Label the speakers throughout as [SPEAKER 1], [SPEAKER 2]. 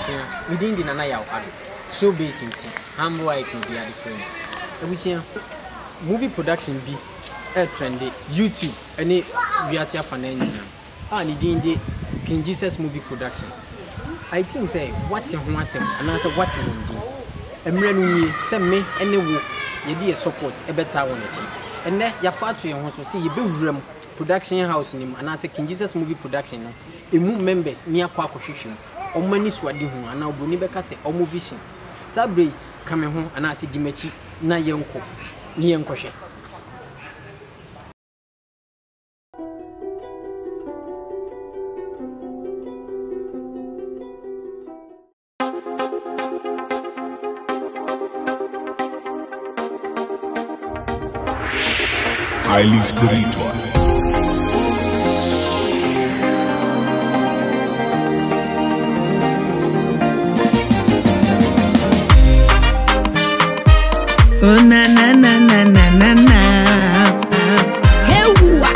[SPEAKER 1] Ebusia, within the Nanaya Ado, show based in tea, humble I could be at the frame. Ebusia, movie production be a trendy, YouTube, and it we are here for name. And the King Jesus movie production. I think say what you want and answer what you want do. And when send me any work, you be a support a better one. And then you far to your house to see you build room production house name and answer King Jesus movie production. A move members near Quack Fishing. Or many swadi home and now Bonibeka say or move vision. Sabri coming home and I see Dimechi na yonko near Koshe.
[SPEAKER 2] Highly spiritual.
[SPEAKER 3] Oh na na na na na na na. Hey wa.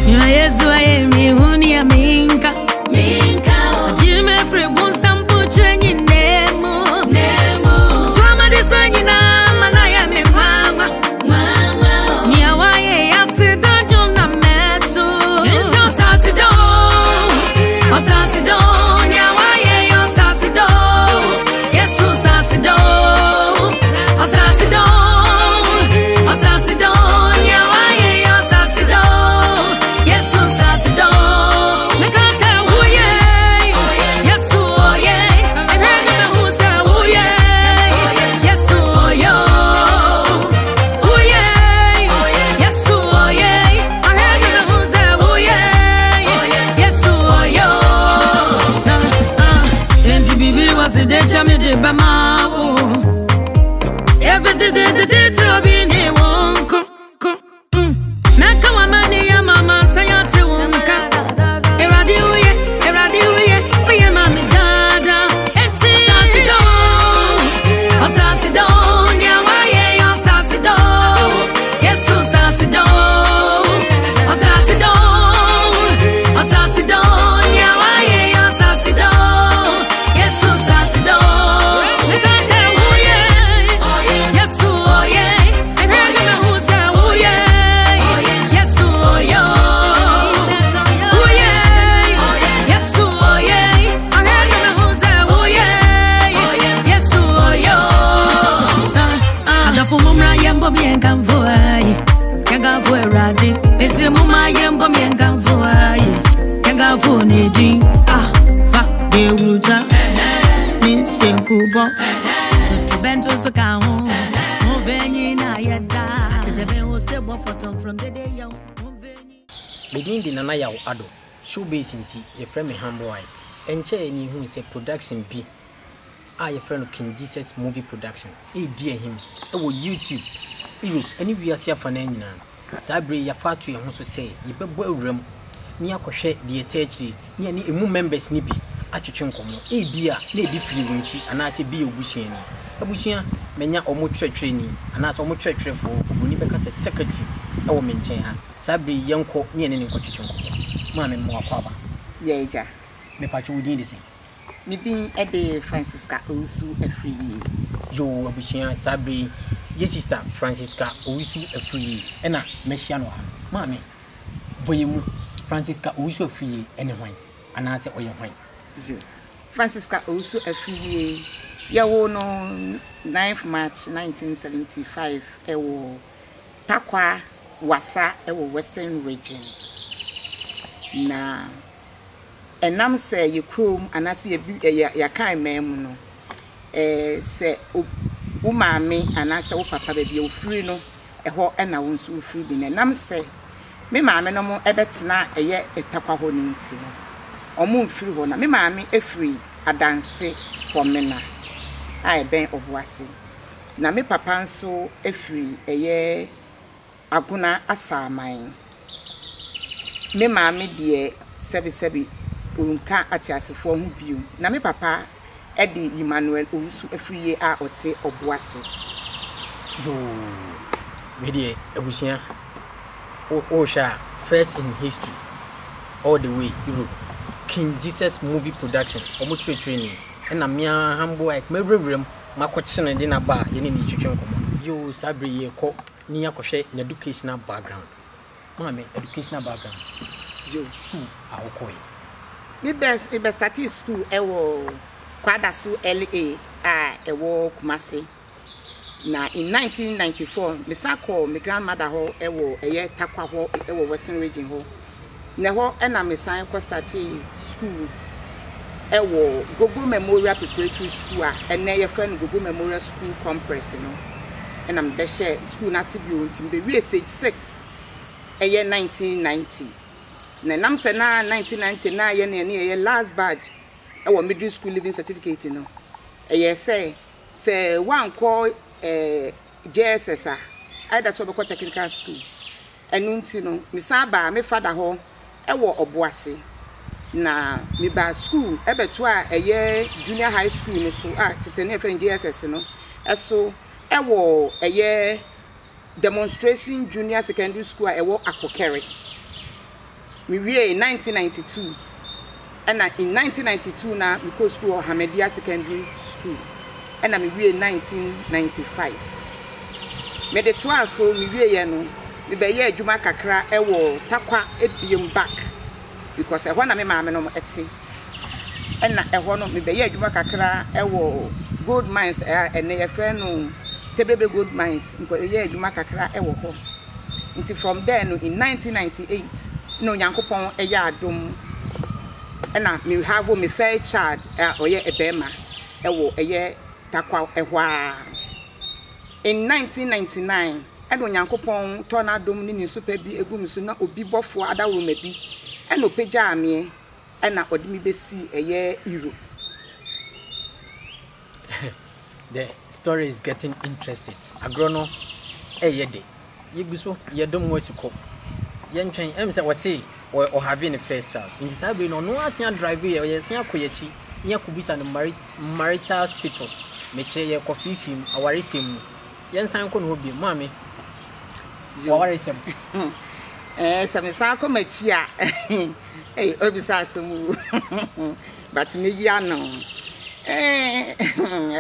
[SPEAKER 3] Yo Yesu ayemi huni aminka. Minka. Jime frebu sampu chenyi nemo. Nemo. Swama disanyi na mana ya mengwangwa. Mama. Niawaye ya sida jona metu. Incho sasido. O sasido. Niawaye yo sasido. Yesu sasido.
[SPEAKER 1] Within the Nanaya Ado, show based in tea, your friend me humble eye, and chair any who is a production B. Your friend King Jesus movie production. Dear him, YouTube, Europe, any we are here for Nana. Sabri, your far to your house to say, you be boy room, near Cochet, the attached, near any members nippy, at your chunkomo, beer, maybe free winchy, and I say be a bushini. A bushia, menya or more training, and as almost trade for Bonibeka secretary. Our mention her. Sabri young court near any coaching. Mamma more papa.
[SPEAKER 4] Yea,
[SPEAKER 1] me patch would need the same.
[SPEAKER 4] Me being a day Francisca Usu a free.
[SPEAKER 1] Jo Abusian Sabri, yes, sister Francisca Usu a free, and a Messiano. Mammy, boy, Francisca Usu a free anyway, and answer all your wine.
[SPEAKER 4] Francisca Usu a free. Ya no 9th March 1975. Ewo Takwa Wasa ewo Western region. Na enam se ye krom anase ya kan mem no se wo maame anase wo papa ba bi ofiri no eho na wo nso ofiri bi na enam se me maame no mo ebetena eye etakwa ho nti no omo mfiri ho na me maame efiri adanse for mena ai ben obuase na me papa nso efiri eye aguna asaman me maame de sebi unka atiasefo ho biu na me papa edi Emmanuel Owusu efriye a ote obuase
[SPEAKER 1] yo we dey ebusia o sha first in history all the way Europe King Jesus movie production omo training na me humble like me brem makochene de na ba ye ne ni twetwe nkomo yo sabre ye ko ni akohwe na educational background mama educational background yo school awokoi
[SPEAKER 4] me best start school ewo kwadasu LA ewo Kumasi na in 1994 me sako me grandmother ho ewo eye takwa ho ewo Western region ho na ho na me san ko start school ewo Gogo Memorial Preparatory School and na ye friend Gogo Memorial School Complex no and am be share school na sibio ntimbe we stage 6 eye 1990 na nam se na 1990 na ye na ye last badge ewo middle school living certificate no eye say one call JSS either so be technical school enunti no mi saba me father ho ewo Obuasi na mi ba school ebeto a eye junior high school no so tetene friend JSS no eso ewo eye demonstration junior secondary school ewo Akokere mi wie in 1992 and in 1992 na mi go school Hamadia Secondary School and mi wie 1995 me de to aso mi wie ye no me be ye adwuma kakra ewo takwa ebiem back because ehwo na me maame no eti na ehwo no me be ye adwuma kakra ewo gold mines ene ye friend no Tebebe gold mines nko ye adwuma kakra ewo ho nti from there no in 1998 no Nyankopon eye adom na me have me fair child oye ebema ewo eye takwa ehwa in 1999 eno Nyankopon tornadom ni super bi egum so na obi bofo adawo mabi eno pagya ame na odimi besi eye Europe.
[SPEAKER 1] The story is getting interesting. Agrono yede yeguso yedom wasiko yentwen em say we say or having a first child in this way no asia drive ye yesia akoyachi nya kubisa no marital status meche ye kofifim awaresem yensan ko no bi mame awaresem
[SPEAKER 4] samisa ko machi a obisa asemu but me yi ano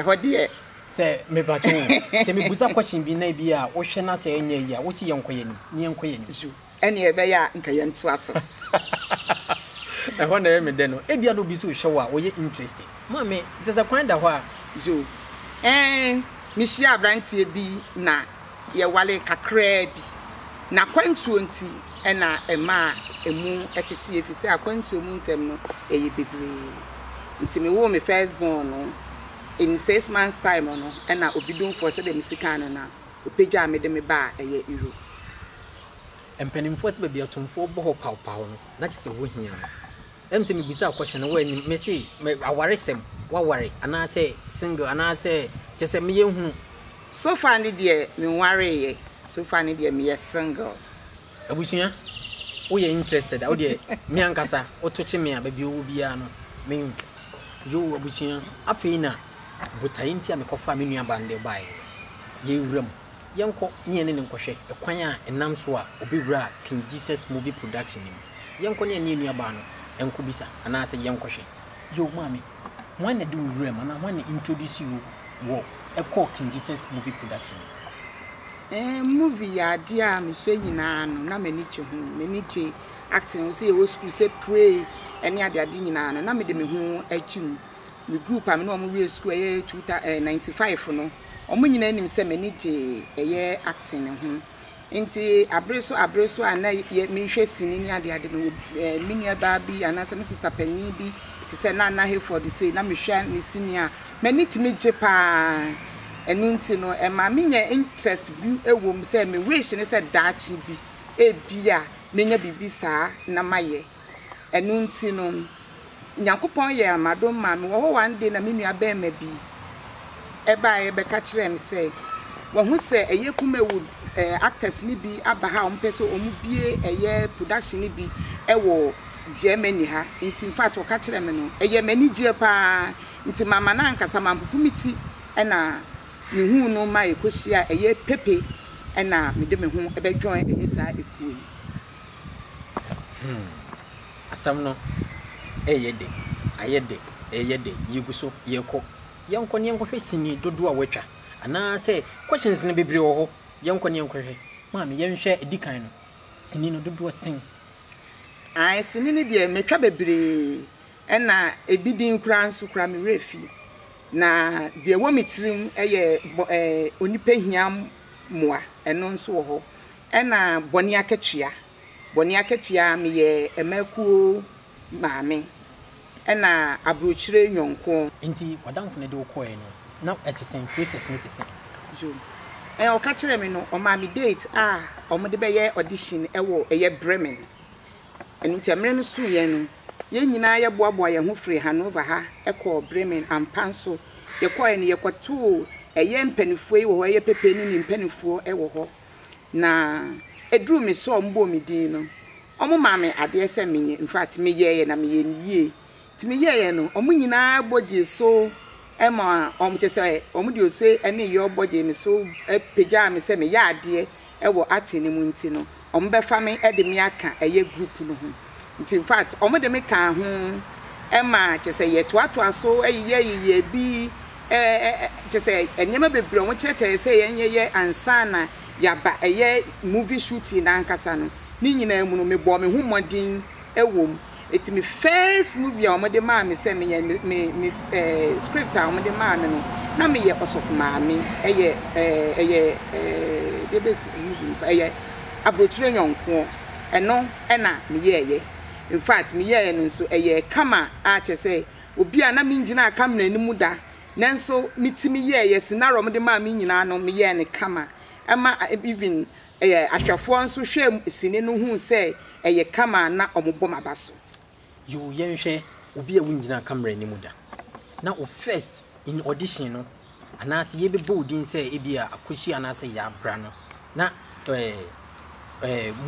[SPEAKER 4] hode
[SPEAKER 1] say me ba to say me busa question bi na bi a wo hwe na say enya yi a wo si yenkoye ni yenkoye ni
[SPEAKER 4] ene ebe ya nka yentu aso
[SPEAKER 1] ehwo na me de no ebia no bi so hwe wa wo ye interested mame teza kwanda ho a
[SPEAKER 4] jo mi shi abrantie bi na ye wale kakra bi na kwantuo nti na ema emu etete efise akwantuo mu nsem no eye bebre nti me wo me first born no in 6 months time no na obidum for say dem sika no na opagya me de me ba eye Europe
[SPEAKER 1] empanimfo se bia tomfo bo pawpaw no na chese wo hia em se me bisa question wo ani me say awaresem waware ana say single ana say chese me yehu
[SPEAKER 4] so far ni de me ware ye so far ni de me ye single
[SPEAKER 1] abusia wo ye interested wo de me ankasa wo toche me a ba bi wo bia no me yo abusia afeina butayinti a me kofa me nua bande bae ye wuram yenko ne ne nkohwe ekwan a enam so a obewura King Jesus movie production nim yenko ne ne nua ba no enko bisa ana se yenkohwe yo mami when na do wuram ana when na introduce you wo eko King Jesus movie production
[SPEAKER 4] movie ya dia me so nyina no na maniche ho maniche acting say wo school say pray ene ade nyina no na me de me ho achim me group am no mo we school 95 no omo nyina nim se manage eye acting ho nti abreso ana ye me hwe sini ni ade no minua ba bi ana se me sister pani bi ti se na na he for the say na me hwa ni sini a manage me je pa enunti no ma me nya interest bi ewom se me wish ni se daachi bi ebia me nya bibi saa na maye enunti no Nyankopon ye amadom ma me wo one day na me nua ba ma bi eba ye be ka kire me say wo hu se eye Kumewood actors ni bi aba ha om pese omu bie eye production ni bi ewo Germany ha nti in fact wo ka kire me no eye mani je pa nti mama na nkasa mampupumiti na me hu no ma ekohia eye pepe na me de me hu ebe join eye saa ekuyi
[SPEAKER 1] asam no Eyede, ayede, eyede, yiguso, yeko. Yanko nyanko sini dodo a wetwa. Ana say questions ne bebre wo ho. Yanko nyanko hwe. Maami yenhwe edikan no. Sini no dodo sen.
[SPEAKER 4] Ai sini ne de metwa bebre. Ena ebidin kura nso kura me refi. Na de wo mitrim eye onipa hiam moa eno nso wo ho. Ena boni akatua. Boni akatua me ye emakuo maame. Ena abrochire nyonko
[SPEAKER 1] nti wadamfo ne de wo no na etisen process ne tisen
[SPEAKER 4] jo o ka kire me no o ma me date o mo de be ye audition wo ye Bremen enu ti amre no su ye no ye nyina ye boaboa ye ho free Hanover ha ko Bremen ampanso ye ko ye ne ye kwato ye mpanifo yi wo ho ye pepe ni mpanifo wo ho na edru me so mbo me din no o mo ma me ade se menye in fact me ye na me ye niye timi ye no omu nyina boje so ema omchese omu de ose ene ye oboje me so peja me se me ya ade wo ati ni mu nti no omu be fa me ede me aka eye group no ho nti in fact omu de me ka ho ema chese ye toatoa so ye bi chese enyema bebre omu cheche se ye ansana ya ba eye movie shooting na ankasa no ni nyina mu no me bo me hu modin ewom it me first movie o de ma me say me script a o de ma me no na me ye osofu ma me eye de bes movie eye abrochire nyonko eno na me ye in fact me ye no so eye kama a che say obi a na me ngina camera ni mu da nanso mitimi ye scenario o de ma me nyina no me ye ne kama ama even ahwafo nso hwe sine no hu say eye kama na omobo mabaso
[SPEAKER 1] you yenhwe obi a wunjina camera ni muda na o first in audition no anase ye be boldin say e bia akosi anase ya bra no na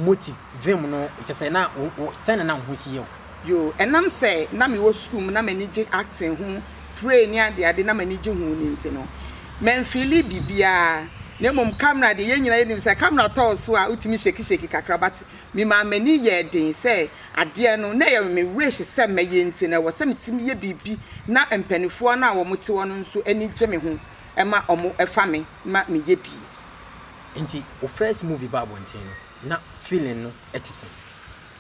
[SPEAKER 1] motive vim no chese na say na hosi
[SPEAKER 4] yo enam say na me wo school na manage acting ho pray ni ade na manage ho ni nti no men feel bibia na mom camera de ye nyina ye say camera to so a utimi sheki kakra but me ma mani ye den say ade no na ye me wish say me ye nti na wo say metimi ye bibi na empanifo na wo mote wono nso ani gye me ho ema omo efa me ma me ye bi
[SPEAKER 1] nti o first movie ba bonten na feeling no etisen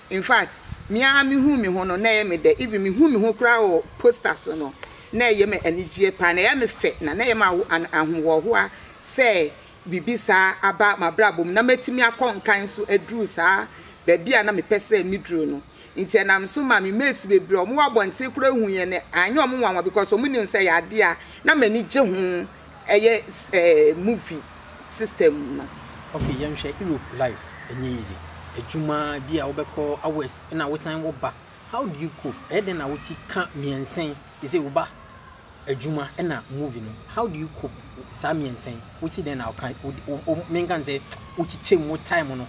[SPEAKER 4] in fact me a me hu me ho no na ye me de even me hu me ho kra o poster so no na ye me anigye pa na ye me fe na ye ma ahwo ho a say bibisa aba mabrabom na metimi akonkan so adru saa ba bia na me pese midru no nti enam so ma me mesi bebre omo wabonte kura hu ye ne anya omo wanwa because omo nim say ya de a na mani gye hu eye movie system no
[SPEAKER 1] okay yamhwe Europe life enye easy ejuma bia obekọ hours na wosan wo ba how do you cope eden na woti ka miensen they say wo ba ejuma na movie no how do you cope samiensen woti den na kan mengan say uchiche mo time no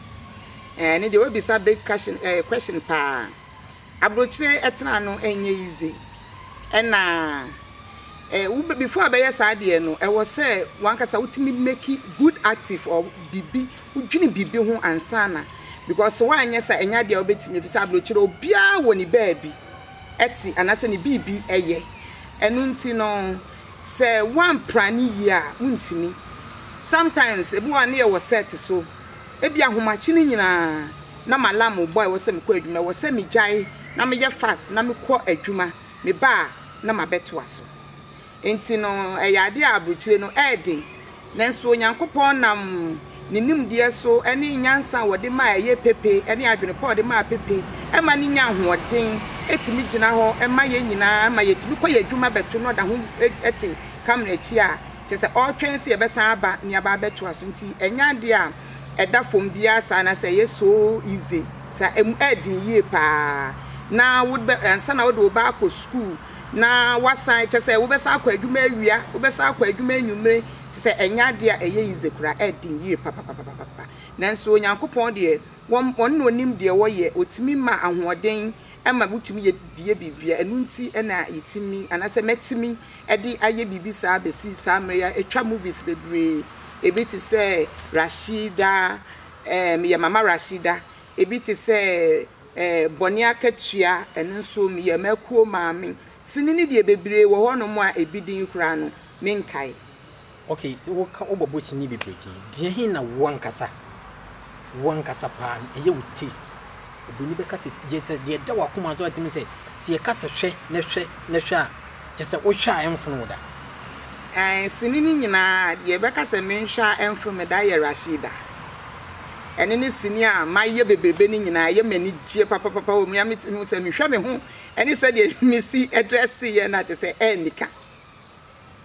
[SPEAKER 4] ne de we bisa big question pa abrochire etna no enye easy na before be yes ade no e was say one kasa wotimi make good active or bibi udwini bibi ho ansana because one yes enya de obetimi fisa abrochire obia woni baabi eti anase ne bibi eye enu nti no say one prani year untimi sometimes ebu one year was set so ebi ahomachi ni nyina na malam boy wo se me kɔ adwuma wo se me jai na me ye fast na me kɔ adwuma me ba na mabeto aso enti no eyade abrochire no ede nanso onyankopɔn nam ninim die so ene nyansa wo de ma ye pepe ene adwene pɔ de ma pepe e ma ni nya hoɔden etimi gina hɔ e ma ye nyina ma ye timi kɔ ye adwuma beto no da ho eti kamera chi a kyese all trains ye besa aba ni aba beto aso nti enya de a eda fom bia sa na say yes so easy sa edin ye pa na would be ansa na would ba ko school na wasan kyese wo besa akwa adwuma awia wo besa akwa adwuma anwumre kyese enya de a eye easy kura edin ye pa nanso onyankopɔn de won no onim de wo ye otimi ma ahoɔden ema butimi ye die bibia enu nti na yitimi anase metimi edi aye bibisa besi samria etwa movies bebre ebi ti say Rashida me ya mama Rashida ebi ti say bonia katua eno nso me ye makuo maame sinini de bebre wo hono mo a ebidin kura no menkai.
[SPEAKER 1] Okay, wo ka obobo sini bebre de hin na wankasa pa eye wo taste obuni be ka se de da wa kuma zo atimi se tie ka se hwe na hwe a je se wo hwa emfono da
[SPEAKER 4] sinini nyina de be ka se menhwa emfono da ye Rashida ene ni sini a maye bebrebe ni nyina ye mani gie papa o mi am se mi hwa me ho ene se de mi si address ye na te se enika.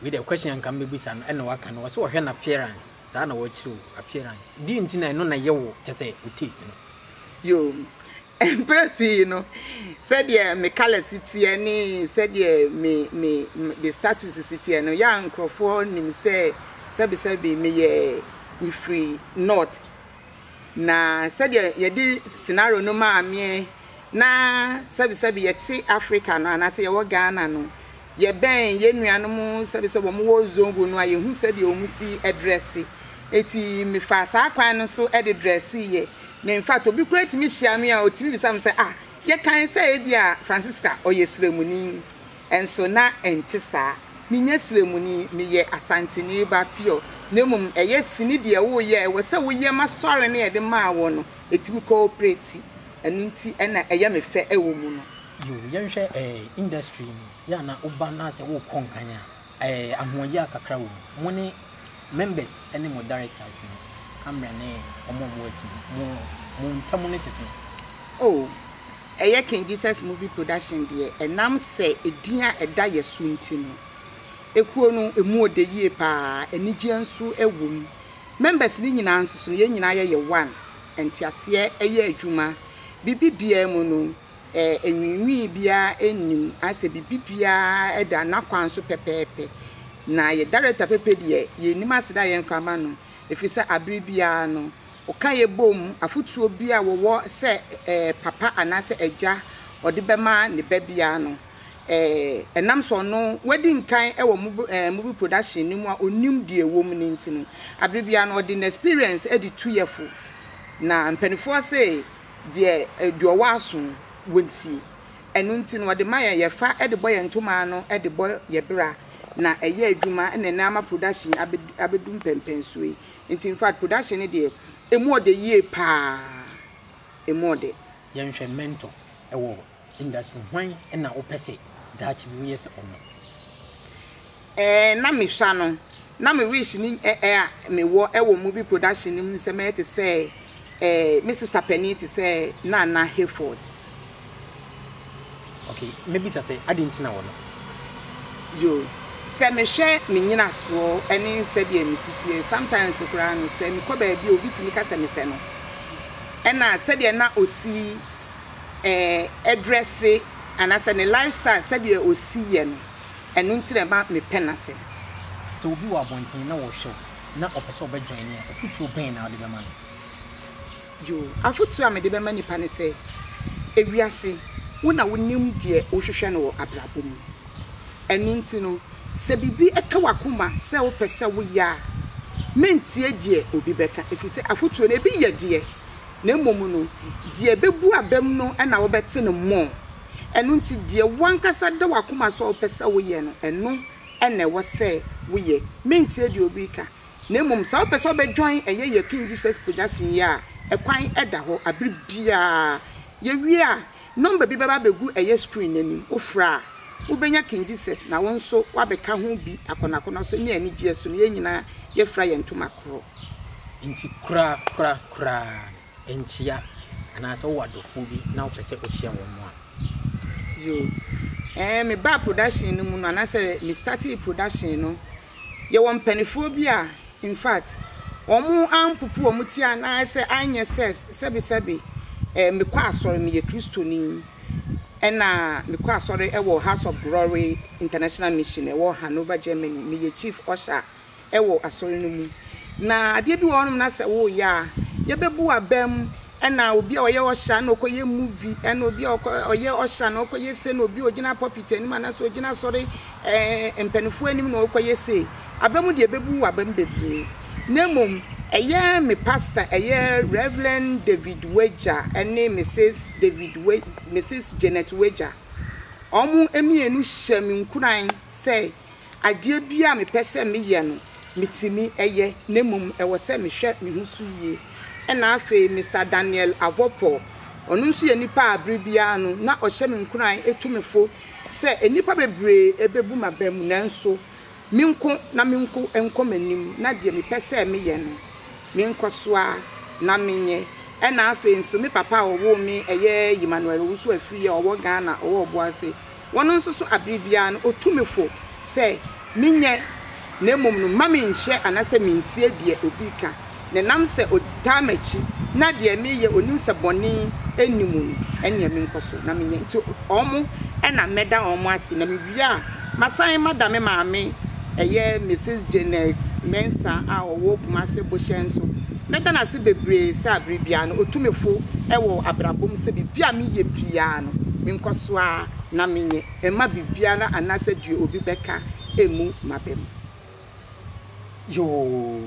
[SPEAKER 1] We the question can be bisa no ene waka no so hwe na appearance sa na wo chiru appearance di ntina no na ye wo te se o taste no
[SPEAKER 4] yo emprefi no said ye me color city any said ye me the status city no ya nkrofo nim say sabi me ye me free north na said ye di scenario no ma me na sabi ye ti Africa no na say ye wo Ghana no ye ben ye nuanom sabi wo mo wo zongo no aye hu said ye o musi address eti me fa sa kwan no so e de dress ye. Na in fact obi great me share me a otimi bisa me say ye kan say e bia Francisca oyesremuni enso na entisa me nya sremuni me ye asante ni ba pio na mum eye sini de wo ye wo say wo ye ma story na ye de ma wo no etimi cooperate enu nti na eye me fe e wo mu no
[SPEAKER 1] yo ye hwe industry ni ya na oba na say wo konkanya ahoye akakra wo mo ne members any more directors camera ne omo working mo ntamunete se
[SPEAKER 4] oh eye King Jesus movie production de enam se edin a eda yesu nti no ekuo no emu ode yie pa enigye nso ewom members ni nyina nso so ye nyina ye one entiase eye adwuma bibibia mu no enwinwi bia enim ase bibibia eda nakwan so pepepe na ye director pepe de ye nim aseda ye mfama no efisa abribia no okaye bom afutuo bia wo se papa anase eja ode bema ne babia no enam so no wedding kan ewo movie production ni mu a onim de ewom ni ntino abribia no ode experience edi 2 years na mpanifo se de duowa aso wonti enu ntino ode maya ye fa ede boy ntoma no ede boy ye bra na eye adwuma ene nama production abedum pempensue nti in fact production ni de emu ode yie pa emu ode
[SPEAKER 1] yenhwe mentor ewo industry hwan na opese dachi bi yes ono
[SPEAKER 4] na me hwa no na me wish ni me wo ewo movie production ni se me te say Mrs. Tapeni te say na Hayford.
[SPEAKER 1] Okay, maybe say I didn't know no
[SPEAKER 4] yo se me hwe me nyina so eni se de me sitie sometimes kura no se me ko ba bi obi timi ka se me se no ena se de na osi address and as a lifestyle se de osi ye no enu ntire ma me penase
[SPEAKER 1] so obi wa bontin na wo show na opese oba join ya afutu ben na ode be man
[SPEAKER 4] yo afutu a me de be man nipa ne se ewiase wona wonim de ohwehwe no abrabom enu ntino se bibi eka wakoma se wo pese wo ya mentie die obi beka efise afutuo na ebi ye die na emomu no die bebu abam no na wo bete no mo enu nti die wankasa da wakoma so wo pese wo ye no enu ene wo se wo ye mentie die obi ka na emom se wo pese wo be join eye ye King Jesus production ya ekwan eda ho abribia ye wi a number bi baba begu eye screen nanim ofra ubenya King Jesus na wonso wabeka ho bi akonakona so ne ani gie so ne nyina ye fra ye ntoma kro
[SPEAKER 1] inti kra enchia ana so wadofo bi na opese ochia wo mo a
[SPEAKER 4] yo me ba production no mu no ana se me started production no ye won panifo bi a in fact omu ampupu omuti ana se anye sebi me kwa asori me ye Kristoni ena me kwa asori ewo House of Glory International Mission ewo Hanover Germany me ye chief usher ewo asori no mu na ade bi wonum na se wo ya ye bebu abam ena obi a oye usher na okoye movie ena obi a oye usher na okoye se na obi ogina pulpit ani na so ogina sori empanifo anim na okoye se abam de bebu abam bebre na mom Eye me pastor Reverend David Wager ene Mrs. Janet Wager. Omu emienu hyem nkuran say ade bia me pese me ye no mitimi eye nemum ewo se me hwe me husu yie. Na afi Mr. Daniel Avopo onu nso ye nipa abribia no na ohye me nkuran etumefo se enipa bebre ebebu mabam nanso minko enko manim na de me pese me ye no minkosoa na menye na afi nso me papa owo mi eye Emmanuel wusu afiri owo Ghana owo Obuase wono nso so abribia no otumefo se minye nemum no mami nhye anase mintie de obika ne nam se odamachi na de meye onim se boni enimu ene minkoso na menye nti omo na meda omo ase na mewia masan madame maame eye Mrs. Janet Mensa a owo Kumase Boshenso meda na se bebre se abribia no otumefo ewo abrabom se bibia meye bia no minkoso a na menye ema bibia na anase due obi beka emu mabem
[SPEAKER 1] yo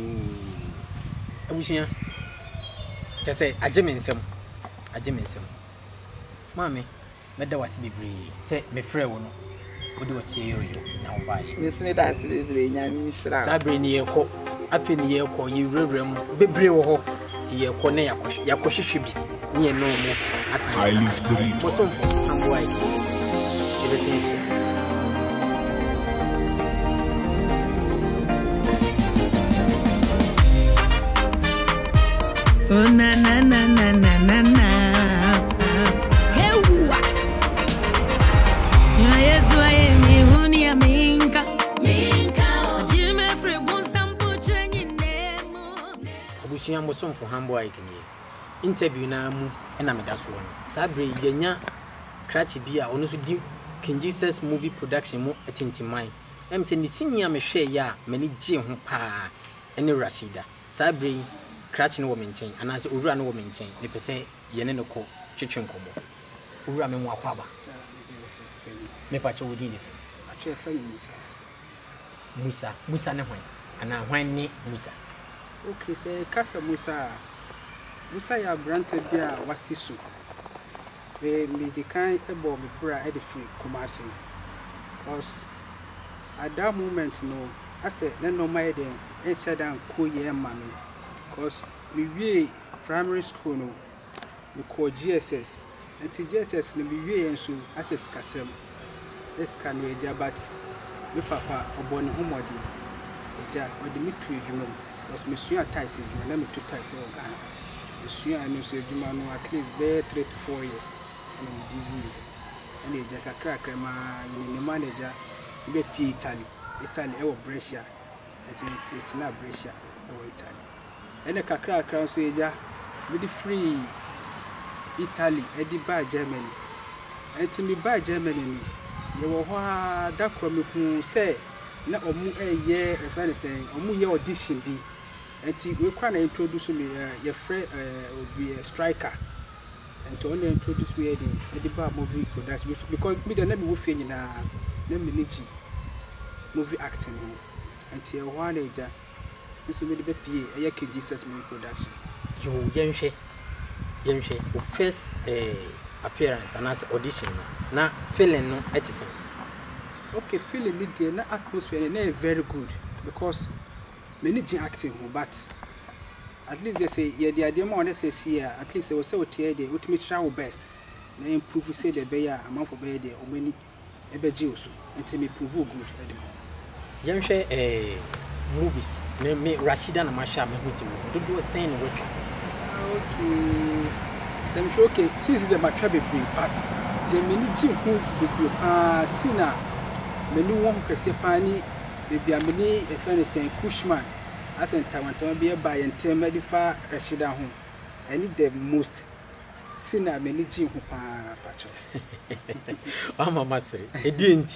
[SPEAKER 1] abusia say agemensem mami meda wasi bebre say me frɛ wo no wo de wasi yo na wo bae
[SPEAKER 4] misme da se bebre nyame nshira
[SPEAKER 1] sabre ni yekɔ afi ni yekɔ yiwrewrem bebre wo ho ti yekɔ na yakɔhwehwɛ bi ni no mo asan
[SPEAKER 2] highly spiritual
[SPEAKER 1] so amboai ebesenshi
[SPEAKER 3] oh na na na na na na na hewa ya Yesu aye mihuni ya minka jime frebu sampo chenyi nemo
[SPEAKER 1] abusia mosomfo hamboai kini interview na mu na medaso won sabre yenya crash bi a ono so di King Jesus movie production mu atintimai se ni sinia me hwe ya mani gye ho pa ene Rashida sabre crash no wo menchen anase owura no wo menchen ne pese ye ne no ko twetwe nkomo owura me mu akwaba me pa che wodi ni se
[SPEAKER 5] a che fa
[SPEAKER 1] Musa ne hwan ana hwan ni Musa
[SPEAKER 5] okay say kasa Musa ya brante bia wasisu me the kind ebo me pura e de free Kumasi because at that moment no I said no my den e shedan ko ye ma me because we primary school no we call GSS and GSS no we enso access kasem let's can we but we papa obon homodi eja odi me tu edwuma because me sua ties edwuma na me tu ties e Ghana me sua no so edwuma no at least be 3 to 4 years and we did and eja kakra ma ni manager be pi Italy e wo Brescia it's na Brescia e wo Italy and kakra so eja we the free Italy e di ba Germany and to me ba Germany ye wo ho da kro me hu say na omu eye e fa ne say omu ye audition bi enti we kwa na introduce me ye free obi striker and to only introduce me the ba movie production because me the na me wo fe nyina na me niji movie acting enti e ho na eja nso me de be pie eye King Jesus movie production
[SPEAKER 1] yo yenhwe o first appearance and as audition na feeling no etisen
[SPEAKER 5] okay feeling ni dey na atmosphere na very good because many acting but at least they say yeah the idea more they say here at least they will say what here they ultimate try best na improve say the be ya amount for be there o many ebeji oso until me prove good
[SPEAKER 1] yenhwe movies me Rashida na Masha me hu se wo do sen no wetwa
[SPEAKER 5] okay some show okay since the matcha be but je meni ji hu be sina meni won kase pani be ameni e friend say Kushman ASANTE wantan be ba yentem medifa Rashida ho any the most sina meni ji hu pa pacho
[SPEAKER 1] ama masiri edi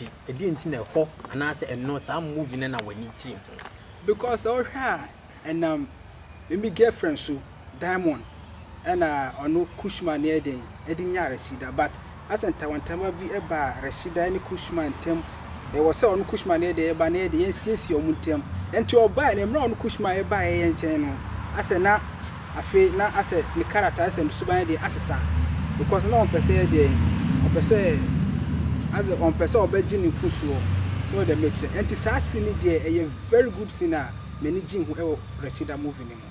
[SPEAKER 1] na ho anase eno sa movie na wani ji
[SPEAKER 5] because all her and me girlfriend so Diamond and ono Kushman near den nya Rashida but ASANTE wantan be e ba Rashida any Kushman tem e was on Kushman near the ba near the NCC omuntem enti oba na emra on Kushman e ba e nchen no ase na afi na ase the character ase no suban dey asesa because no on person dey on person as on person obeji ni fufuo so the make sure enti sa scene dey a very good scene a many jin who e Rachida movie ni mo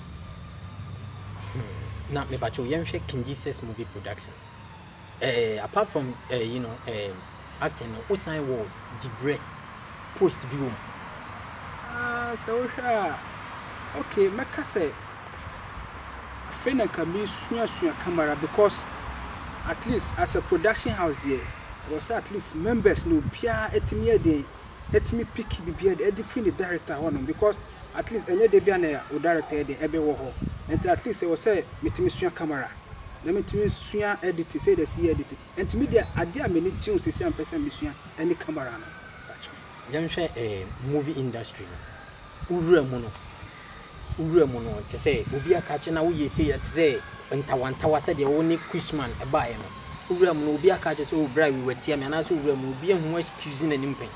[SPEAKER 1] na me bacho yenhwe King Jesus movie production apart from you know acting no osan wo dibre post bi wo
[SPEAKER 5] so okay meka say fena kami sua camera because at least as a production house there was at least members no bia etimi dey etimi pick bibia dey different director one because at least enye dey bia na o director dey ebe wo ho and at least was say metimi sua camera na metimi sua edit say the see edit and media ade a meni jiu say am person bi sua any camera no
[SPEAKER 1] yenhwe movie industry no ura mu no te say obi aka che na wo ye say te say ntawantawa say de wo ni Christmas e baaye no ura mu no obi aka che so obra we watia me na so ura mu obi ehu excuse na nimpen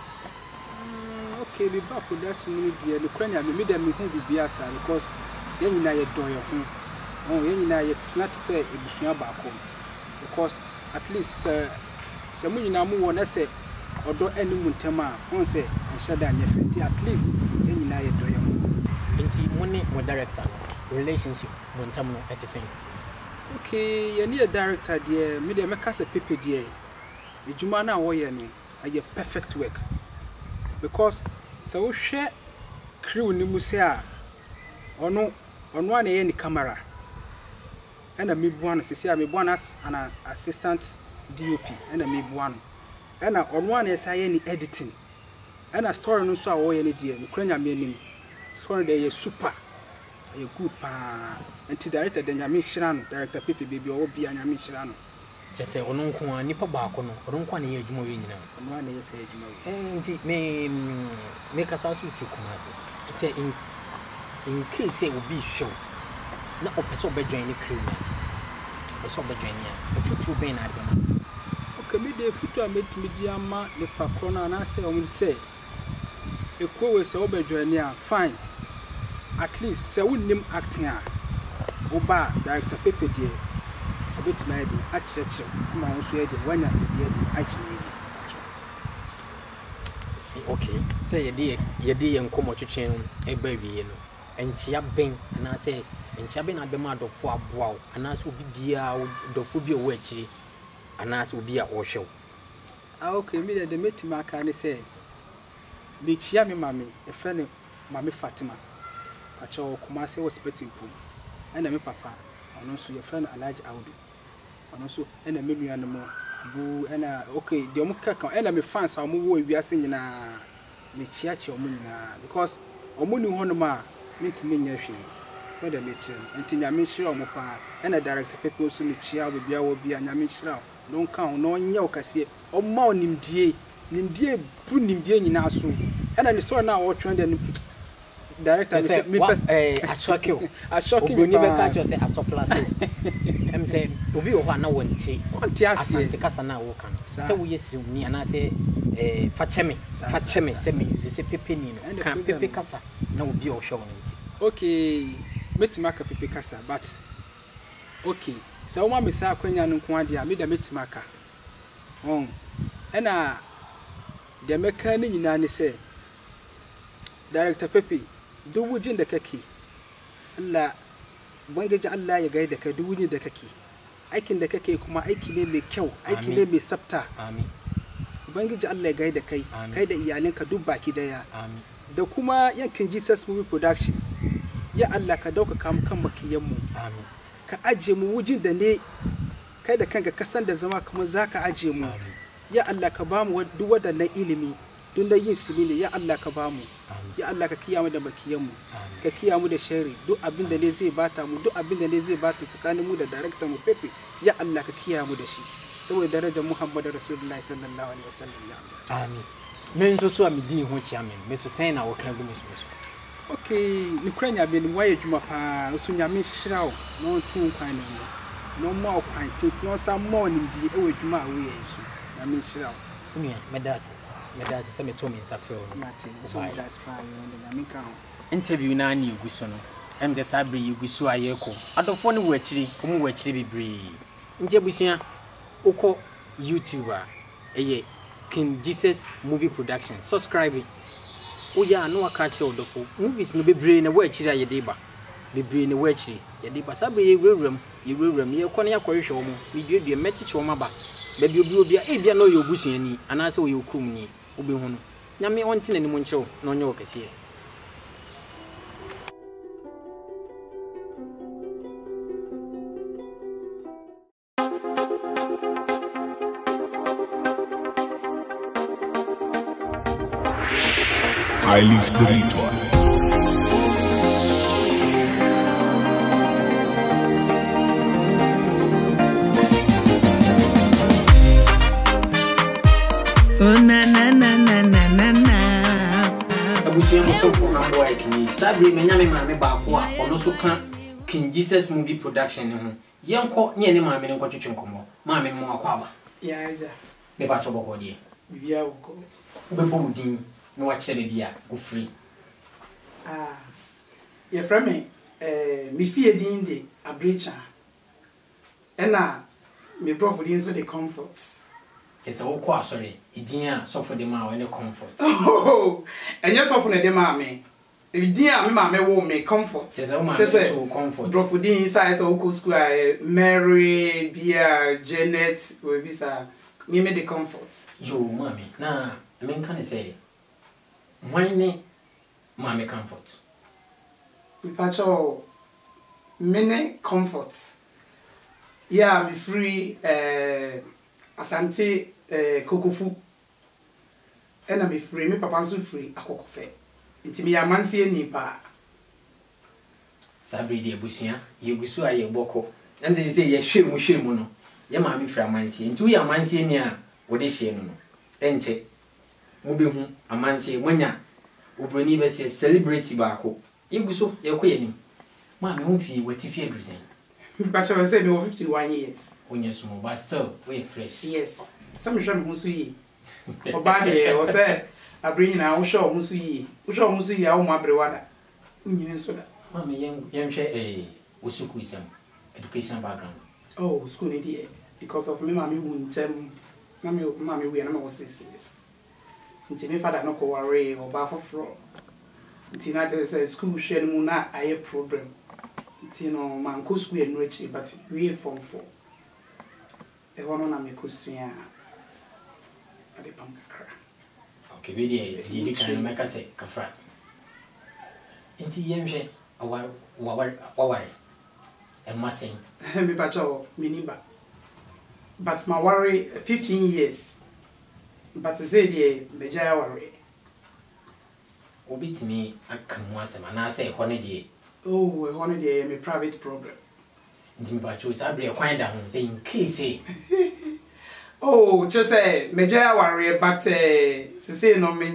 [SPEAKER 5] okay be back with that media no kwanya me dem me hu bibia sa because yen nyina ye do ye hu yen nyina ye tsna te say ebusua baako because at least se mu nyina mu wo na say odo enimu ntema on say enshada nya fiti at least yen nyina ye do ye hu
[SPEAKER 1] enti money mo director relationship mo ntam no etisen
[SPEAKER 5] okay ye ni director there me dem make say pepe there ejuma na wo ye no aye perfect work because so hwe crew ni mu say a ono ana ye ni camera ana me buano sisi a me buano as an assistant DOP ana me buano ana ono ana say ye ni editing ana story no so a wo ye ni there me kranya me anim story dey super a good pa anti director de nyame hira no director Pepe baby o bia nyame hira no
[SPEAKER 1] je say ono nko a nipa baako no ono nko na ye adwuma we nyina
[SPEAKER 5] ono ana ye say adwuma we
[SPEAKER 1] enti me kasa so fi kumase it's in case say obi show na opeso be join ni crew na opeso be join ya futu ben na adwuma
[SPEAKER 5] okay me dey futu a metimi di ama ne pakro na na say o say ekuo we say obe join ya fine at least say we name acting a oba director Pepe die obetima e dey acheche ma wo so e dey wanya e dey achine
[SPEAKER 1] okay say ye dey enkomo twetwen e ba wie no enchia ben na say enchia ben adem adofo aboa ana so obi bia dofo bi o akiri ana so obi a o hwew
[SPEAKER 5] okay me dey metima aka ne say be chia me mami e fe ne mami Fatima acho kuma say hospital pum ana me papa ono so ye friend Alhaji Audu ono so ana me nua no mo bu ana okay de omo kaka ana me fans a omo wo wiase nyina me chia chia omo nyina because omo ni ho no ma mentimi nya hwe so de me chia enti nya me hira omo pa ana director Pepe so me chia obia wo bia nya me hira no nka ho no nya okase omo onimdie bu nimdie nyina so ana ni story na wo trend de director say me best ashoki
[SPEAKER 1] me be catch you say asoplase em say obi o ho na wonti asante kasa na wo kan say wo yesi ni ana say facheme say me use say Pepe ni no kan Pepe kasa na obi o hwe wonti
[SPEAKER 5] okay metima ka Pepe kasa but okay say wo ma me say akwanya no nko ade a me da metima ka ena de meka ni nyina ni say director Pepe duwujin da kake Allah bangaji Allah ya gaida kai duwujin da kake aikin da kake kuma aiki ne mai kyau aiki ne mai tsafta
[SPEAKER 1] amin
[SPEAKER 5] bangaji Allah ya gaida kai kai da iyalinka duk baki daya
[SPEAKER 1] amin
[SPEAKER 5] da kuma yankin Jesus movie production ya Allah ka dauka kan makiyan mu
[SPEAKER 1] amin
[SPEAKER 5] ka aje mu wujin da ne kai da kanka ka san da zama kuma zaka aje mu ya Allah ka ba mu duk wadannan ilimi dun da yin silile ya Allah ka ba mu ya Allah ka kiyamu da makiyan mu ka kiyamu da sharri duk abin da ne zai bata mu duk abin da ne zai bata tsakanin mu da director mu Pepe ya Allah ka kiyamu da shi saboda darajar Muhammadu Rasulullahi sallallahu alaihi wasallam ya Allah
[SPEAKER 1] amin men so mi din ho chia men me so sen na wo kan gu me so
[SPEAKER 5] okay ni kranya be ni waye djuma pa so nyame hyiraw no tun kwan no mo kwan te no sa mo ni di e we djuma awo ye so nyame hyiraw
[SPEAKER 1] me medase say me to me nsa frɛ o
[SPEAKER 5] Martin so that's fine no nyame kan
[SPEAKER 1] interview na ni egu so no em de sabre yugusu ayeko adofo ne wo akiri omu wo akiri bibre nje busia uko YouTuber eye King Jesus Movie Production subscribe oya no aka kire odofo movies no bibre na wo akiri ayede ba bibre ne wo akiri yede ba sabre yewuram ye kɔ ne yakɔhwehwɛ wo mo meduadua mɛkyeche wo maba ba bi a bia no yɛ obusuani anaasɛ wo yɛ okrum ni wo be hu no nyame onte nanim nkyerɛw na onye wo kɛse.
[SPEAKER 2] Highly spiritual.
[SPEAKER 3] Oh na na na na na na na.
[SPEAKER 1] Abusia mo so for Hambo Aikini. Sabre me nyame maame baako a ono so ka King Jesus Movie Production ne ho. Yenko ne maame ne nkotwetwe nkomo. Maame mo akwa aba.
[SPEAKER 5] Ya ja.
[SPEAKER 1] Ne ba choboko de.
[SPEAKER 5] Bibia uko.
[SPEAKER 1] Ubebo udin no wa kire bia go free.
[SPEAKER 5] Ye frame me fie din de abrecha. Ena me brofo din so the comforts.
[SPEAKER 1] It's a whole sorry. Idea so for the man any comfort.
[SPEAKER 5] Oh, and yes, often a dema me. Idea, me mamma will make comfort.
[SPEAKER 1] Just a comfort.
[SPEAKER 5] Brofudin size of school, Mary, Bia, Janet, will be me made the comfort.
[SPEAKER 1] You, mammy. Nah, I mean, can I say, mine, mammy comfort.
[SPEAKER 5] Me pacho, many comforts. Yeah, be free, Asante kokofu ena me free me papa so free akokofe nti me yamanse ani pa
[SPEAKER 1] sabre de abusia yegusu aye boko nte se ye hwemu no ye ma me free amanse nti wo yamanse ani a wo de hye no enche mo be hu amanse monya obroni be se celebrity baako yegusu ye koyani ma me hu fi watifi adusen.
[SPEAKER 5] But I say me 51 years.
[SPEAKER 1] When you're small, but still, we're fresh.
[SPEAKER 5] Yes. Some show musuyi. Obade o say abrin na wo show musuyi. Wo show musuyi a wo mabrewada. Nyine so da.
[SPEAKER 1] Mama yem hwe osuku isam education background.
[SPEAKER 5] Oh, school ni dey because of me mama wu ntem. Na me mama wu ya na me was 6 years. Nti me father no ko worry oba foforo. Nti na dey say school hwe no mu na aye problem. Tino man ko school no echi but we form 4 e hono na me ko sua ade pam kakra.
[SPEAKER 1] Okay, we dey kan make say kafra nti yemhwe aware e masen
[SPEAKER 5] me pacho miniba but my worry 15 years but say dey beja worry
[SPEAKER 1] obitimi akamu asema na say hono dey.
[SPEAKER 5] Oh, we want to a private program.
[SPEAKER 1] But choose I bring a quiet down saying case.
[SPEAKER 5] Oh, just say major worry, but say no me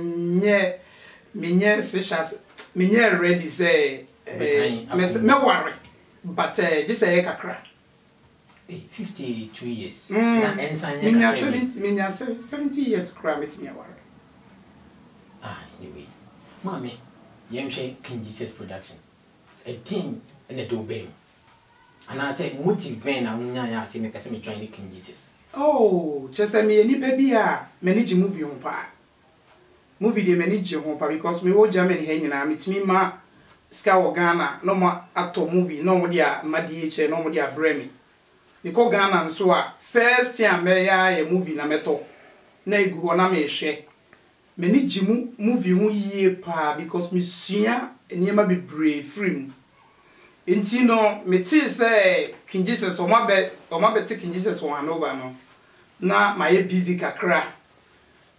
[SPEAKER 5] ready say me worry, but just say kakra.
[SPEAKER 1] 52 years.
[SPEAKER 5] Na 70 years cry me worry.
[SPEAKER 1] Anyway, mommy, yemshe King Jesus Production. A team and a do bang. And I said, motive ben, I see me person join the King Jesus.
[SPEAKER 5] Oh, just a me any baby, manage movie on pa. Movie they manage on pa because me wo Germany hanging na meet me ma Scout Ghana, no more actor movie, no more dia Madiche, no more dia Bremi. Because Ghana and so first time me a movie na meto. Na igu na me share. Manage movie hu ye pa because me sua enema be brave free. Enti no me ti say King Jesus o ma be King Jesus o Hanover no. Na my busy kakra.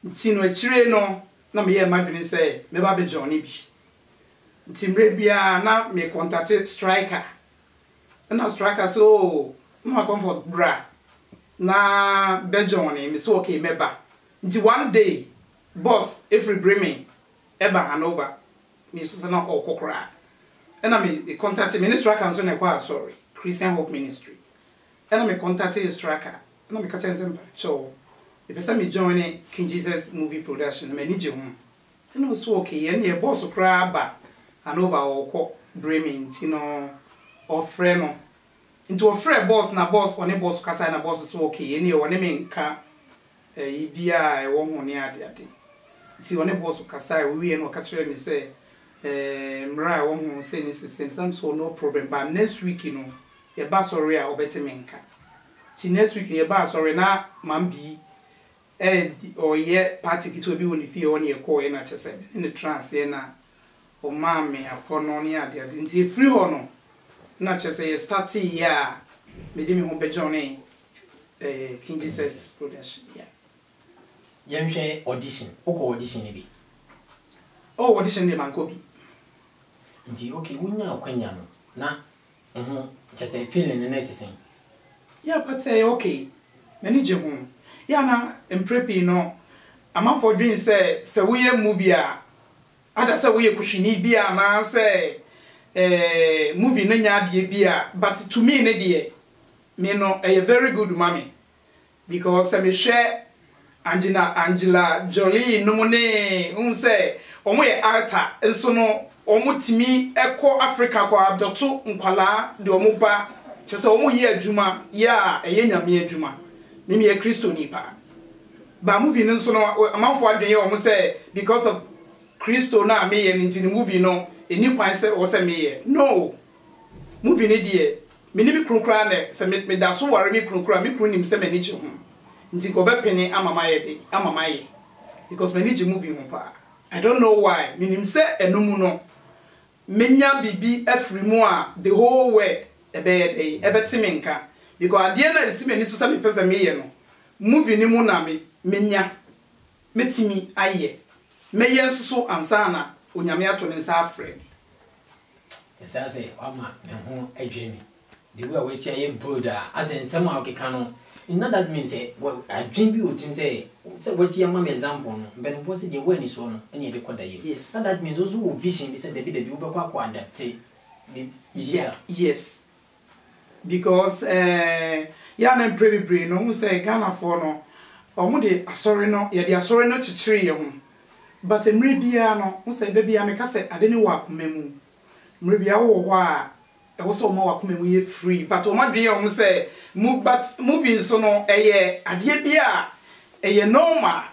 [SPEAKER 5] Enti no akire no na me ye madwene say me ba be Johnny bi. Enti mre bia na me contact striker. Na striker so no comfort bra. Na be Johnny me so okay me ba. Enti one day boss every Bremen eba Hanover me so na okokra. And I me contact ministry can so na sorry Christian Hope Ministry. And I me contact his tracker. And I me catch them show. If I me join King Jesus Movie Production, me need you. And also okay, and your boss will cry ba.
[SPEAKER 2] Anova or Bremen, Tino, or Freno. Into a friend boss, na boss, one a boss, Casa, and a boss is okay, any one name car, a BI, one near the day. See, one a boss, Casa, we and Catherine say, Mra, one who say this is so no problem, but next week, you know, a bass or real or better menka. See, next week, a bass or na mambi, or yet party to be when you feel on your core, and I just said, in the trance, or mammy, upon on ya, there didn't see free honor. Not just a starty, yeah, made me home by Johnny, King Jesus production, yeah.
[SPEAKER 1] Young audition, Oko audition, maybe.
[SPEAKER 2] Oh, audition, the man could be.
[SPEAKER 1] Indeed, okay, we know Quenya. Nah, just a feeling in it, saying.
[SPEAKER 2] Yeah, but say, okay, manager home. Yeah, now, and preppy, no. A month for dreams say, so we a movie. Other say we a cushion, be a man say. Movie nanya die bia, but to me ne die me no a very good mommy because me share Angela Jolie no money say omo ye actor enso no omo timi ekọ Africa ko abdoto nkwala de omo ba chese omo ye adwuma ya eye nyame adwuma me me Kristo nipa ba movie no so no amanfo adwen ye omo say because of Kristo na me ye nti the movie no eni kwan se o se me no movie ne die me ni mi kronkra na se me da so ware mi kronkra mi kronim se me ni je ho nti ko be pene amama ye because me ni je movie ho pa I don't know why me nim se enum no menya bibi afri mu a the whole world ebe timenka because ade na esi me ni so se me pese me ye no movie ni mu na me menya metimi aye me ye nso ansana onyame ato ne nsa afre
[SPEAKER 1] yes I say ama me ho adwemi the way we see am brother as in some how keka no in that means well adwen bi otim say what you am example no ben for say the way ni so no ene de koda ye
[SPEAKER 2] yes
[SPEAKER 1] that means also vision be say the be wo be kwa adapt
[SPEAKER 2] yeah yes because ya na pray no say Ghana for no omo de asori no ye de asori no chichire ye ho but emre bia no wo say bia me ka say ade ne wa akomemu emre bia wo ho a e wo so mo wa akomemu ye free but o ma dwen ye say but moving so no eye ade bia eye normal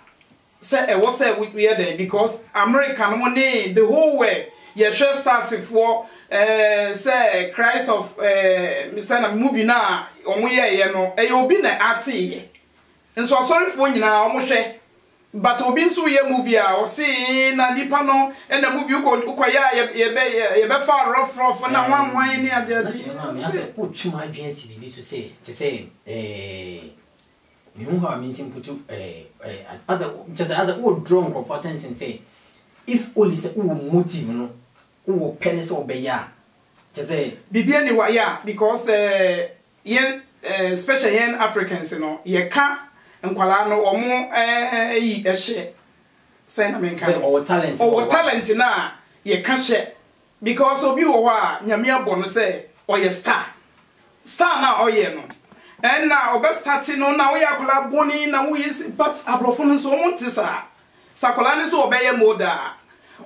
[SPEAKER 2] say e wo say we there because America no ne the whole way ye share stars for say Christ of me say na movie na omo ye no eye obi na ate ye nso asori fo nyina omo hwe but obi so ye movie a o see na nipa no e na movie ko ya ye be fa rough na wan ni ade
[SPEAKER 1] me say o twuma adwen si bi so say to say me hu ha me tin putu as a o draw for attention say if only say o motive no o pen say obeya to say
[SPEAKER 2] bibia ni wa ya because yen special yen Africans no ye ka nkwala no omo yi ehye say na menka
[SPEAKER 1] o talent
[SPEAKER 2] na ye ka hye because obi wo a nyame abo no say oye star na oye no and na obe start no na we akola boni na we but abrofo no so omo ntisa sakola ni so obeye moda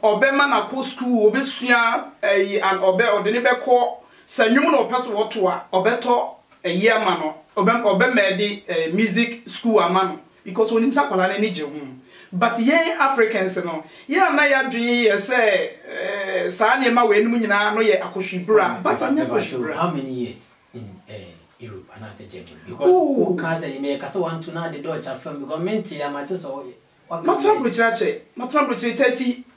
[SPEAKER 2] obe ma na ko school obe sua and obe odeni be ko sanwum no peso woto a obeto ama no obe medi music school amano because when imsa kwala na ni je ho but yen Africans no ya na ya dwen ye say sa na ma we enum nyina no ye akohwibra but anya akohwibra
[SPEAKER 1] how many years in Europe and as a Germany because who can say me ka so want to na the Dutch film because menti am at so
[SPEAKER 2] matrambo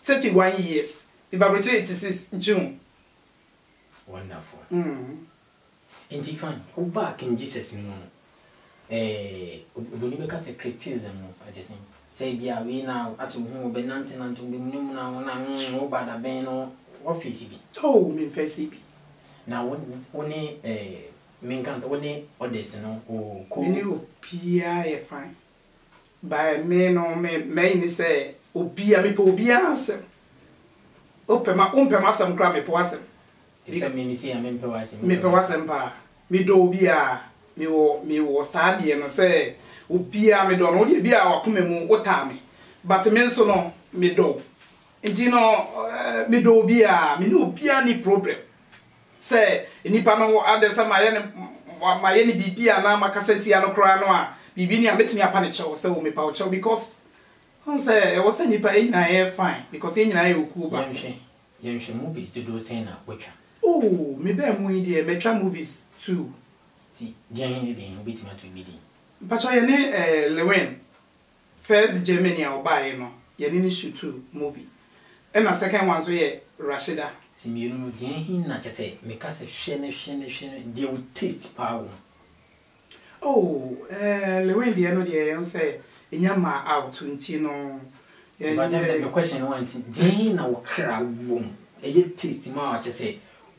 [SPEAKER 2] 31 years ibabroche 86 June
[SPEAKER 1] wonderful in Tifan who back in Jesus no oboni be ka say criticism I just say bia we now at who be nanti be minimum na no bada ben no office bi
[SPEAKER 2] oh me face bi
[SPEAKER 1] na woni me kan say woni others no o ko
[SPEAKER 2] ni opia e fine by me no me ni say opia me po opia asem opema asem kra me po asem
[SPEAKER 1] say me say me pe
[SPEAKER 2] wasem pa me do obia me wo stade no say obia me do no de bia wakomemu wota me but me nso no me do nti no me do bia me no bia ni problem say nipa no adesa ma ye ni bibia na makasenti ya no kra no a bibi ni ametimi apa ne chew say o me pa o chew because on say e was nipa e nyina e fine because e nyina e oku ba
[SPEAKER 1] yɛnhwɛ movies do say na watwa
[SPEAKER 2] oh me be mu ide me twa movies too
[SPEAKER 1] ti den obetimi to bidi
[SPEAKER 2] but ye ne Lewin first Germany a obaye no ye ni shoot two movie and the second one so ye Rashida
[SPEAKER 1] ti me no den hin na kyese me ka se hwe ne they will taste power
[SPEAKER 2] oh Lewin de no de ye say enyama out nti no
[SPEAKER 1] but the question one thing den na wo kra wom e taste ma kyese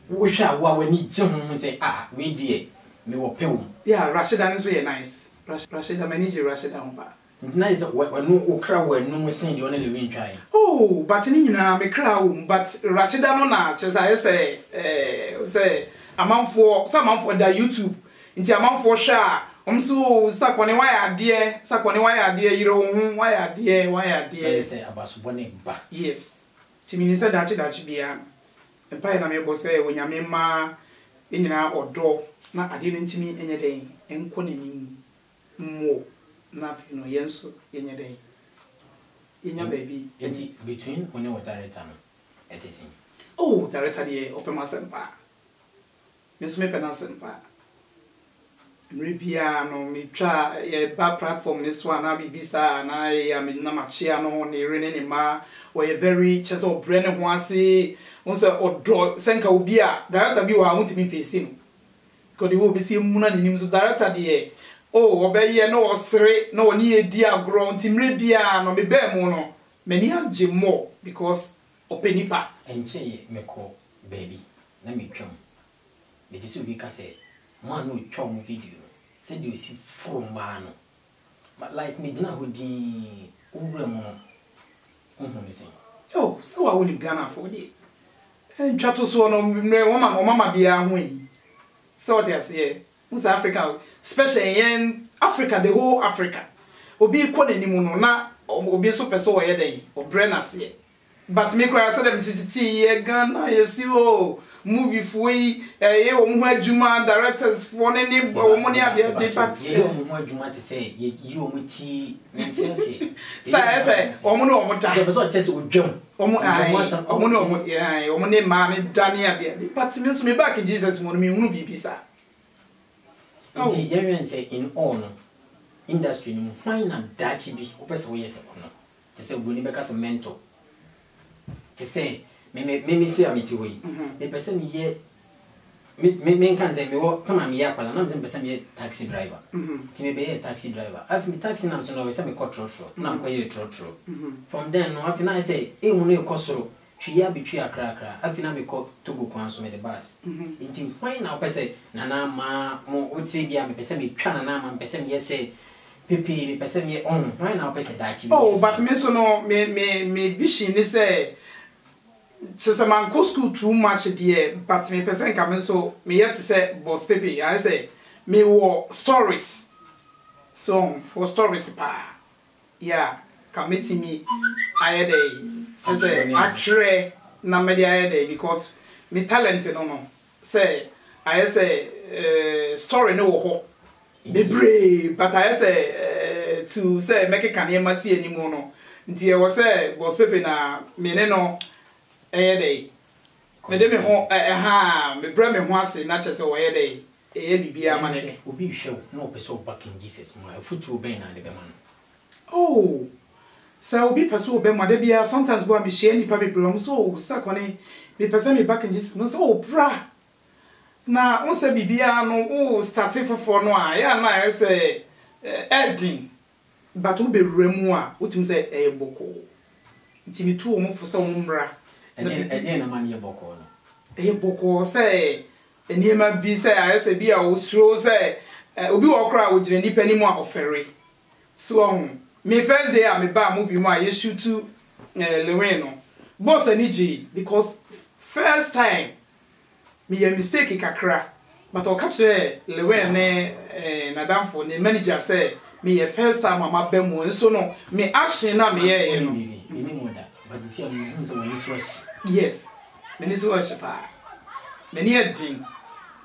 [SPEAKER 1] wo hwa wa wani je ho say we die me wo pe wo
[SPEAKER 2] yeah Rashida so ye nice Rashida manager Rashida homba
[SPEAKER 1] nice when wo kra wa nu sen de one Lewin try
[SPEAKER 2] oh but ni nyina me kra wo but Rashida no na kyesa say amanfo da YouTube nti amanfo hwa omso sakone why ade yiro hu why ade
[SPEAKER 1] say abasubone ba
[SPEAKER 2] yes ti minim say dachi bia empa na me bo say wonyame ma enyina odo na ade no ntimi enye den enko nanim mo na fi no yenso yenye den yenya baby
[SPEAKER 1] enti between onye wa director no etisi
[SPEAKER 2] oh director dey open masempa me so me penasempa Mripia no me try a bad platform this one na bibisa na ya me na machia no ne rene ne ma we very chese o brene ho ase won odo senka obi a director bi wa mutimi face no ko de wo be se mu na nim so director de oh obeye no osere no oni edi agro nti mripia no me be mu no mani age more because openipa
[SPEAKER 1] enche me ko baby na me twam me ti so bi ka se man no twam video said you see from man but like me dina hodi owura mu me say
[SPEAKER 2] oh so I won Ghana for dey twato so no mama bia ho yi so what you say South Africa especially in Africa the whole Africa obi ko nanimu no na obi so person wo ye den obrena se but me cry say dem titi ye Ghana yesi o movie foi ye wo mu adwuma directors for ne wo mo ne abia de party
[SPEAKER 1] ye wo mu adwuma te say ye wo mu ti mentia
[SPEAKER 2] say wo mo no wo mo ta
[SPEAKER 1] the person chese odwam
[SPEAKER 2] wo mo no wo mo ne ma me dane abia de party me so me back in Jesus mo no me hunu bibi sa
[SPEAKER 1] nti ye say in all no industry ni hwan na dachi bi opese wo yese no te say broni beka se mentor te say me see amiti we me person ye me kan say me wo tama me ya kwala na me person me taxi driver ti me be taxi driver afi me taxi na so no we say me control na ko ye trotro from then no afi na say e mu no e kosoro twi abetwi akra afi na me ko togo kwan so me the bus nti why na opese na na ma mo oti bia me person me twa na ma person me say pepe me person me why na opese dachi
[SPEAKER 2] oh but me so no me vision is say chese man go school too much there but me person come so me yet say boss pepe I say me wo stories so for stories pa yeah committee me I dey chese atre na me dey because me talent no say I say story no ho be brave but I say to say make can hear ma see anymore no nti e was say boss pepe na me ne no dey me de me ho me bra me ho ase na chese wo dey bibia ma ne
[SPEAKER 1] obi hwe no person back in Jesus ma futu ben na de be man
[SPEAKER 2] oh so obi person be ma de bia sometimes go am share ni pa be bro so start kone me person me back in Jesus no so oh bra na on se bibia no oh start for no a ya na say ending but wo be remu a wotim say boko nti mi tu o mo fo so mo mbra
[SPEAKER 1] Again, a man ye boko no.
[SPEAKER 2] Boko say, and ye might be say, I say, be a osro say, obi okra wo jire nipa ni mu a ofere. So me first day me ba movie mu a ye shoot to Lewin no. Boss ani ji because first time me ye mistake kakra, but o catch Lewin ne na danfo ne manager say me ye first time mama be mu so no me action na me ye no.
[SPEAKER 1] But the thing is when you switch.
[SPEAKER 2] Yes. Many switch pa. Many editing.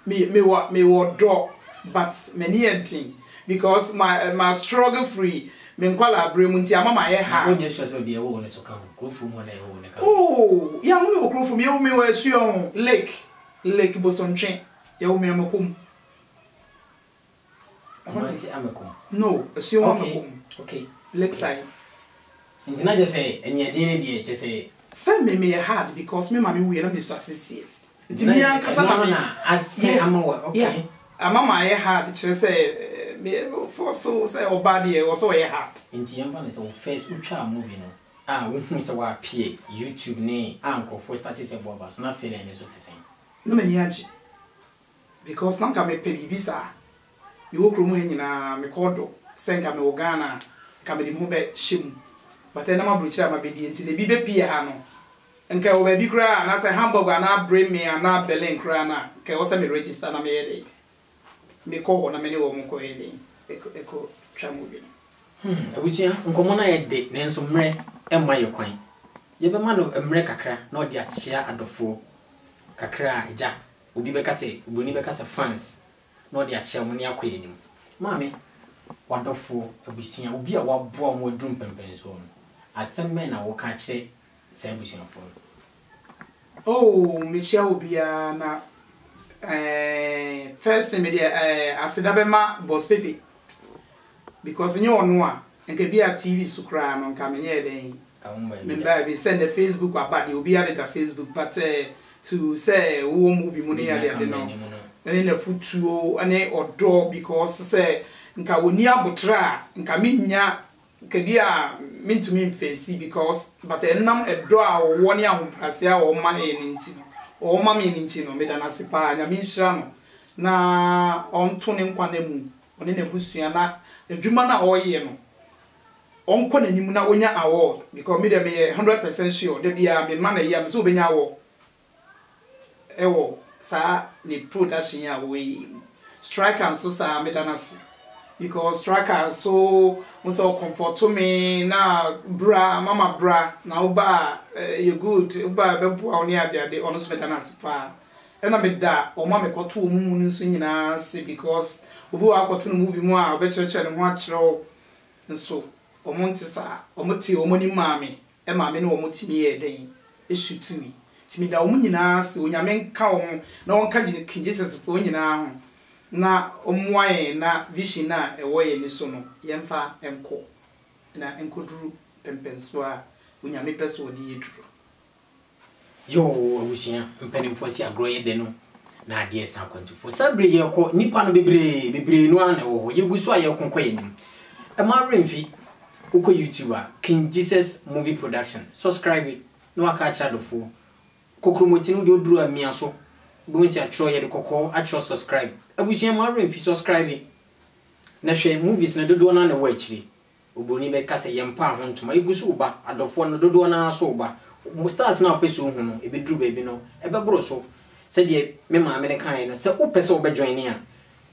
[SPEAKER 2] Me what draw, but many editing because my struggle free. Me nkwala bremunti ama my ha.
[SPEAKER 1] When you just be a woman so come grow from one day.
[SPEAKER 2] Oh, yeah, we grow from you me where you Lake Boston train. You me amakum. No, assume
[SPEAKER 1] okay.
[SPEAKER 2] Lakeside.
[SPEAKER 1] And not just say, and yet, just say,
[SPEAKER 2] send me a hard because me mammy we are not Mr. 6 years. It's me and Cassandra. I say, I'm okay. I'm on my hard, just say, for so say, or body was so a heart.
[SPEAKER 1] In the young is on Facebook moving. We saw our PA, YouTube name, uncle for status of Bobas, not feeling any sort of thing.
[SPEAKER 2] No, many because now come a penny visa. You walk room in a Micordo, send come Ogana, come in Mube Shim. But then I'm a butcher, my baby, until the baby piano. And can we be cry and as a hamburger and I bring me and not Berlin crana. Can also be registered on me. Me call on a many woman coheling. Echo Tramovin.
[SPEAKER 1] I wish you uncommon I did, then some mere and my coin. You have a man of America cra, not yet share at the four. Kakra, Jack, will be because a France, not yet share when you are queen. Mammy, what the fool, a business will be a wild bomb with drum pens on. At some men I will catch it, sandwich on phone.
[SPEAKER 2] Oh, Michelle will be a first media as a Dabema boss baby. Because in your noir, and can be a TV so cram on coming here. Remember, send the Facebook about you'll be added at Facebook, but to say, who movie money at the end, and in the foot to an or draw because say, nka wonia botra nka minya ka bia mintu mi mfesi because but enam edo a woni ahoprasia o ma eninti o ma me eninti no meda na sepa nya mi nhira no na onto ne nkwa na mu oni na busua na adwuma na oye no onko na nimu na onya award because me dem 100% sure de bia me ma na ya me so obenya award ewo sa ni production ya we strike and so sa meda na se because tracker so comfort to me na bra mama bra na uba you good uba bebu oni ade ono so meda na sipa e na meda o ma me koto omumu nso nyina se because obu akoto no movie mu a obecheche ne ho akiro nso omonti sa omoti omoni maame e maame na omoti mi ye den e shoot me timi da omu nyina se onyame nka wo na wonka Jesus fo nyina ho na omwaye na vision na ewoye ni so no yemfa enko na enkoduru pempenso a unyame pese odi yeduru
[SPEAKER 1] yo awusia mpanimfo si agroye de no na ade esa kwantifo sabre ye ko nipa no bebre no an wo yeguso aye konkɔ yenim e ma remfi uko YouTuber King Jesus Movie Production subscribe no aka cha dofo kokromoti no de oduru amia so bonsi atro ye de kokɔ atro subscribe abusia ma remfi subscribe na hwɛ movies na dodo na wo akiri obroni be kasa yempa ho ntoma egusu ba adofo no dodo na so ba stars na opeso hu no ebeduru baby no ebebro so se de me ma me ne kan no se opese wo be join ni a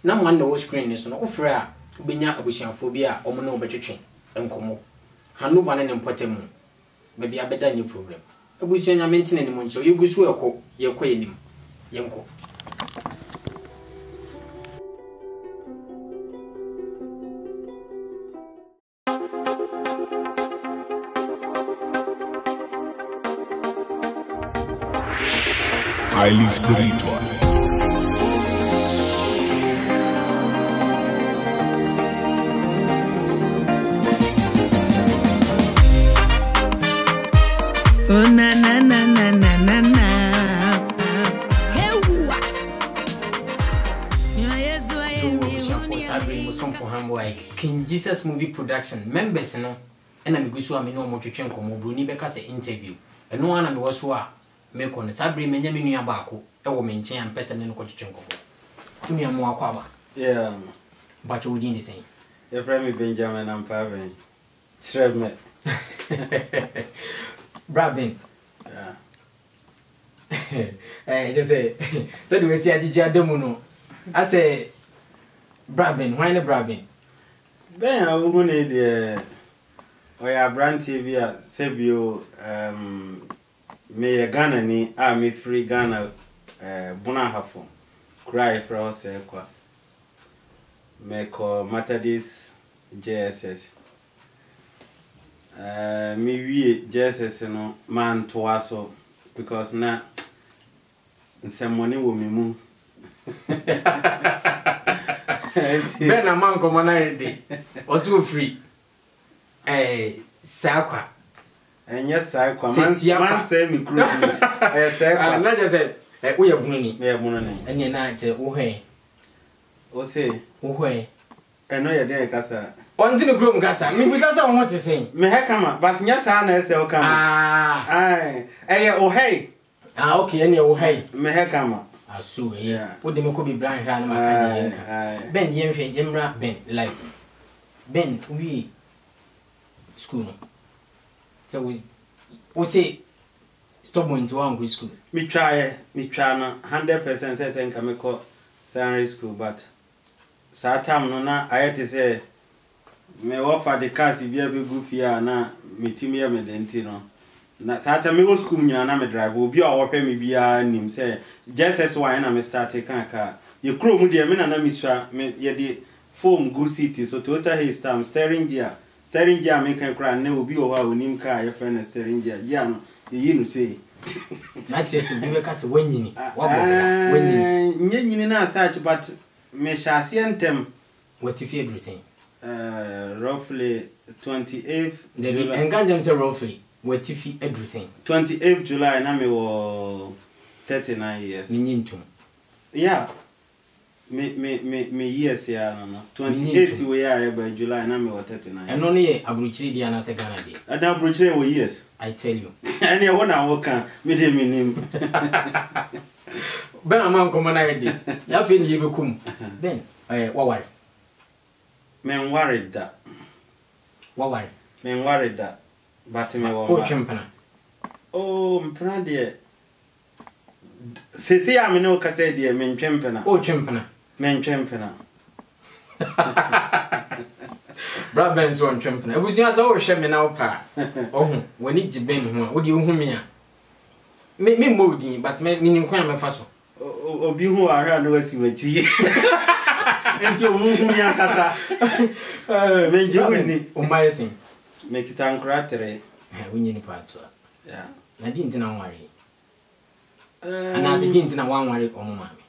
[SPEAKER 1] na man na wo screen ni so no ofre a obenya abusianfo bi a omo na obetwetwe enkomo Hanova ne mpotemu baby abeda nyi problem abusia nya mentine ni mo nche egusu ekɔ yekɔ yenim yenko
[SPEAKER 6] highly spiritual.
[SPEAKER 3] Oh na na na na na na na. Hewa.
[SPEAKER 1] King Jesus Movie Production members no ena migusu amene o motwetwe nkomo broni be ka se interview eno ana me woso a me ko ne sabre menya me nua baako e wo me nchen am pese ne no kotwetwe nkomo nua mo akwa ba
[SPEAKER 7] yeah
[SPEAKER 1] ba cho wudi ndi sen
[SPEAKER 7] e frame Benjamin am paven shreb me
[SPEAKER 1] Brabin just say so do we see ajiji adamu no I say Brabin why ne Brabin
[SPEAKER 7] ben awu ne de Oya brand TV sebio me Ghana ni me free Ghana bona hafo cry for us kwa me ko Methodist JSS me wie JSS no man to aso because na nsemmoni wo me mu
[SPEAKER 1] Ben a man come on day also free sakwa
[SPEAKER 7] enye sakwa man say me kru sakwa
[SPEAKER 1] na just say we are bununi
[SPEAKER 7] enye
[SPEAKER 1] na je wo hwe
[SPEAKER 7] o say
[SPEAKER 1] wo hwe
[SPEAKER 7] eno ye dey kasa
[SPEAKER 1] on tin kru mkasa me busa say won te say
[SPEAKER 7] me he kama but nya sa na say o kama ai eye o hey
[SPEAKER 1] okay enye wo hey
[SPEAKER 7] me he kama
[SPEAKER 1] aso wo de me ko bi brand hwa na maka yen ben yen hwe yemra ben life ben we school no so we say stop going to one school
[SPEAKER 7] me try no 100% say nka me ko secondary school but sa time no na ayete say me offer the class bia be go fia na me timi ya me denti no na sa time me go school nyina na me drive obi a wo hwe me bia nim say just why na me start kan ka ye kro mu de me na me sua me ye de form good city so total his time steering gear me kan kra na obi o ha onim ka ye fe na steering gear ya no ye no say
[SPEAKER 1] na chese bi be ka se wanyini wa bo wanyini
[SPEAKER 7] nyini na search but me shase entem
[SPEAKER 1] what if you do say
[SPEAKER 7] roughly 28th
[SPEAKER 1] July and can them say roughly what if you do say
[SPEAKER 7] 28th July na me wo 39 years
[SPEAKER 1] nyintum
[SPEAKER 7] yeah me years ya no 28 we ya by July na me wo 39
[SPEAKER 1] eno ne ye abruchiri dia na se Ghana dia
[SPEAKER 7] ada abruchiri wo years
[SPEAKER 1] I tell you
[SPEAKER 7] any one na wo kan me de me nim
[SPEAKER 1] ben amam ko na ye de ya fe ni ye bekum ben wa ware
[SPEAKER 7] men worried that
[SPEAKER 1] wa ware
[SPEAKER 7] men worried that but me wo
[SPEAKER 1] o twempana
[SPEAKER 7] oh mpana de sesi ya me no ka say de men twempana
[SPEAKER 1] o twempana
[SPEAKER 7] men twempana
[SPEAKER 1] bra ben so twempana ebusia za wo hwe me na wo pa ohun woni giben ho wo de hu me a me modin but me nim kwan me fa so
[SPEAKER 7] obi hu ahra no wasi wachi enti hu me akasa me jewni
[SPEAKER 1] o mayesin
[SPEAKER 7] me kitan kratere
[SPEAKER 1] wonyi ni pato
[SPEAKER 7] yeah
[SPEAKER 1] na di ntina wanware ana se di ntina wanware omo mame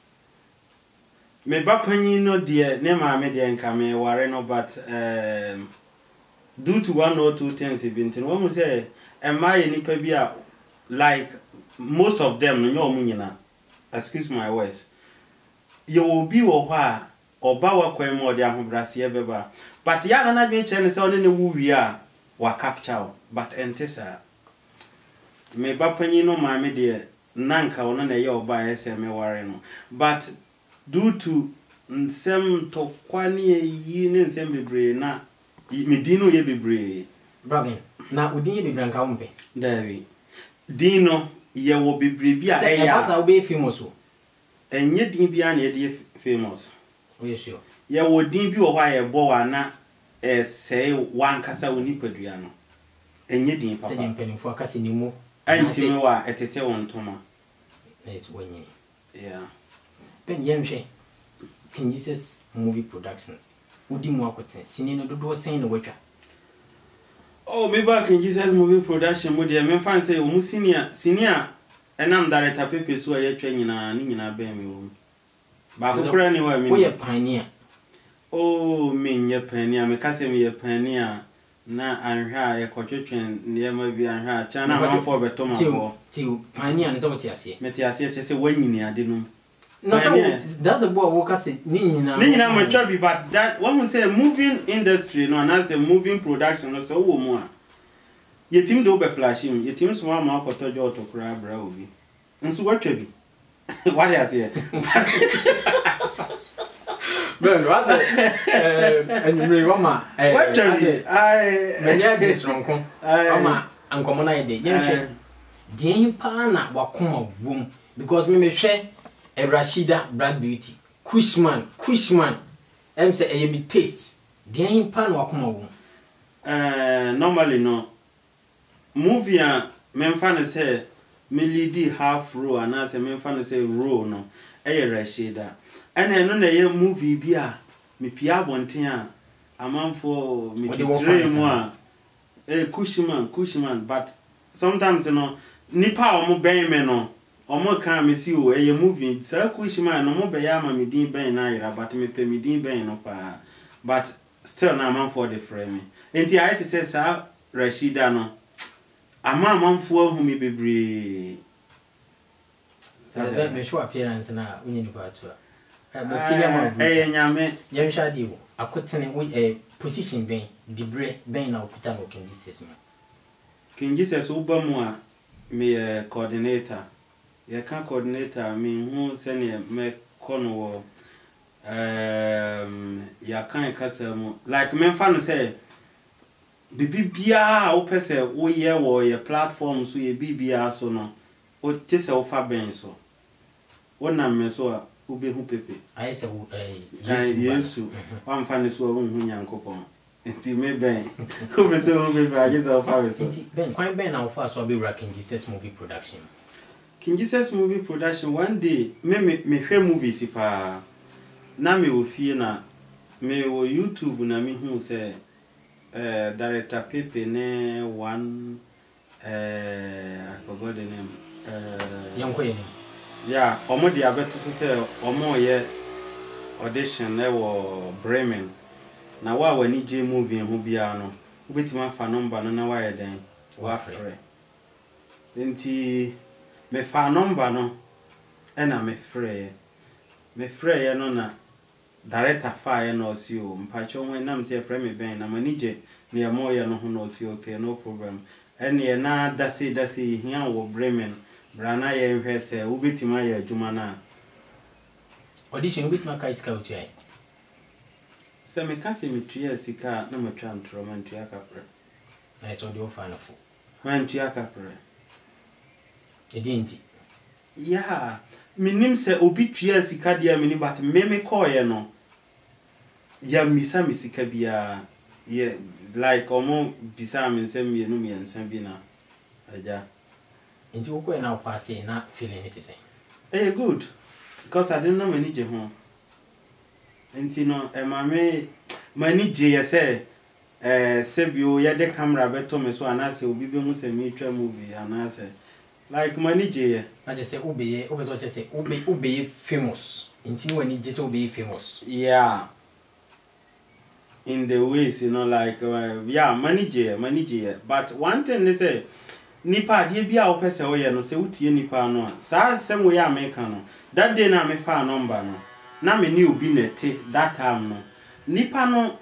[SPEAKER 7] me bapanyi no de ne maame de nka me ware no but due to one or two things event no one say am I nipa bi a like most of them no nyo nyina excuse my words you will be wo ha oba wa kwan mo de ahobrase e beba but ya na dwen che ne se one ne wu wi a wa capture but entesa me bapanyi no maame de nanka wono na ye oba ese me ware no but due to nsem to kwani yi ne nsem bebre na medino ye bebre
[SPEAKER 1] brother na udin ye bebre nka wompe
[SPEAKER 7] dawi dino ye wo bebre bi a
[SPEAKER 1] eya asa obe famous o
[SPEAKER 7] enye din bi a na ye famous
[SPEAKER 1] o ye sure
[SPEAKER 7] ye wo din bi wo hwa ye bo wa na sei wan kasa woni padua no enye din papa
[SPEAKER 1] se din penifo akase ni mu
[SPEAKER 7] anti me wa etete won toma
[SPEAKER 1] let's win
[SPEAKER 7] yeah
[SPEAKER 1] ben yemhwe King Jesus movie production udi mu akoten sini no dodo sen no watwa
[SPEAKER 7] oh me back in Jesus movie production mo de me fan say o mu senior enam director pepe so ye twa nyina ni nyina ben me wo ba ko kura ni wa mi
[SPEAKER 1] wo ye pioneer
[SPEAKER 7] oh me nye pioneer me ka se me ye pioneer na anhwa ye kwotwetwen ne ma bi anhwa cha na ma fo beto ma ko
[SPEAKER 1] ti pioneer ne so ti ase
[SPEAKER 7] me ti ase che se wanyini ade no
[SPEAKER 1] no so that's a boy wo ka se ni nyina
[SPEAKER 7] ma twa bi but that one will say moving industry no na say moving production no so wo mu a yetim do be flashing yetim so ma akoto jo to kura bra obi nso watwa bi what is here
[SPEAKER 1] ben what's anyway wama
[SPEAKER 7] watwa bi
[SPEAKER 1] menya dis ronko wama ankomo na ide yemhwe din pa na wakoma wom because me hwe Rashida Black Beauty Kushman em say e be taste din pa na wakoma wom
[SPEAKER 7] normally no movie memfa say me lead half row and as memfa say row no Rashida and no na movie bia me pia bonten a amanfo me titre mo Cushman but sometimes you know nipa omo ben me no omo kan me si o movie say Cushman no mo be ya ma me din ben na ira but me pe me din ben no pa but still na amanfo de frame me enti I to say sir Rashida no amanfo hu me bebre
[SPEAKER 1] me show appearance na unyi ni pa to me feel am
[SPEAKER 7] nyame
[SPEAKER 1] yem hwa di wo akotene position ben dibre ben na okita no King Jesus ma
[SPEAKER 7] King Jesus uba mu a me coordinator ye kan coordinator me hu se ne me kono wo ya kan kasa mu like me fa no say bibia o pese wo ye wo ye platform so ye bibia so no o tese o fa ben so wona me so a ubehu pepe
[SPEAKER 1] ayese wo
[SPEAKER 7] Yesu wa mfa ne so wo hu nyankopon enti me ben ko be so be ba je so fa so
[SPEAKER 1] enti ben kwan ben na wo fa so be King Jesus movie production
[SPEAKER 7] King Jesus movie production one day me hwe movies pa na me ofie na me wo YouTube na me hu se director Pepe ne one I forgot the name
[SPEAKER 1] yanko ye
[SPEAKER 7] yeah omo dia beto say omo ye audition e wo Bremen na wa wani je movie ho bia no obetima fa number no na wa ye den wa frɛ enti me fa number no e na me frɛ ye no na director fa ye no si o mpacho ho na me se frɛ me ben na mani je me mo ye no ho no si okay no problem ene na dasi hia wo Bremen brana ye nhwe se obetima ye adwuma na
[SPEAKER 1] audition obetima kai ska otu ai
[SPEAKER 7] se me ka se me tua sika na matwa ntro man tua kapre
[SPEAKER 1] na so de ofa na fo
[SPEAKER 7] man tua kapre
[SPEAKER 1] edinti
[SPEAKER 7] yeah minim se obi tua sika dia mini but me call ye no ya misa mi sika bia ye like omo bisa me se me no me ensa bi na aja
[SPEAKER 1] enti wo ko na pass na feeling it is
[SPEAKER 7] good because I didn't know many je ho enti no mani je ye se sebio ye de camera beto me so anase obi be hu se me twa movie anase like mani je ye
[SPEAKER 1] I just say obeye obeso just say obeye famous enti wani je say obeye famous
[SPEAKER 7] yeah in the ways you know like yeah mani je but one thing they say nipa de bia wo pese wo ye no se wutie nipa no sa sem wo ya America no that day na me fa number no na me ni obi nete that time no nipa no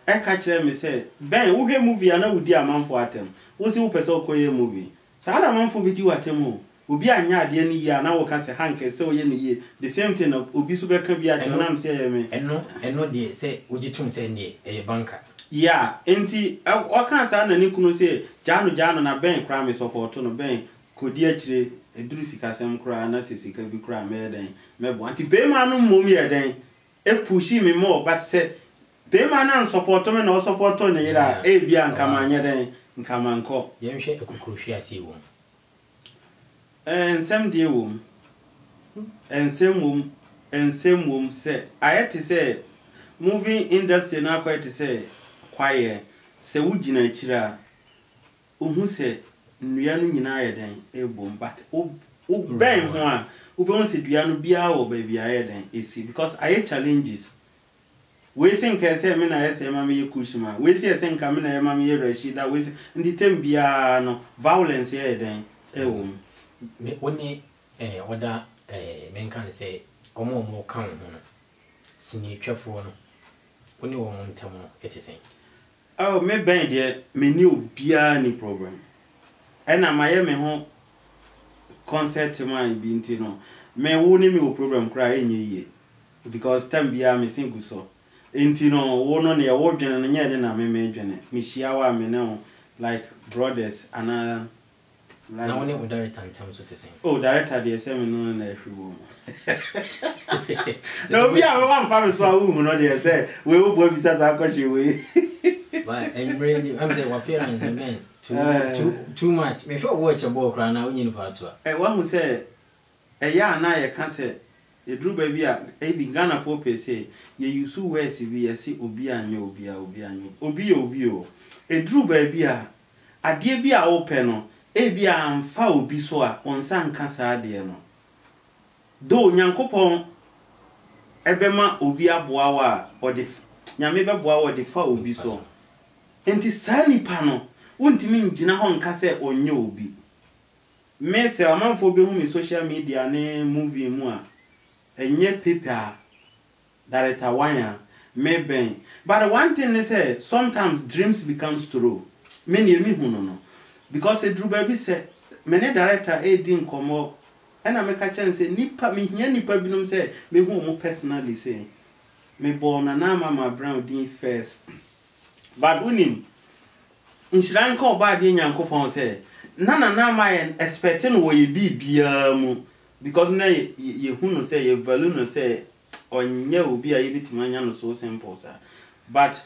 [SPEAKER 7] e ka kire me say ben wo hwe movie ana wudi amanfo atem wo se wo pese wo koye movie sa da amanfo bi di watem o obi anya ade ni ya na wo ka se hanke se wo ye ni ye the same thing obi so be ka bi a na me say ye me
[SPEAKER 1] eno de say ogitum say ne e banka
[SPEAKER 7] yeah enti o kan sa na ni kunu say jano na ben kra me support no ben kodi akire eduru sikasem kra na sika bi kra me den mebo anti be ma no mom ye den e pushi me more but say be ma na support me na support no yira e bia nkama anya den nkama nko
[SPEAKER 1] ye hwe ekukuru hwe ase wo
[SPEAKER 7] ensem die wo ensem wo say ayete say movie industry na quite say kwaye se wugina akira ohu se nnua no nyina ye den ebom but o ben ho a obehu se dua no bia wo ba bia ye den esi because aye challenges we think say me na ye se ma me ye kushima we see say nka me na ye ma me ye Rashida we see ndi tem bia no violence ye den ewom
[SPEAKER 1] me oni oda men kan say omo kan ho no sini twefo no oni wo mo ntam no etisen
[SPEAKER 7] oh me ben de me ni obia ni problem ena maye me ho concert man bi nti no me wo ni me wo problem kra enye yie because time bia me single so nti no wo no ne wo dwene no nya de na me dwene me hia wa me ne like brothers ana
[SPEAKER 1] na woni o director ntam so tesen
[SPEAKER 7] oh director de say me no na ehwo no bia we wan fa me so a wu no de say we wo bo bisa za kwashi we
[SPEAKER 1] But and really, I'm saying what parents and men too much. Me sure watch a ball cry now when you part to.
[SPEAKER 7] One who say a ya na ye can say a drew baby a be Ghana for per se ye you so where see see obi anyo obi o a drew baby a dear be a open e be am fa obi so a on san kasa de no do nyankopon ebema obi aboa wa o de nyame beboa wa de fa obi so enti sani pa no wontimi ngina ho nka se onye obi me se amanfo be hu mi social media ne movie mu a enye paper director wanya me ben but one thing is say sometimes dreams becomes true many me hu no because e drew baby say many director e din komo ena me ka chen say nipa me hia nipa binum say me hu mo personally say me born na mama brown din first but unim inshran ko ba de nyankopon say nana na ma expecting wo ye bibia mu because na ye hu no say ye value no say onye obi a ye bitima nya no so simple sir but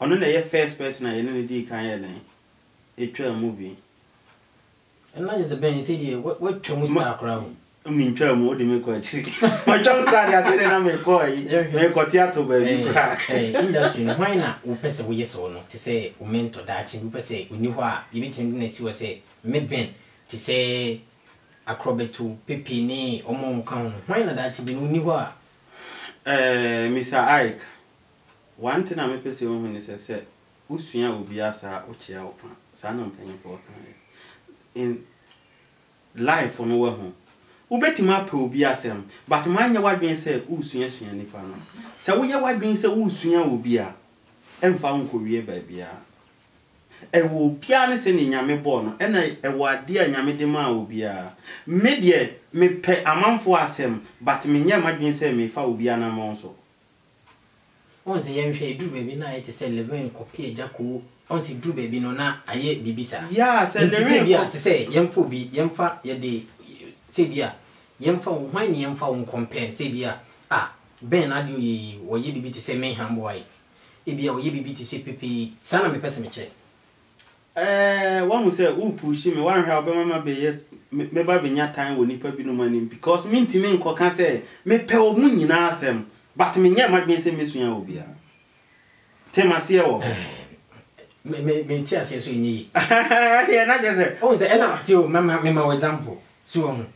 [SPEAKER 7] ono na ye first person a ye no di kan ye den e twa movie
[SPEAKER 1] and na just ben say the what twa star crowd
[SPEAKER 7] mi twa mu o de me ko achiri ma twa star ya say na me ko yi me ko theater ba bi kra
[SPEAKER 1] industry why na wo pese wo yeso no to say wo mentor da chi wo pese oni ho a ye bitim na si wo say me ben to say acrobato pepe ni omo nka ho why na da chi bi oni ho a
[SPEAKER 7] Mr. Ike one thing I me pese wo hu ni say usua obi asa o chia opa sa na mpanyi ko kan in life on wo ho ubetima pa obi asem but manya wadwen say usua nipa no se wo ye wadwen say usua obi a emfa nkowie ba bia ewo pia ne se ni nyame bo no ena ewo ade a nyame de ma obi a me de me pe amanfo asem but me nya madwen say me fa obi ana mo so
[SPEAKER 1] on se yen hwe du baby na yete se leven copy ejako on se du baby no na aye bibisa
[SPEAKER 7] yeah se leven
[SPEAKER 1] bia te se yemfa obi yemfa ye de se bia yemfa hwan ni yemfa won compare se bia ben adio yi wo ye bibi te se men hamboy e bia wo ye bibi te se pepe sana me pese me che
[SPEAKER 7] one say who push me one hwa be mama be ye me ba be nya time wo nipa bi no mani because me ntimi nko ka say me pe o mu nyina asem but me nya madwen say me sua obi a tema se wo
[SPEAKER 1] me ti ase so nyi
[SPEAKER 7] ya na je say
[SPEAKER 1] on say ena ti o mama me ma example so on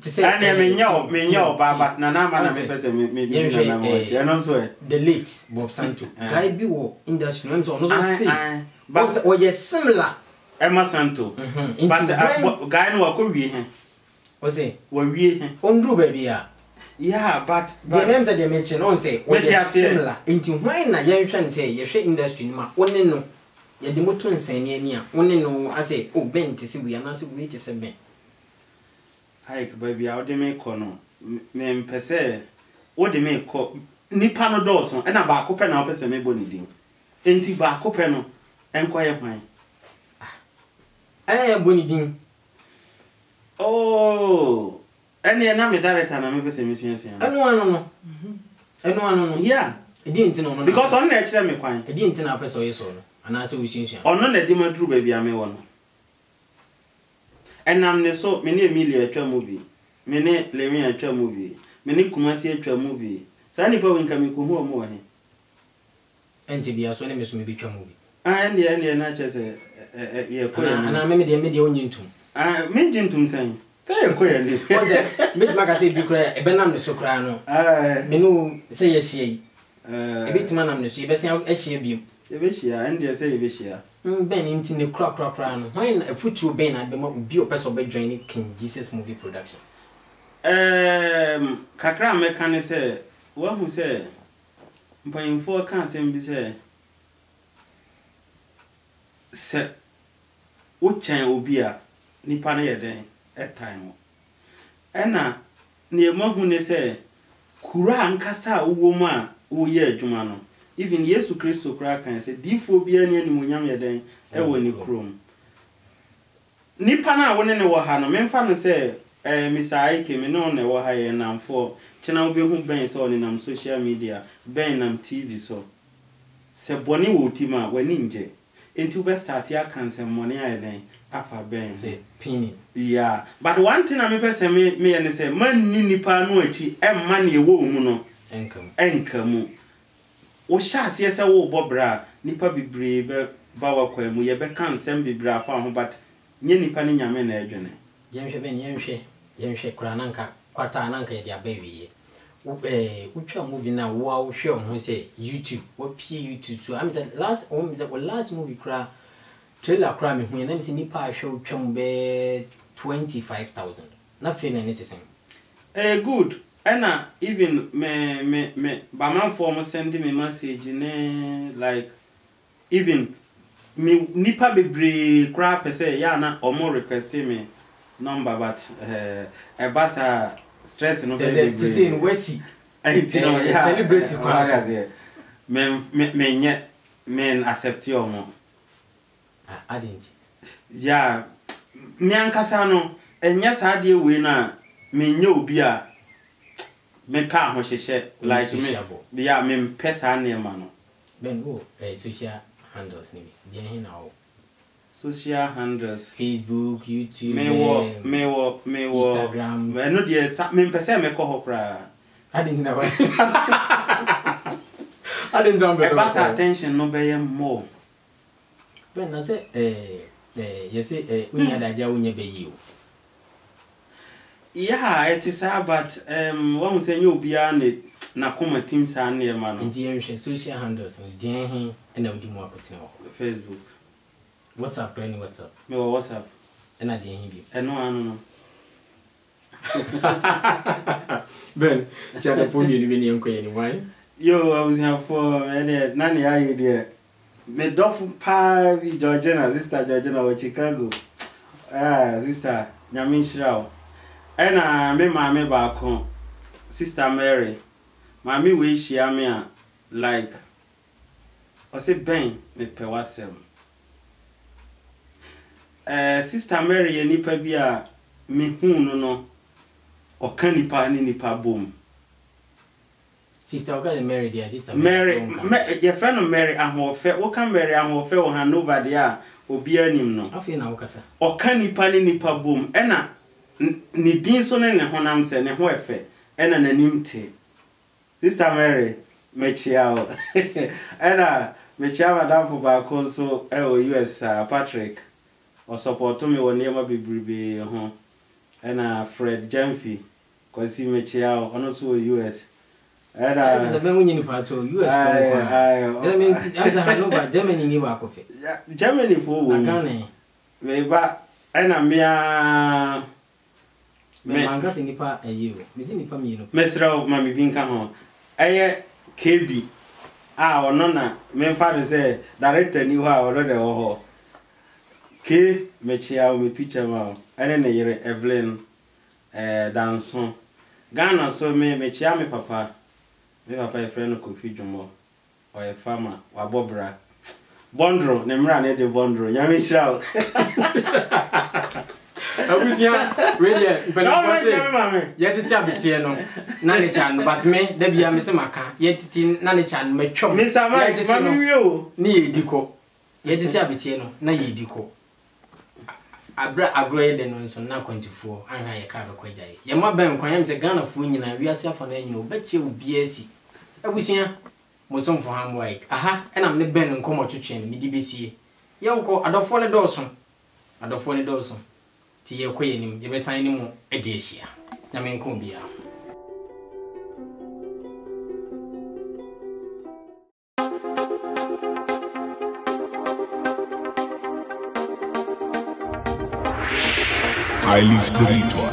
[SPEAKER 1] to say
[SPEAKER 7] and me nya ba but na ma na me pese me na mo che no so
[SPEAKER 1] the late Bob Santo guy bi wo industry no so see but o ye similar
[SPEAKER 7] Emma Santo but guy no wa ko wie he
[SPEAKER 1] o say
[SPEAKER 7] wa wie he
[SPEAKER 1] ondru baby a
[SPEAKER 7] yeah but
[SPEAKER 1] the names that they mention on say o ye similar into why na ye hwe say ye hwe industry ni ma woni no ye de moto nsani ani a woni no ase o ben ti se bu ya na se bu ti se ben
[SPEAKER 7] Ike baby I de me ko no me mpese wo de me ko nipa no dawson e na ba ko pe na wo pese me boni din enti ba ko pe no enko ye kwan
[SPEAKER 1] boni din
[SPEAKER 7] oh ene na me director na me pese me sua
[SPEAKER 1] eno ano
[SPEAKER 7] yeah
[SPEAKER 1] edi ntino no
[SPEAKER 7] because on na e kire me kwan
[SPEAKER 1] edi ntina pese o yeso no ana se wo sua
[SPEAKER 7] ono na di madru baby ame wo no enam ne so me ne Emilia atwa movie me ne Lemi atwa movie me ne Kumasi atwa movie sa ni pa wenka me ko hu omo he
[SPEAKER 1] enti bia so ne me so me betwa movie
[SPEAKER 7] ene na che se ye ko ya
[SPEAKER 1] ana me de onyi ntum
[SPEAKER 7] me jintum san say ye ko ya ni
[SPEAKER 1] oje me maka say bi kura e benam ne so kura no me no say ye hie yi e bitima nam ne so e be san e hie bi
[SPEAKER 7] ye be hia ende say ye be hia
[SPEAKER 1] ben inti ne kura no when a futu ben na be ma obi o person be join King Jesus movie production
[SPEAKER 7] kakra me kan say wa hu say mpanyimfo kan say mbi say se o chan obi a nipa na ye den e time ena ne ma hu ne say kura nkasa wo mu a wo ye adwuma no even Yesu Kristo kura kan say difo bia ne animonyam ye den e wo ni krom nipa na wo ne wo ha no memfa no say Mr. Ike me no ne wo ha ye namfo chena wo be hu ben so on nam social media ben nam TV so se boni wo tima wani nje enti we start ya kan se money ayen afa ben
[SPEAKER 1] say pini
[SPEAKER 7] yeah but one thing me person me ene say man ni nipa no achi e man ye wo mu no enkamu wo shase se wo bobra nipa bibre be bawa kwa mu ye be kan sem bibre afa ho but nye nipa ni nyame na adwene
[SPEAKER 1] yemhwe ben yemhwe kura nanka kwata nanka ye dia baby utwa movie na wo hwe ho say YouTube wo pie YouTube so am say last movie kura trailer kura me hu na me say nipa hwe utwa mu be 25,000 na fe na anything
[SPEAKER 7] good and even me baman form send me message ne like even me nipa bebre kura pese ya na omo request me number but basa stress no be
[SPEAKER 1] to say in Wesi
[SPEAKER 7] ain't no yeah
[SPEAKER 1] celebrate kwasa
[SPEAKER 7] men accept your mo
[SPEAKER 1] I didn't
[SPEAKER 7] yeah me ankasa no enya sa de we na me nya obi a me ka ho hyehye like me yeah me pesa na ma no
[SPEAKER 1] ben go social handles ni bi dey na o
[SPEAKER 7] social handles
[SPEAKER 1] Facebook YouTube
[SPEAKER 7] me wo
[SPEAKER 1] Instagram
[SPEAKER 7] we no dey me pesa me ko ho kra
[SPEAKER 1] I didn't know I didn't know
[SPEAKER 7] pass attention no be more
[SPEAKER 1] ben na say you say unya daja unya be you
[SPEAKER 7] yeah it is but one say you obi a na koma team sa na e ma no
[SPEAKER 1] ndi social handles dey hin na odi mu akotin ho
[SPEAKER 7] Facebook
[SPEAKER 1] WhatsApp any WhatsApp
[SPEAKER 7] me WhatsApp
[SPEAKER 1] na dey hin bi
[SPEAKER 7] no
[SPEAKER 1] ben chana phone you ni enko ye ni why
[SPEAKER 7] yo I was here for nani ayi there me dofu pa vi Georgina sister Georgina wa Chicago sister nyamin shirao ena me mama ba ko sister Mary mami we shia me a like o se ben me pe wasem sister Mary ye nipa bi a me hu no o kan nipa ni nipa bom
[SPEAKER 1] sister oga Mary dear sister
[SPEAKER 7] Mary your friend of Mary ahofe wo kan Mary ahofe wo han nobody a obi anim no
[SPEAKER 1] afi na wo kasa
[SPEAKER 7] o kan nipa ni nipa bom ena ni din so ne honam se ne ho efe ena nanim te sister Mary mechiao ena mechiao madam for ba ko so US Patrick o support me won niam bibribe ho ena Fred Jamfi ko si mechiao ono so US era
[SPEAKER 1] ze ben wunyi ni pato US for Germany anta Hanover Germany ni ba ko fe
[SPEAKER 7] Germany for wo me ba ena mia
[SPEAKER 1] me manga se nipa ayo me se nipa mi no
[SPEAKER 7] mesra ma mi binka ho eye KB ono na me fa de say director ni ho a ono de ho ke mechia o me teacher ma ene ne yere Evelyn danson Ghana so me mechia me papa e friend ko fi djumo o e farmer wa bobra bondro ne mra ne de bondro nyame shira
[SPEAKER 1] abusia radio mpelafo yetiti abetie no na ne chan but me da bia me se maka yetiti na ne chan matwom
[SPEAKER 7] me sama mami wi o
[SPEAKER 1] ni yediko yetiti abetie no na yediko abra agroye de no nso na kwantifuo anha ye ka be kwajaye ye ma ben kwan yam te Ghana fu nyina wiase afa na nyina obeche obi asi abusia mosomfo ham like aha enam ne ben nkomo twetwen mi di besie ye nko adofo ne doso ti ye koye nim ye besan ni mu edi ehia na me nko bia
[SPEAKER 6] highly spiritual.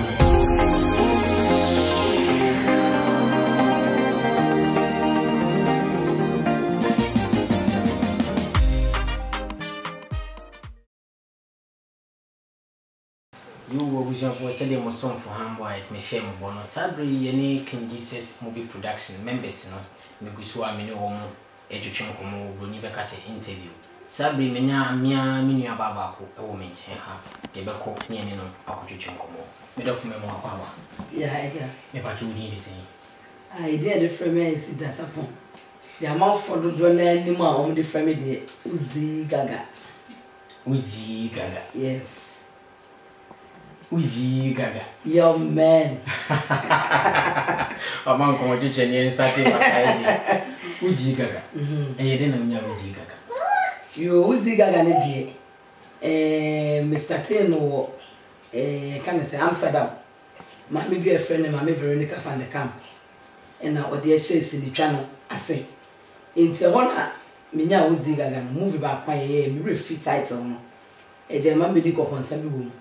[SPEAKER 1] for Sunday Moson for Hamboy, Michelle Bono, Sabri, any King Jesus movie production members, no, Megusua, Mino Homo, Education Homo, Bunibacas interview. Sabri, Mena, Mia, Minia Babaco, a woman, Yabako, Niano, Akuchuan Como, made of memoir power.
[SPEAKER 8] Yeah,
[SPEAKER 1] Never do need to say.
[SPEAKER 8] I did it for me, that's upon.
[SPEAKER 6] the amount for the drone anymore on the family Uzi Gaga.
[SPEAKER 1] Uzi Gaga.
[SPEAKER 6] Yes.
[SPEAKER 1] Uzi Gaga.
[SPEAKER 6] Young man.
[SPEAKER 1] A man come to Jenny and starting Uzi Gaga. And you didn't know Uzi Gaga.
[SPEAKER 6] You Uzi Gaga, dear. Mr. Tino, can I say Amsterdam? My maybe a friend and my Veronica from the camp. And now what they chase in the channel, I say. In Tijuana, Minya Uzi Gaga, movie back my me fit title. A German medical on some room.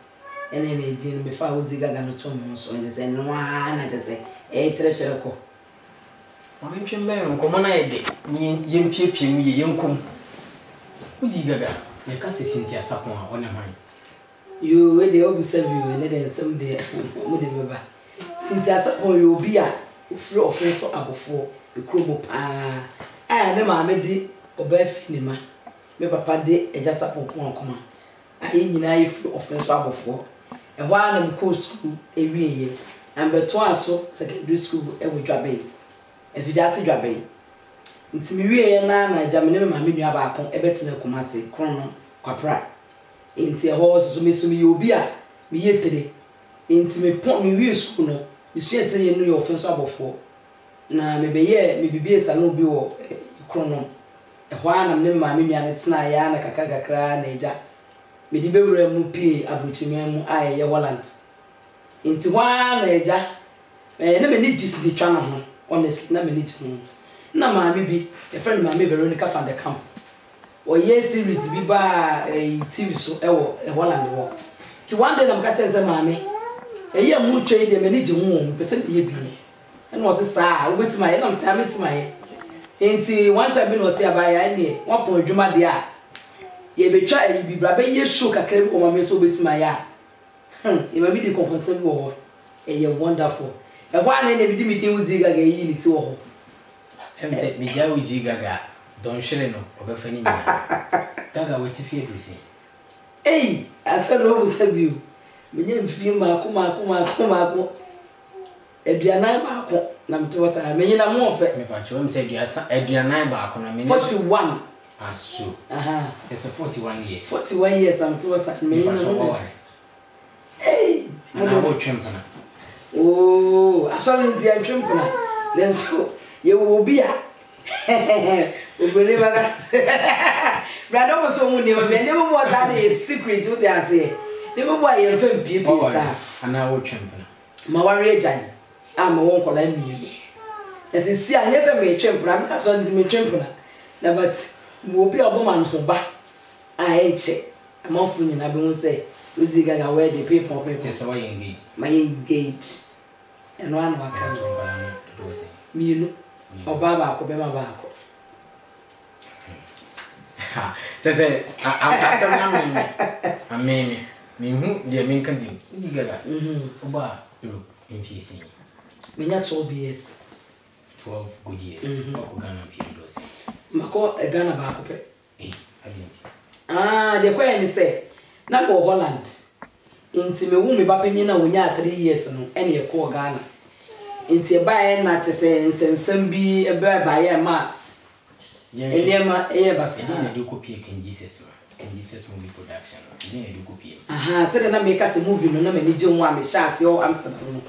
[SPEAKER 6] And then a gin before Uzi Gaga no tomb, so and say, no one, I just say, a treacle.
[SPEAKER 1] I'm in Mary, come on, I did. Yin peeping, young come. Uzi Gaga, the Cassie Cynthia Sapon on a mind. You will the observe you and then someday, whatever. Cynthia Sapon, you'll be a flow of friends for above 4, the crow pa. I never made it or Beth, me papa de eja sapo pon koma ayi nyina yifu offense abofo e ho ana me ko school ewieye and beto aso secondary school e wo dwabe e fidiate dwabe nti me wieye na jamene me ma me nua ba akon e betena kumase krono kwapra nti e ho so me obi a me yetere nti me pon me wieye school no me suete ye no ye offense abofo na me beye me bibie sa no bi wo krono ehwana mne maame nua ne tena ya na kakakakra na eja me di bewura mu pie abrochimia mu aye ye Holland nti hwa na eja na me ni disney twa na ho honestly na me ni twa na maame bi e friend maame Veronica van der Kamp o ye series bi ba TV so ewo Holland wo ti one day na mkacha ze maame ye mu twa de me ni je hu pese ye bi na o se saa obetima ye na mse ametima ye enti one time no say abaya ni won pon adwuma de a ye betwa e bibra be ye show kakra bi o ma me so betima ya e ma bi di compensate wo e ye wonderful e ho ana ne bi di meeting Uzi Gaga yi ni ti wo ho em say me ja Uzi Gaga don hwere no obefa ni nya Gaga wati fie drusi
[SPEAKER 6] asado wo sabiu me nya mfie ma Ediana baako na mtewata menyi na mo ofe
[SPEAKER 1] me pa chwo mse ediana baako na me
[SPEAKER 6] 41
[SPEAKER 1] aso it's a 41 years
[SPEAKER 6] 41 years am mtewata menyi na mo
[SPEAKER 1] na wo twempana
[SPEAKER 6] asole ntia twempana lenso ye wo bia obere baga brado mo so mu ne be ne mo that is secret what they say ne mo boy ye fam pie sa
[SPEAKER 1] ana wo twempana
[SPEAKER 6] ma ware jan ama won kola mi esi si anya se me twempuna na so ndi me twempuna na but mo obi oboma no ba a enche amanfu nyina be won say Uzi Gaga where the people
[SPEAKER 1] just why engage
[SPEAKER 6] my engage and one waka mi no oba ba ko be ma ba ko
[SPEAKER 1] ha just asem na me me hu de me kan bi Uzi Gaga oba Europe in FCC
[SPEAKER 6] menya 12 years
[SPEAKER 1] 12 good years ko Ghana fi dos
[SPEAKER 6] mako Ghana ba ko pe
[SPEAKER 1] adint
[SPEAKER 6] de kwa ni say na go Holland inti me wu me ba panyin na wonya 3 years no ene ye ko Ghana inti e ba e na tese nsensem bi e ba ye ma Eliema basi
[SPEAKER 1] na do copy King Jesus movie production ni na do copy
[SPEAKER 6] tell na make us movie no na me ni je nwa me chance o Amsterdam no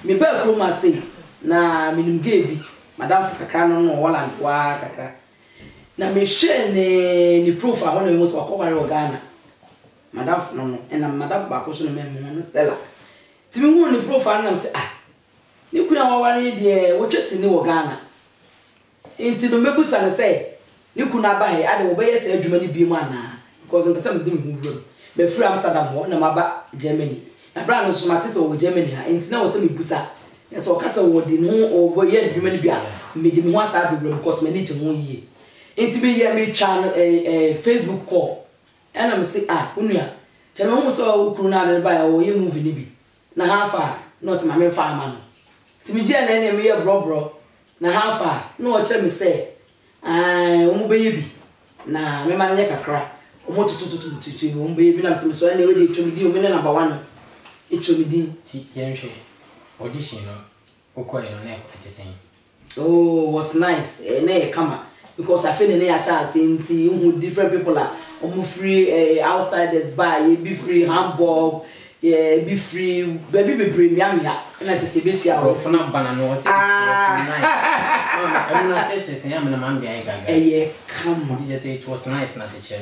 [SPEAKER 6] me ba kroma say na minim gebi madam kakra no Holland wa kakra na me share ni profile ho na me so ko bare Ghana madam no na madam ba ko so no me no Stella ti me hu ni profile na me say ni kuna wa ware de wo twesi ni wo Ghana inti no mebusa no say ni kuna ba he ade wo be yesa adwuma ni bi mu ana because mpesa me dim hu wuro be free Amsterdam ho na maba Germany na bra no so mate so wo Germany ha inti na wo se mebusa yes o kasa wo di no o bo ye adwuma ni bi a me di me ho asa do because me ni je ho yie inti be ye me twa no Facebook call and me say unua tell me hu so wo kuru na ade ba wo ye movie ni bi na hafa no se ma me fa ama no ti me je na me ye bro na hafa no o che me say omo be ye bi na me ma nye kakra omo tutututu omo be ye bi na me so na we dey twomidi o me na number 1 e twomidi
[SPEAKER 1] ti yen hwe audition no okoye no na e tesen
[SPEAKER 6] Oh, was nice. Na come because I feel na sha say different people are free outsiders buy be free Hamburg be free baby be premium ya na te se be sia o
[SPEAKER 1] for na bana no say nice. I'm not saying I'm na man be gaga.
[SPEAKER 6] Come.
[SPEAKER 1] It was nice na se chere.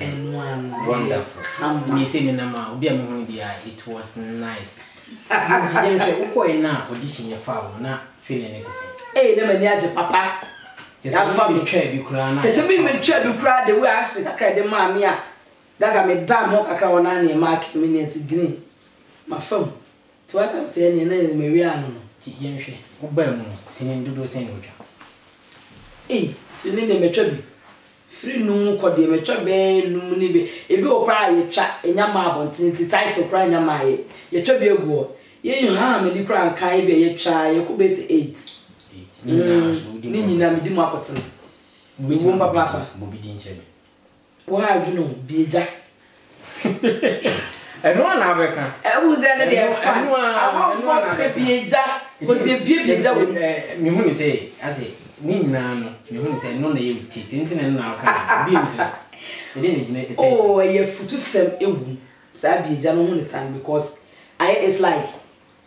[SPEAKER 6] Wonderful. Come.
[SPEAKER 1] Me say me na ma obi am hu dia it was nice. You say uko ina audition ya fa na feeling it say.
[SPEAKER 6] Na mani age papa.
[SPEAKER 1] Ya fa me twa bi kura na.
[SPEAKER 6] Te se me twa bi kura de we ahye kakra de ma me a gaga me dam ho kakra wona na mark minutes green. My phone. To what I'm saying, me we are no.
[SPEAKER 1] Ti yenhwe. Wo ba mu sinin dodo sen wo twa.
[SPEAKER 6] Sinin de metwa bi. Free no ko de metwa be no ni be. Ebi o kwa ye twa enya ma abontin ti title kwa enya ma ye. Ye twa bi egu. Ye yu ha me di kwa kan be ye twa ye ko be 8. Ni nyina me di mu akoten. Wo papa.
[SPEAKER 1] Bobi di nche me.
[SPEAKER 6] Wo ha dwu no bi eja.
[SPEAKER 1] No one abeka.
[SPEAKER 6] Who's there dey fan? I want for pepieja. Because the pepieja
[SPEAKER 1] me hu ni say ase ni nyina no me hu ni say no na ye ti tintin na aka bi nti. E dey na gina.
[SPEAKER 6] Oh, ye futu sem ewu. Sa pepieja no hu ni san because it's like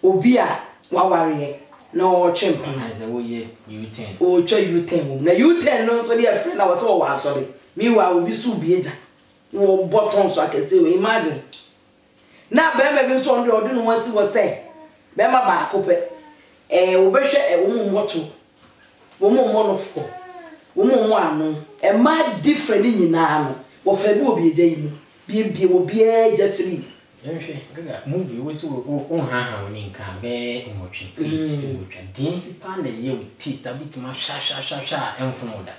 [SPEAKER 6] obi a waware na o chempa
[SPEAKER 1] as a wo ye U10.
[SPEAKER 6] O twa U10. Na U10 no so dey friend na was so wa sorry. Me wa obi su pepieja. Wo button so akese we imagine. Na bema bi so ndre odi no wasi wo say bema ba ko pe wo behwe wo mu moto wo mu mo no fo wo mu mo anu ma different nyina no wo fa bi obi eja yimu bi wo bi eja free
[SPEAKER 1] yenhwe gaga movie wo si wo ha wo ni nka be emotwe wo twa din pa na ye wo tista bitima sha enfono da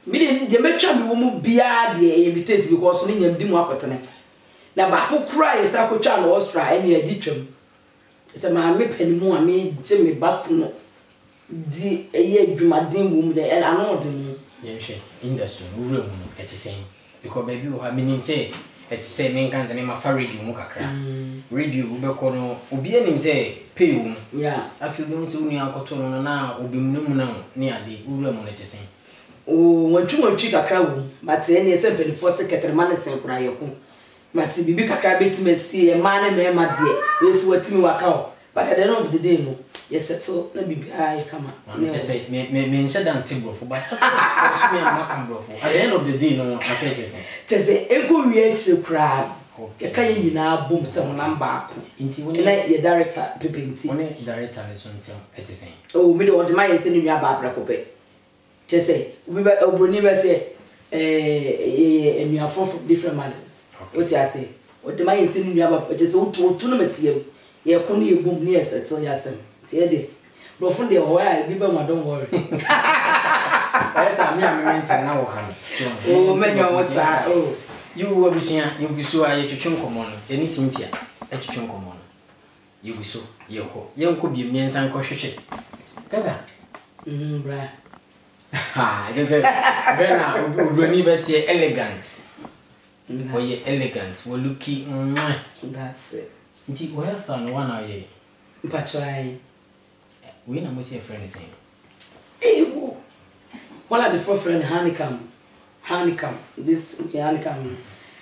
[SPEAKER 6] mi de metwa mi wo mu bia de e emitate because no nyam di mu akotene na ba ko cry sa ko twa no ostra e na edi twam se ma me panimu a me je me bapuno di eye adwumaden wo mu de e ano de mu
[SPEAKER 1] yenhwe industry wo wura mu etisen because baby wo ha meaning say etisen me nkan zane ma fa radio mu kakra radio wo be ko no obi anim say pay wo
[SPEAKER 6] yeah
[SPEAKER 1] afi wo nse unu akoto no na obi mu na ne ade wo wura mu etisen
[SPEAKER 6] o wantwi kakra wo but e ne se penifo secretary man sen kura yeko mati bibi kakra betime sie e ma na me ma de we si watimi waka o but at the end of the day no you settle na bibi ai kama
[SPEAKER 1] me say me nche dan table for but so me ma kan bro for at the end of the day no attention
[SPEAKER 6] say ego wie chi kra e ka ye nyina bom se ho namba ako
[SPEAKER 1] inti woni
[SPEAKER 6] na ye director pepe nti
[SPEAKER 1] woni director le so nti etisen
[SPEAKER 6] oh me de o de ma ye se ni nua ba abra ko pe say we be obroni be say nua for different matters what you say o de ma ye se ni nua ba je say o tu no metie ye ko ni ebum ni ye settle ya sem tie de bro fun de o wa bi ba ma don worry
[SPEAKER 1] esa me amement na wo ha
[SPEAKER 6] oh menyo wo sa oh
[SPEAKER 1] you abusia you bisu aye twetwe nkomo no eni Cynthia twetwe nkomo no you bisu ye ho ye nko bi miensa nko hwehwe gaga
[SPEAKER 6] bra
[SPEAKER 1] ha just bena obroni be say elegant oh ye elegant we looky
[SPEAKER 6] that's it
[SPEAKER 1] nti we have stand one aye
[SPEAKER 6] mpatrai
[SPEAKER 1] we na mo say friend say
[SPEAKER 6] wo one of the four friend honeycomb this honeycomb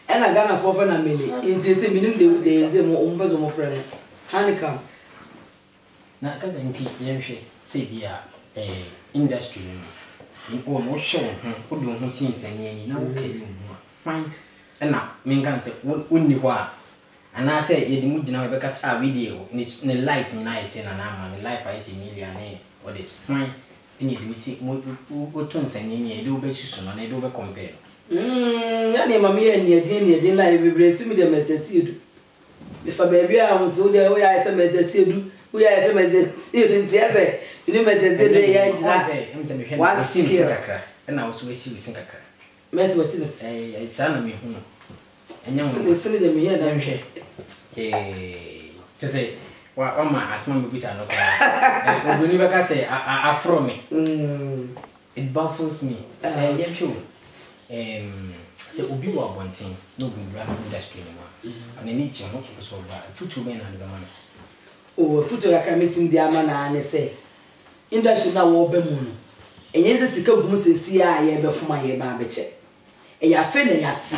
[SPEAKER 6] and I Ghana for friend ameli nti say minim de ze mo umbezo mo friend honeycomb
[SPEAKER 1] na kaga nti yenhwe say bia industry ni o no show ho do ho sinsanye ni na wo kali ho fine na me nkan say wonni ho a ana say ye di mu gina we beka a video ni life nice na na ma ni life I see million what is fine ni do see mo to nsanye ni e do be susu no na e do be compare
[SPEAKER 6] ya ni mama ye ni edin life bebre ti mi de metati edu me fa baby a wo so de wo ya se metati edu wo ya se metati edu nti ase ni metati edu ya gina
[SPEAKER 1] one skill kakra na wo so we si kakra
[SPEAKER 6] mes wo si
[SPEAKER 1] it's ana me hu enya
[SPEAKER 6] wo se de me ye na hwe
[SPEAKER 1] to say wa ma asma me bisa no kwa obuni beka say afro me it baffles me yeah sure say obi wa bontin no be bra industry no ma and ni chi no so ba futu me na de ma
[SPEAKER 6] oh futu ya ka meeting dia ma na ne say industry na wo ba mu no enye se sika gum sesi a ye be fuma ye ba beche e ya fe na ya ti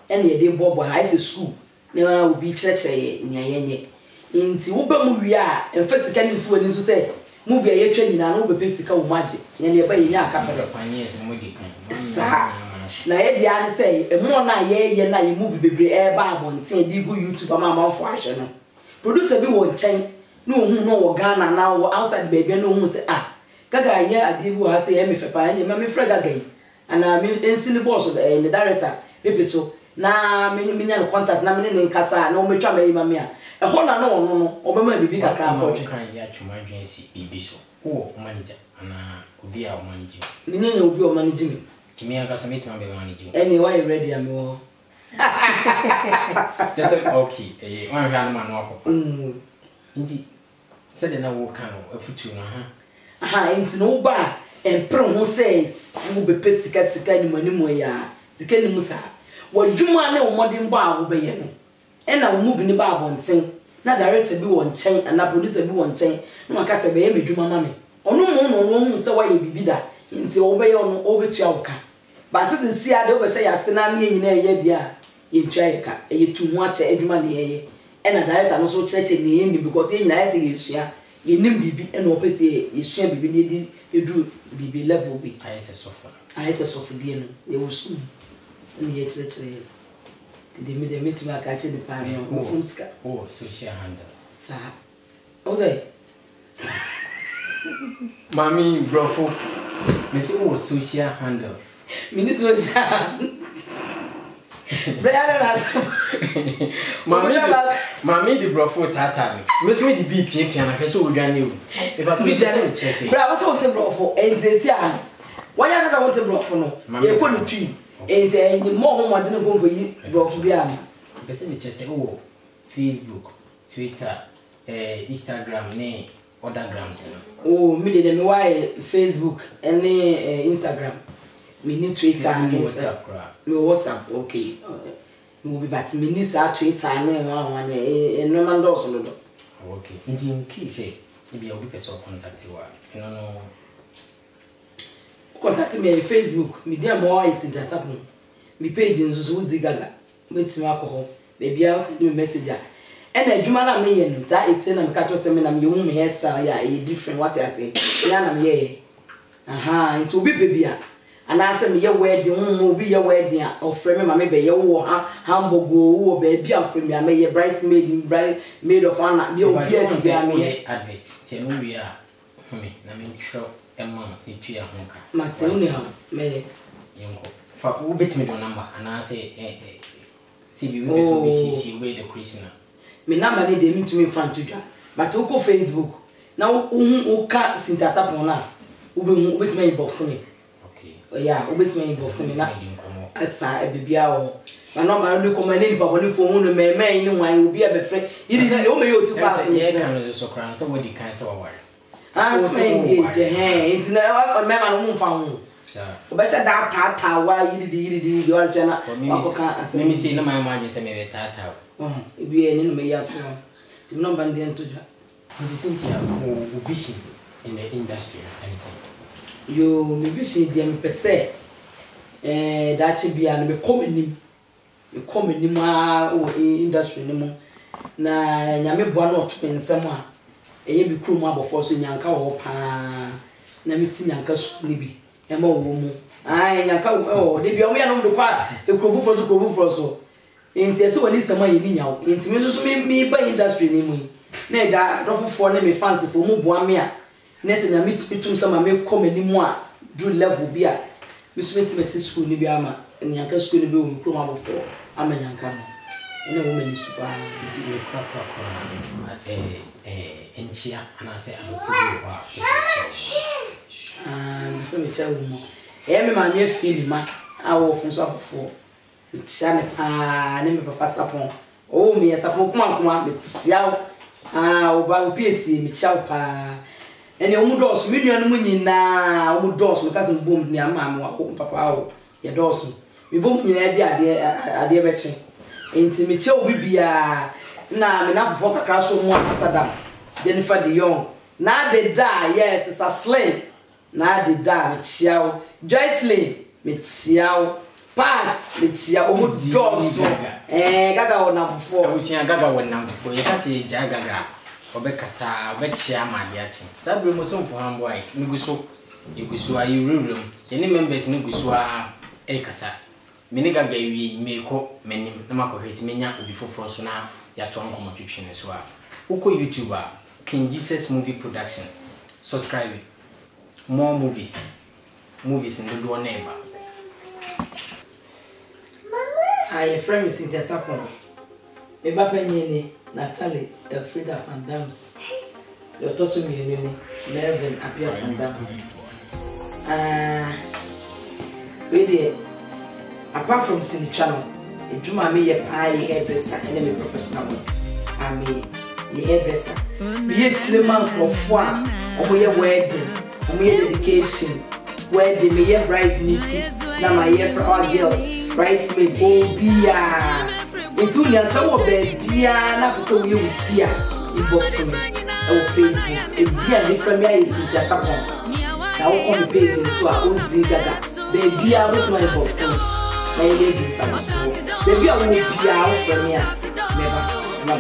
[SPEAKER 6] ene ye de bobo high school na obi chekye nya yenye nti wo ba mu wi a emfa sika ni nti wani so say movie ye twa nyina no be pe sika wo maje nya ne ba ye nya aka pele
[SPEAKER 1] panye se modi kan
[SPEAKER 6] sa na ye dia ne say e mo na ye na ye movie bebre e ba abonten di go YouTube ama amfo ahwe no producer bi wo nchen no hu no wo Ghana na wo outside baby no hu say gaga ye adibu ha say me fepa nya me fra gaga yi ana me ensili boss the director pepe so na me nya no contact na me ne nkasa na o metwa me ma me a e ho na no no obema bibi kaka apotwe
[SPEAKER 1] kan ya twuma dwen si bibi so wo manager ana obi a o manager
[SPEAKER 6] me nya obi o manage me
[SPEAKER 1] kimi aka se metima be manager
[SPEAKER 6] anyway ready am wo
[SPEAKER 1] just okay one hwa no ma no akọ ndi se de na wo kan afutu no
[SPEAKER 6] aha enti no ba empre ho says wo be pesika ni manimo ya sika ni musa wadwuma na wo modin ba wo be ye no e na wo movie ni ba abonten na director bi won chen na producer bi won chen no aka se be ye medwuma ma me ono mo no hu se wa ye bibida enti wo be ye ono wo be tua wo ka ba se si ade wo be se ya se na ne nyina ye dia ye tua ye ka ye tu ho ache adwuma ne ye e na director no so cheche ne ye ni because ye nyina ye te ye sua ye nim bibi e na opese ye sua bibi ne di edu bibi level bi ayese sofo die no ye wo su ni ye cheche the meeting I catch the pan
[SPEAKER 1] oh social handles
[SPEAKER 6] sir I was like
[SPEAKER 1] Mami brofo me say oh social handles
[SPEAKER 6] me social brother
[SPEAKER 1] mami the brofo tata me so the B pia na pese o dwane o e ba to be done chese
[SPEAKER 6] bra what's on the brofo enzesi an why you want the brofo no ye ko no twi ente mo ho mo de no gongo yi brofo bia na
[SPEAKER 1] pese me chese oh Facebook Twitter Instagram ne other grams
[SPEAKER 6] oh me de me why Facebook and Instagram me ni Twitter and WhatsApp okay me will be but me ni sa Twitter and one no man do so do
[SPEAKER 1] okay in case e be obi person contact you no
[SPEAKER 6] contact me on Facebook me dey more is WhatsApp me page nso so zigaga metim akọ baby I send me message and adwuma na me ye no za etie na me ka to se me na me hu me hairstyle ya e different what I say ya na me ye aha nti obi pe bia ana se me ye wedding obi ye wedding ofre me ma me be ye wo hamburg wo baby afre me me ye bridesmaid of honor be obi ati ya me
[SPEAKER 1] advert tenu wi a me na me hwo emma etua ho ka
[SPEAKER 6] matenu ne ha me
[SPEAKER 1] yenko fa wo betimi do number ana se CB we so BCC we the Christian
[SPEAKER 6] me number ne de me to me fan to dwa but wo ko Facebook na wo ka sintasapon na wo betimi inbox me okay yeah wo betimi inbox me na asa ebibia wo ma number do come na papa ni phone no me ni wan obi a be frɛ yiri o me yo tu pass me
[SPEAKER 1] kan so kran so we di kan so wa
[SPEAKER 6] I'm saying it's na me ma no mo fa ho obesha da tata wa yiri di wa chana akoka asemi
[SPEAKER 1] me say na my imagine say me be tata
[SPEAKER 6] ebi eni no me ya so tim no bande ento ja
[SPEAKER 1] the Cynthia vision in the industry anything
[SPEAKER 6] yo me vision dia me pese da che bia no me come nim a o industry ni mo na nyame boa no oto pensem a eye bi krum abofo so nyanka wo pa na me si nyanka so ni bi ema wo mu ai nyanka o de bi o me ya no do kwa ekrofu so enti ese wani sama ye ni nyawo enti me so me ba industry ni mu na eja dofofo na me fancy fo mu boa me a na se nyame tipitum sama me come ni mu a do level bi a me so metimeti school ni bi ama nyanka school ni bi wo krum abofo ama nyanka no ene wo mani super
[SPEAKER 1] di kwa enchia ana se amofu wa
[SPEAKER 6] so me chawo mo me ma me feel ma awo fun so abofo chane pa ne me papa sapon o me sapon kuma me chiao o ba o pesi me chiao pa ene o mu dos me nua no mu nyina o mu dos no kase mbom ni ama me wa papa o ye dos me bom nyina di ade be che enti me che obi bia na me na fofo kakra so mu Amsterdam Jennifer de Jong na de da yes it's a sling na de da me chiao Joycelyn me chiao Pat me chiao o doso gaga wona before
[SPEAKER 1] abusia gaga wona before ye ka se ja gaga obekasa obechia made achi sabre mo so mfo hambo ai miguso yeguso ayi rurum ye ne members ne guso a kasa mini gaga wi meko menim na makohwesi menya obi foforo so na ya to nkomo twetwe ne so a uko YouTube a King Jesus Movie Production subscribe more movies in the neighbor.
[SPEAKER 6] Hi, friend is in Tesapon. Me bapenye Natalie Elfrida Van Dams. Your tosu mi Melvin appear Van Dams. Really, apart from Cindy Channel, a Juma me a pie hairdresser and a professional one. I mean, the hairdresser. Be it man for four, or we are wedding, or we are dedication, wedding, me a bride meeting, now my year for all girls, bridesmaid, oh, beer. It's only a summer bed, beer, not so you would see her in Boston or Facebook. A beer different me, I see that upon. Now on the page, so I will see that. Baby, I will my Boston. My lady, some so. Baby, I will be out for me. Never,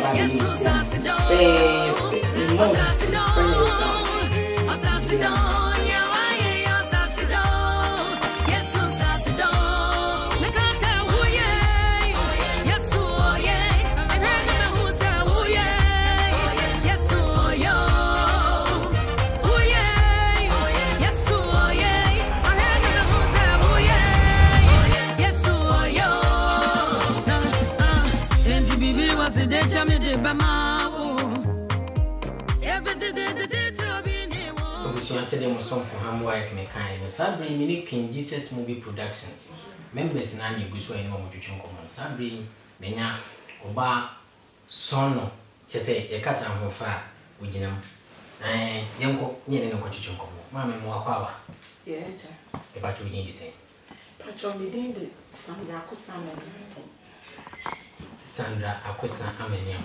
[SPEAKER 1] I said there was song for Hamburg Mekai. Was Sabri mini King Jesus Movie Production. Members Nani Gusu and Momo Chunko. Sabri Mena Oba Sono. Just say a casa and Hofa, Ujinam. Yanko, Yen and Cochunko. Mamma more power.
[SPEAKER 4] Yeah,
[SPEAKER 1] about you need the same.
[SPEAKER 4] Pacho, we did Sandra
[SPEAKER 1] Akusa Ameniam.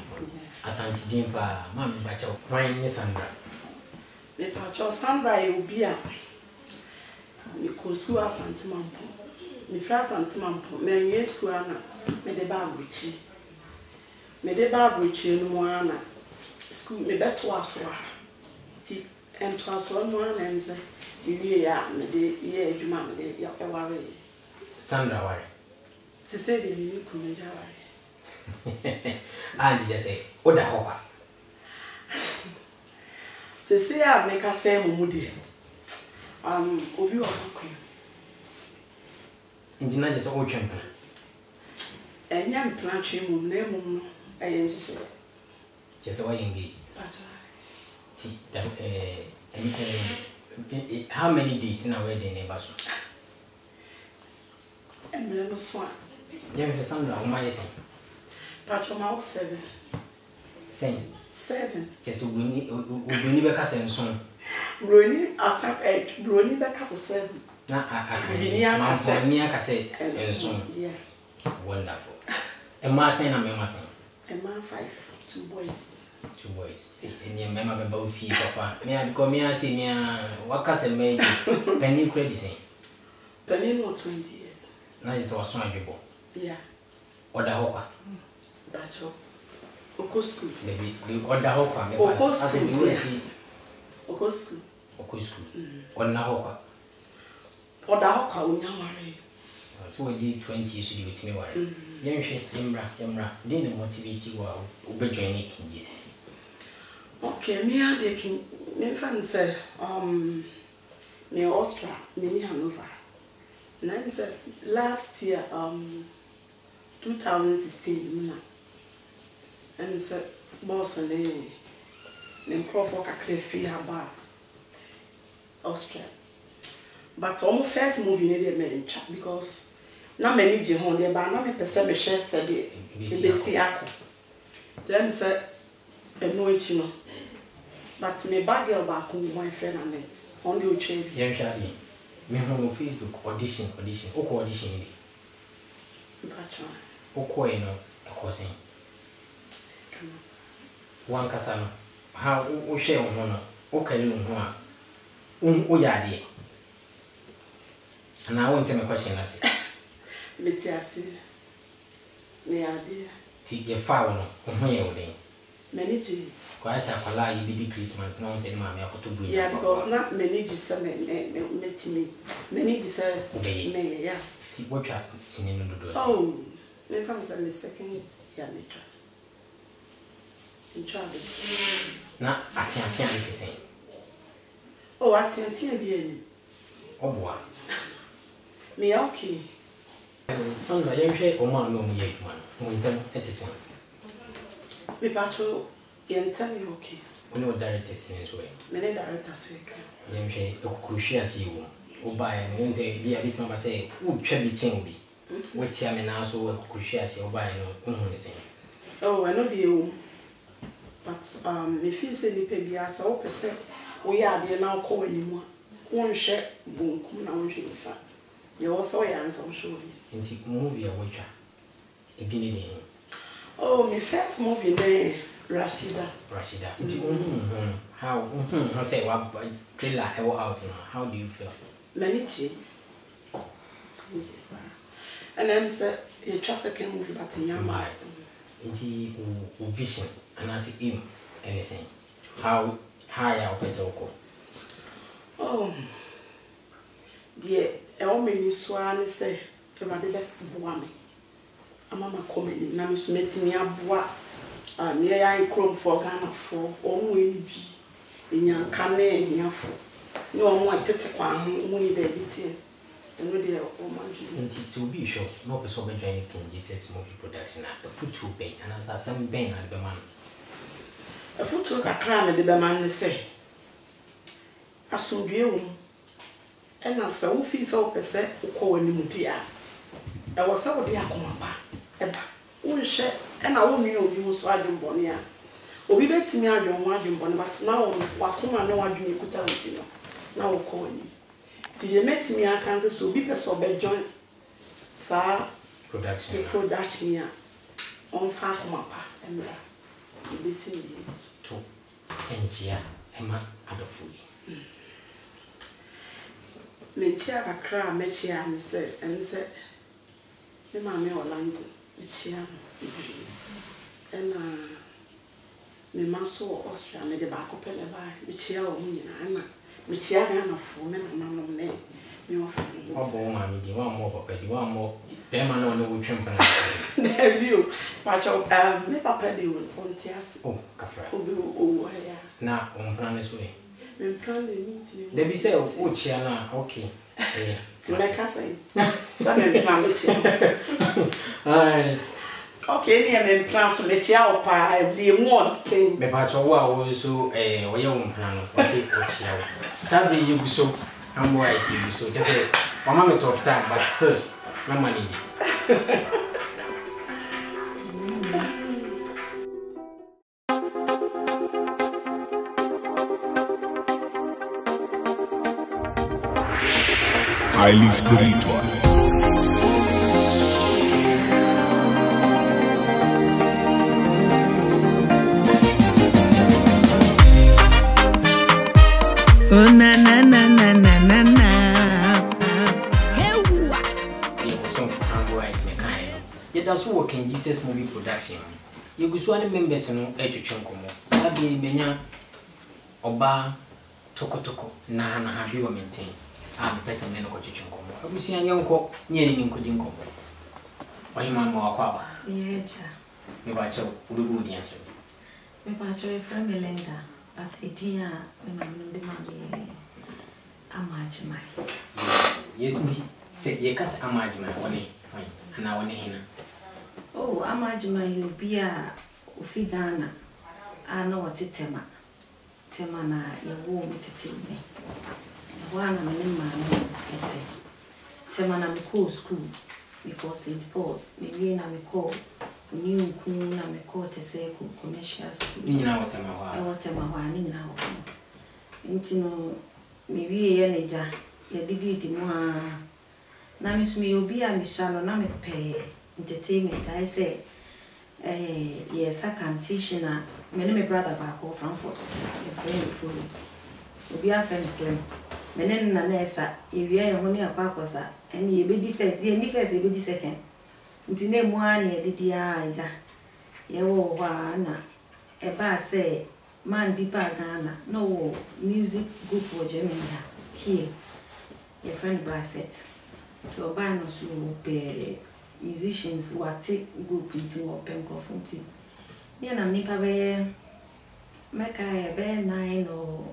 [SPEAKER 1] Asante Dimpa, Mammy Bacho, wine Sandra.
[SPEAKER 4] The Pacho Sandra, you be a Nicosu Asante Mampo. The first Antimampo, men yes, Kuana, made the bar richie. Made the bar richie in Moana. School me better was tea and twas one and say, yeah, the year you mamma, the worry.
[SPEAKER 1] Sandra, worry.
[SPEAKER 4] She said, you couldn't.
[SPEAKER 1] And just say, what the hawker?
[SPEAKER 4] To say, I make a say, Moody. Of you are queen.
[SPEAKER 1] In the night is old champion.
[SPEAKER 4] And young planching moon, name, I am just
[SPEAKER 1] why engaged. How many days in a wedding neighbors?
[SPEAKER 4] And never swan.
[SPEAKER 1] There Sandra, my son.
[SPEAKER 4] Patch mouth 7. 7.
[SPEAKER 1] Just we need a cousin soon.
[SPEAKER 4] Running as up 8, running back as a 7.
[SPEAKER 1] Now I can near cassette and soon. Yeah. Wonderful. And Martin and Martin.
[SPEAKER 4] And man 5, 2 boys.
[SPEAKER 1] 2 boys. And your member about fee, papa. May I come here, senior? What cousin made penny credit?
[SPEAKER 4] Penny more 20 years.
[SPEAKER 1] Now it's our son,
[SPEAKER 4] yeah.
[SPEAKER 1] Or the hawker.
[SPEAKER 4] Bacho. Oko school.
[SPEAKER 1] Maybe the other hawker.
[SPEAKER 4] Oko school. Oko school.
[SPEAKER 1] Oko school. Or na hawker.
[SPEAKER 4] Or the hawker when you marry.
[SPEAKER 1] So we did 20 years to with me. Worry. Yamra. Didn't motivate you or obey joining King Jesus. Okay, me are the king. Me fan say, near Austria, me Hanover. And I said last year, 2016, and said, boss and then Crawford a free about Austria. But almost first movie needed me in chat because not many Jihon there, but not a percent me share said the Bessiaco. Then said, and no, you know. But me bag girl back home, my friend I met on the chain. Yeah, Charlie. Me on Facebook audition. Oko audition. Oko you know, a cousin. One casano. How we share on honor. okay, oh, yeah, dear. And I won't tell me question. I say,
[SPEAKER 8] Let's see. Me idea.
[SPEAKER 1] Take your foul,
[SPEAKER 8] Manage.
[SPEAKER 1] Quite a lie, you be Christmas, no say, Mammy, I put to bring.
[SPEAKER 8] Yeah, because not many some met me. Many deserve me, yeah.
[SPEAKER 1] Take what you have seen in the door.
[SPEAKER 8] Oh, me fancy the second year later. In trouble.
[SPEAKER 1] Now, I can't tell anything.
[SPEAKER 8] Oh, I can't see bien.
[SPEAKER 1] Oh, boy.
[SPEAKER 8] Me okay.
[SPEAKER 1] Some of your shape or man, no, yet one. Winter, it is.
[SPEAKER 8] Me patrol, you tell me okay.
[SPEAKER 1] We know directors in his way.
[SPEAKER 8] Many directors week.
[SPEAKER 1] Young shape, a crucial see you. Oh, by and say, be a bit of a say, who shall be changed. Wait, tell me now, so a crucial see, or by no,
[SPEAKER 8] oh, I know be home. But if you say the baby as a opposite, we are the now calling you one share, boom, come now, in fact. You also answer, surely.
[SPEAKER 1] And take movie a watcher. A guinea.
[SPEAKER 8] Oh, my first movie name, Rashida.
[SPEAKER 1] How, I say, what thriller ever out now? How do you feel?
[SPEAKER 8] Manichi. And then said, you trust a movie, but in your mind.
[SPEAKER 1] Into vision, and I see him anything. How high our person go?
[SPEAKER 8] Oh, dear, all many swan say, the rabbit boame. A mamma coming, now is making me a bois. Near I chrome for Ghana for, or will be in your cane in your foot. No more tetequan, money baby tea. And no dear, oh my goodness.
[SPEAKER 1] It will be sure, no person be joining King Jesus movie production at the foot to pay, and as some bang at the man.
[SPEAKER 8] A foot to a crime at the man say. I soon be home. And now, so fees up a set who call him dear. I was so dear, come up. Eba, won't share, and I won't know you so I don't bonia. Or we bet me I don't want him, but now, what come I know I do put out with you. Now, call me. Till you met me, I can't so be a sober joint. Sir, production here on far come up, and you be seeing
[SPEAKER 1] to engineer Emma at the food.
[SPEAKER 8] Menchia a cry, Mechia, and said, the mammy or London, Mechia, and me muscle Austria made the back open by Mechia or Mina, Mechia and a phone and a man name. You are mammy, you want more, but you want more. Bearman on the weekend. There you, but me papa, they will want to ask. Oh, Cafra. Oh, yeah. Now, on plan this way. Me plan the meeting. They be say, oh, Chiana, okay. To make us say, some plan with you. Okay, near me plans to let you out by the one thing. Me patch of wow, also a young plan, or say, what you Sabri, you so, I'm white, you so just a moment of time, but still, no money.
[SPEAKER 9] Highly spiritual.
[SPEAKER 3] Oh na na na na na na na.
[SPEAKER 1] You that's working Jesus movie production. You go so any members no etwetwenkomo. Sabi benya oba toko na ha bi o maintain. Person men ko twetwenkomo. Abusia yenko nye ni nkodi nkomo. Ohima ma wakwaba.
[SPEAKER 10] Yeja.
[SPEAKER 1] Me ba che udubu di anche.
[SPEAKER 10] Me ba che from Melinda at Etia when I'm the mommy amajimai.
[SPEAKER 1] Yes me say ye kasa amajimai woni na woni hina.
[SPEAKER 10] Oh, amajimai you be a ufigana. Ano watitema. Tema na ye wo mititime. Wana mama ete. Tema na mko school because St. Paul's. Ni na mko new kuna mko teseku commercial school.
[SPEAKER 1] Ni na wotema wa.
[SPEAKER 10] Wotema wa ni na wo. Intino mi wie ye neja. Ye didi mo a na misumi obi a mishano na me pe entertainment I say yes I can teach na me brother back from Frankfurt. Your friend obi a friend slim menen na na esa ewia ye ho ne akwakosa ene ye bedi first ye ni first ye bedi second nti na mu a ne didi a ja ye wo wa na e ba say man bi ba Ghana no music group wo Germany here your friend Brasset to ba no so be musicians what group into open confunti ne na nipa be meka be 9 or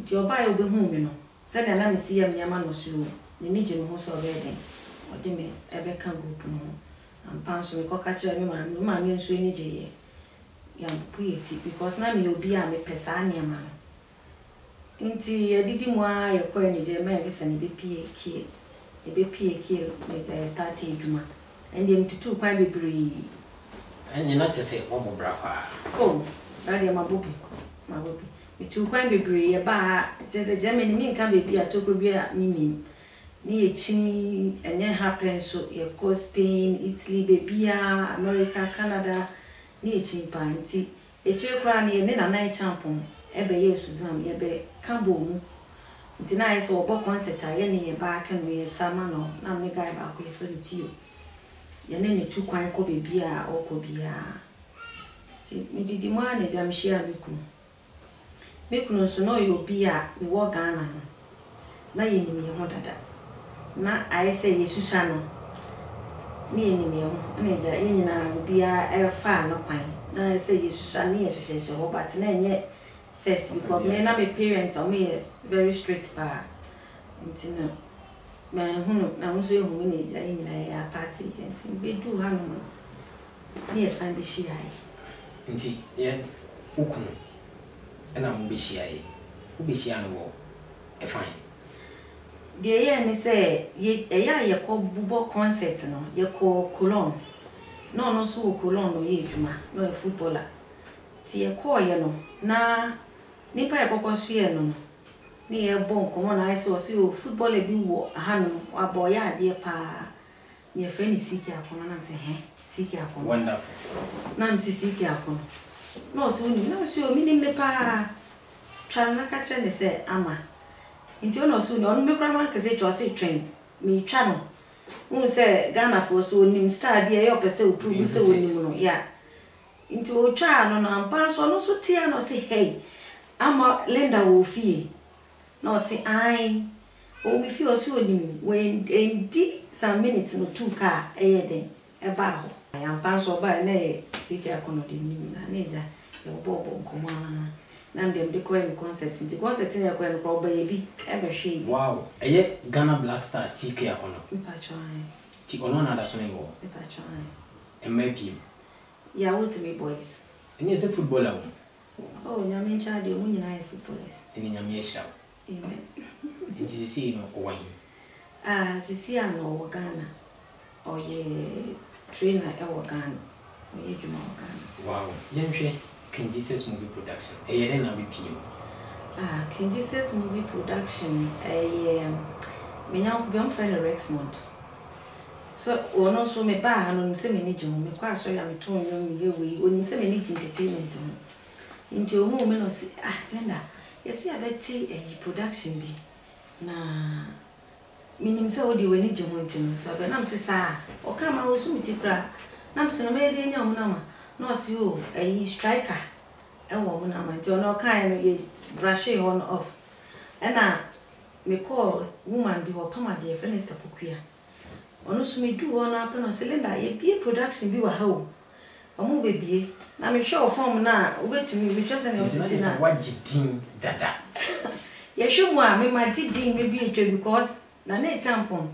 [SPEAKER 10] nti oba ye obehu me no se na me si yam yama no so ni je me ho so be den odi me ebe ka group no ampa so me koka kire me ma me nso ni je ye ya puiti because na me obi a me pesa niam nti edidi mu a ye ko ni je me visa ni be pie kie e be pie kie me je start eduma and dem tutu kwan bebre
[SPEAKER 1] enye na chese obo bra kwa
[SPEAKER 10] oh dadi mabobi itu kwan bebre ye ba chese Germany mi nka bebi atokro bi a minim ni echi enye happen so ye ko Spain Italy bebi a America Canada ni echi panti echi kra ni ne na nine champion ebe ye Suzam ye be kambo mu nti na iso obo concert a ye ne ye ba ka no ye sama no na me guy ba ko ye feri tio ye ne ne tu kwan ko bebi a okobia ti me didi mo ane jam share mekunu so no yo bi a me wo Ghana no na ye ni me ho dada na ai say yesusa no ni ye ni me ho na ja ye nyina obi a e fa no kwan na say yesusa ni ye hyehyehye ho but na enye first because me na my parents are me very strict pa ntino me hunu na nso ye hu ni ja ye nyina ya party ntino be do ha no ni ye san be shi ai
[SPEAKER 1] nti ye ukunu ena mo be shi ai wo be shi an wo e fine
[SPEAKER 10] de ye ni say ye ko bubo concert no ye ko Cologne no so Cologne no ye djuma no e footballer ti ye ko ye no na nipa ye kokko so ye no ni ye bon komo na iso so footballer bi wo aha no aboye ade pa ye friend Siki Akono na say Siki Akono
[SPEAKER 1] wonderful
[SPEAKER 10] na msi Siki Akono no so ni na so mi ni me pa twa na ka tre ne say ama nti ono so ni ono me kra man kase twa say train mi twa no un say Ghana for so nim star dia yo pese oprove say onim no ya nti o twa no na ampa so no so tia no say hey ama Linda wo fie no say ai o mi fie o so onim when endi some minutes no two car den e ba ho ampa so ba na Siki Akono de nim na na ja yo bobo nkomo na dem de ko en concert nti concert na ko en ko ba ye bi e be hwe
[SPEAKER 1] wow eye Ghana Black Star Siki Akono
[SPEAKER 10] mpa chwan
[SPEAKER 1] ti ono na da so ne wo
[SPEAKER 10] mpa chwan
[SPEAKER 1] MPM
[SPEAKER 10] yeah with 3 boys
[SPEAKER 1] eni se footballer wo
[SPEAKER 10] oh nyame cha de mu nyina e footballers
[SPEAKER 1] eni nyame sha
[SPEAKER 10] amen
[SPEAKER 1] nti si no ko wan
[SPEAKER 10] sisi ano wo Ghana oye trainer e wo Ghana oye djuma wo Ghana
[SPEAKER 1] wow yenhwe King Jesus movie production eye na BPM
[SPEAKER 10] King Jesus movie production me nyam bi am friend Rexmond so ono so me ba no se me ni djuma me kwa so ya me ton yo me yewe oni se me ni entertainment no nti o mu me no se Linda yesi abeti production bi na minim se odi we ni djuma ntino so be nam se sa o ka ma o so mitikra nam se na me de nya hu na ma no se o striker e wo mu na ma nti ono kan no ye brush on off na me call woman bi wo pama de friend Mr. Pokuya ono so me du ono ape no cylinder ye bie production bi wa ha o omo be bie na me hwe o form na obetumi me hwe se me o siti na
[SPEAKER 1] wagidin dada
[SPEAKER 10] ye hwe mu a me magidin me bi etwa because na na champion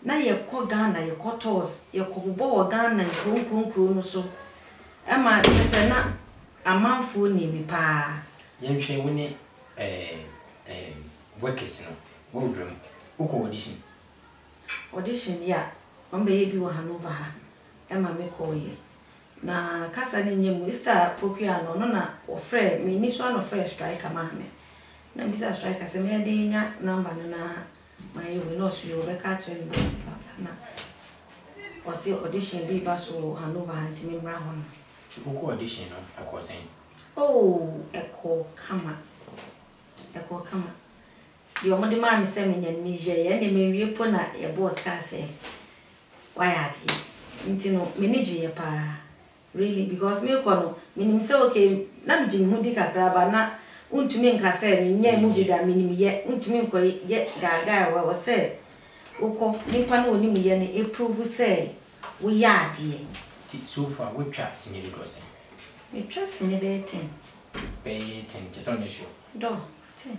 [SPEAKER 10] na ye ko Ghana ye ko tours ye ko bobo wo Ghana nkronkronkro no so e ma se na amanfo ni mi pa
[SPEAKER 1] yenhwe wo ne workers no wo drum uko audition
[SPEAKER 10] ya ombe ye bi wo Hanover ha e ma me ko ye na kasa ni nyemu Mr. Pokuya no na o frɛ me ni so no frɛ striker ma me na bisa striker se me de nya number no na my we no so yo be ka kire ni na o se audition bi ba so Hanover anti me mra ho no
[SPEAKER 1] uko audition no akosen
[SPEAKER 10] oh eko kama ɛkɔ kama deɛ ɔmo de maa me sɛ menya ne yɛ ɛne mewie po na yɛ boss ka sɛ wayɛ adeɛ nti no mene gye yɛ paa really because me kɔ no menim sɛ okay na me gye me ho di kakra ba na untumi nka sɛ menyɛ movie da menim yɛ untumi nkɔ yɛ gaga wa sɛ wokɔ nipa no onim yɛ ne approve sɛ woyɛ adeɛ
[SPEAKER 1] so far we twa sine de doze
[SPEAKER 10] me twa sine be 10
[SPEAKER 1] be 10 just on the show
[SPEAKER 10] do 10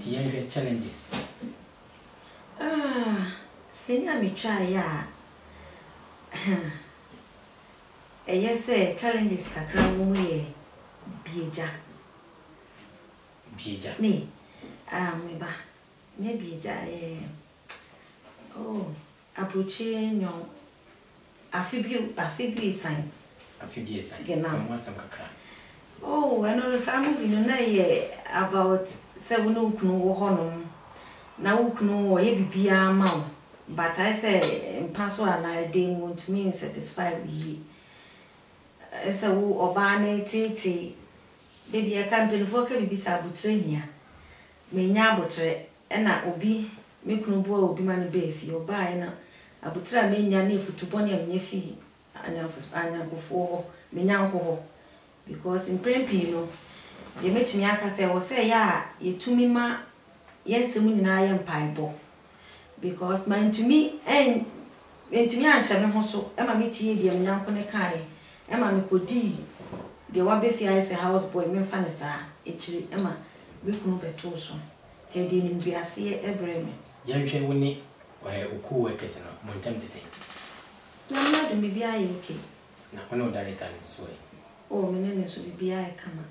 [SPEAKER 1] the challenges
[SPEAKER 10] sine a me twa ya yes challenges kakra wo mu ye bieja ne me ba ne bieja oh approache nyo afibi sign genau oh I know some movie no na ye about 7 ukunu wo hono na ukunu wo ye bibia ma wo but I say paso ana dey want to me satisfied with esa wo oba na tete baby I campaign for ka bibisa abutre hia me nya abutre na obi me kunu bo obi ma ne be fi oba na abutra me nya na futubɔ ne amnya fi anyankofo me nyanko ho because in prempi no de metumi aka sɛ wo sɛ ya yetumi ma yensem nyina yɛ mpaebɔ because my ntumi anhyɛ me ho so ema metie de amnyanko ne kae ema me kodi de wa be fi ai sɛ house boy me mfa ne saa ekiri ema me kunu beto so te de ni biase ebre me
[SPEAKER 1] yɛhwɛ wo ne oku workers no montam te sɛ
[SPEAKER 10] na na do me bia yɛ okay
[SPEAKER 1] na ono director ni so
[SPEAKER 10] oh me ne so bia yɛ kama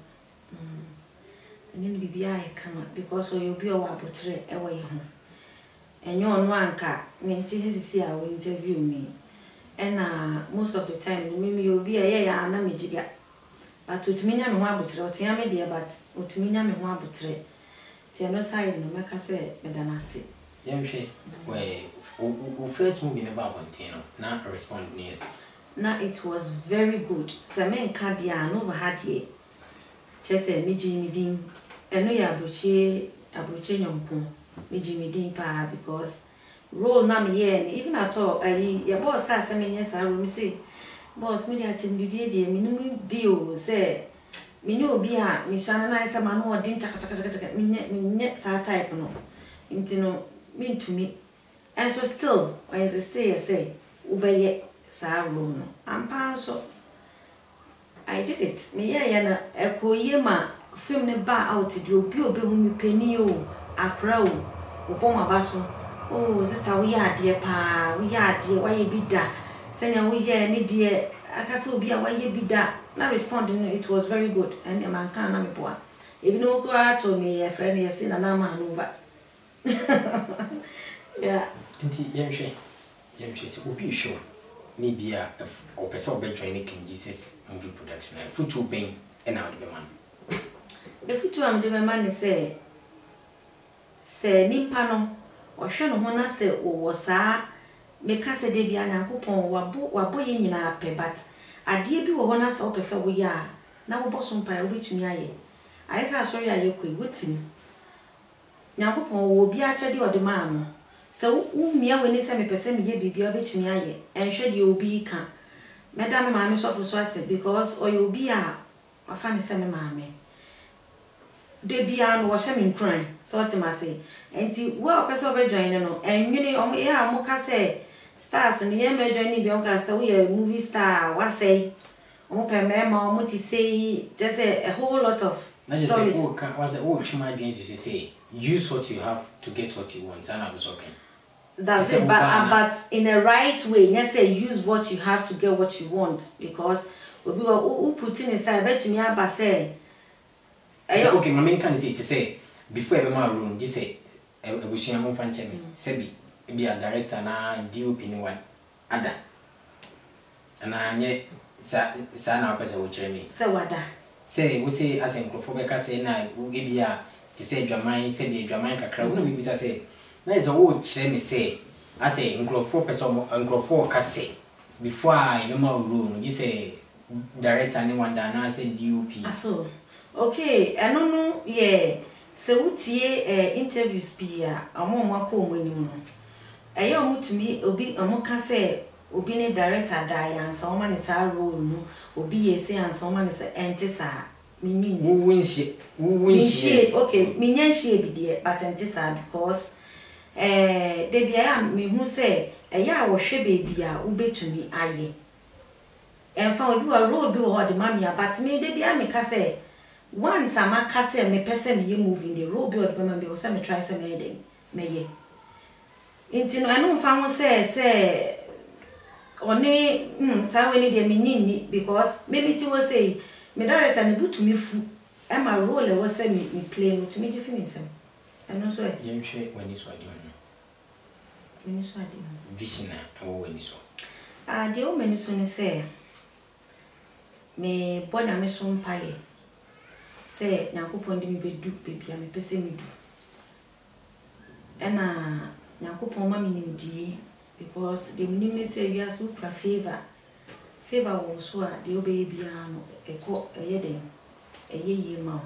[SPEAKER 10] ne bibia yɛ kama because o obi o abotre e wɔ yɛ ho enyo ono anka me nti hesisi a wo interview me and most of the time me obi a yɛ ya na me giga but otumi nya me ho abotre o tia me de but otumi nya me ho abotre tia no side no meka sɛ me da na se
[SPEAKER 1] yɛhwɛ we first movie ne ba bontino na respond news
[SPEAKER 10] na it was very good so me nka dia no had ye chese me ji me din eno ya abroche nyompo me ji me din pa because role na me ye even at all your boss ka say me yes me say boss me dey attend die me no deal say me no obi a me shana na say ma no odin chaka me sa type no intino me to me and so still when is stay say ubeye sa role no ampa so I did it me ya na ekoye ma film ne ba out di obi hu me pani o akra o obo ma ba so oh sister we ya de pa we ya de wa ye bi da senya we ye ne de akase obi a wa ye bi da na respond no it was very good and man kan na me boa ebi no ko ato me ye friend ye say na na man over yeah
[SPEAKER 1] nti yɛhwɛ sɛ obi show ne bia o pesa o be join King Jesus movie production and futu ben and out the man
[SPEAKER 10] the futu am de man say nipa no o hwe no ho na se wo saa me ka se de bia nyankopɔn wabo ye nyina apɛ but ade bi wo ho na se o pesa wo ya na wo boso mpa wo betumi aye ayesa asori aye koi wotimi nyankopɔn wo bi a kyɛ de ode ma no so umia weni se me pese me ye bibia betumi aye enhwe de obi ka medam ma me sofo so ase because oyo obi a afa ne se me ma me de bia no wo hye me nkran so otima se enti wo pese obe join no enwene o ye a mo ka se stars ne ye me join ni bi on ka se wo ye movie star wa say o pe me ma o mo ti say just a whole lot of stories
[SPEAKER 1] was it what you might be to say use what you have to get what you want and I was okay
[SPEAKER 10] that's it but in a right way let's say use what you have to get what you want because obi who put in inside bet me aba say
[SPEAKER 1] okay my main can say before every man room just say ebusuan ho fan chemi say be a director na DOP ni one ada na anye sa na kwese wo kire me
[SPEAKER 10] say wada
[SPEAKER 1] say we say as enkrofo be ka say na wo bi a ti say dwaman say bi dwaman kakra wo no bi bisa say na is wo kire me say as enkrofo person enkrofo ka say before I no room you say director ni one da na say DOP
[SPEAKER 10] aso okay eno no yeah se wutie interviews pia omo akọ omonim no eye omutumi obi omoka se obi ne director Diane so oma ne sa role no obi yesi anso oma ne se ente sa minni wunhye okay minya hye bi de but ente sa because de bia me hu se eye a wo hwe baby a ubetumi aye enfa obi wa role bi wo de mamia but me de bia me ka se once ama ka se me pese me ye moving the role bi wo de mamia wo se me try se me dey me ye inti no eno mfa ho se one sa we ni de minni because maybe ti wo say me director ne butumi fu e ma role wo se me play no to me je finish am eno so e
[SPEAKER 1] ye hwe wani so ade no
[SPEAKER 10] wani so ade
[SPEAKER 1] vision a wo wani so
[SPEAKER 10] de o mani so ni se me bona me so mpaye se Nyankopon de me bedu bebia me pese me du ena Nyankopon ma me nimdie because the minimum say you are super favor wo so a de obebia no eko eyeden eyeye ma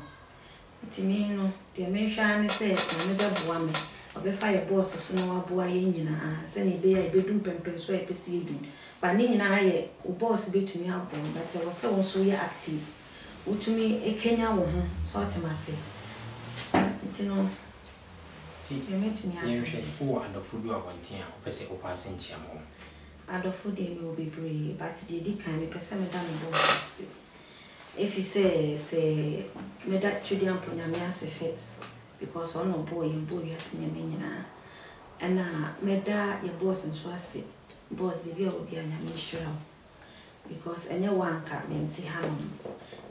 [SPEAKER 10] ntimi no de me hwa ne se na me beboa me obefa ye boss so no aboa ye nyina se ne be ya bedu pempen so e pese edu ba ne nyina ye o boss betumi abo but wo se wo so ye active utumi ekenya wo ho so otemase ntino
[SPEAKER 1] ti emetumi ahwe wo adofo bi abonten a opese opase nchia mo
[SPEAKER 10] adofo de me obebre but de di kan me pese me da me boss if you say me da twedi amponya me ase first because ono boy ya sinya me nyina ana me da ye boss nso ase boss bibi obi anya me shira because enye wanka me nti hanom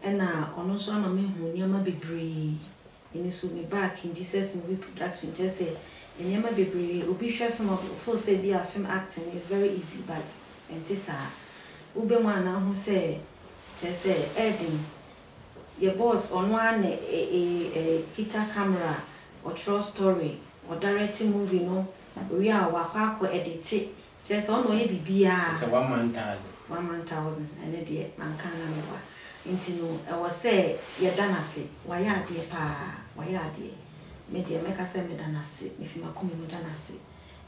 [SPEAKER 10] ana ono so na me hu niama bebre ini so me back in Jesus movie production just say niama bebre obi hwe film for say be a film acting is very easy but enti sa ube mu ana hu say just say Eddie your boss on one kita camera or true story or directing movie no we are wakwa edit just on no bibia
[SPEAKER 1] it's a 1,000
[SPEAKER 10] and it man can number into no I was say ya danase waya de pa waya de me de make say me danase if you makomi no danase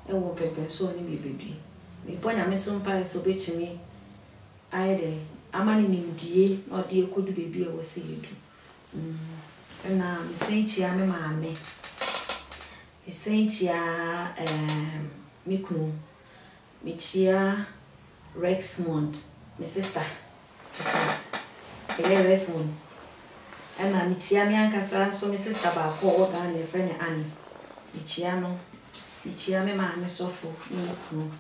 [SPEAKER 10] e wo pepe so ni me bedu me bonya me so mpa so betumi aide amani nimdie na ode ekodu bebi e wo se yedu na me senchia me maame senchia mikunu michia Rexmond my sister Rexmond ana michia mi ankasa so my sister ba ko oga na friend Annie michia no michia me maame sofo mikunu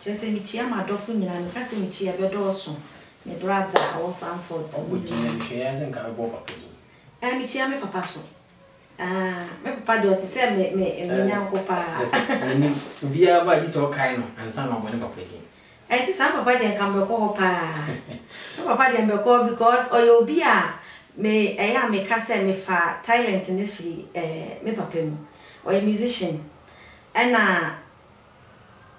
[SPEAKER 10] chese michia madofo nyina me kase michia be doso me brother our Frankfurt
[SPEAKER 1] obuji na michia zenka be boba pedi
[SPEAKER 10] michia me papa so me papa do ti se me nyanko pa
[SPEAKER 1] ni ubia ba ji so kai no ansa na obone papa di
[SPEAKER 10] ti sa papa de kan be ko pa papa de be ko because oyo obi a me eya me ka se me fa talent ni fi me papa mu oyo musician na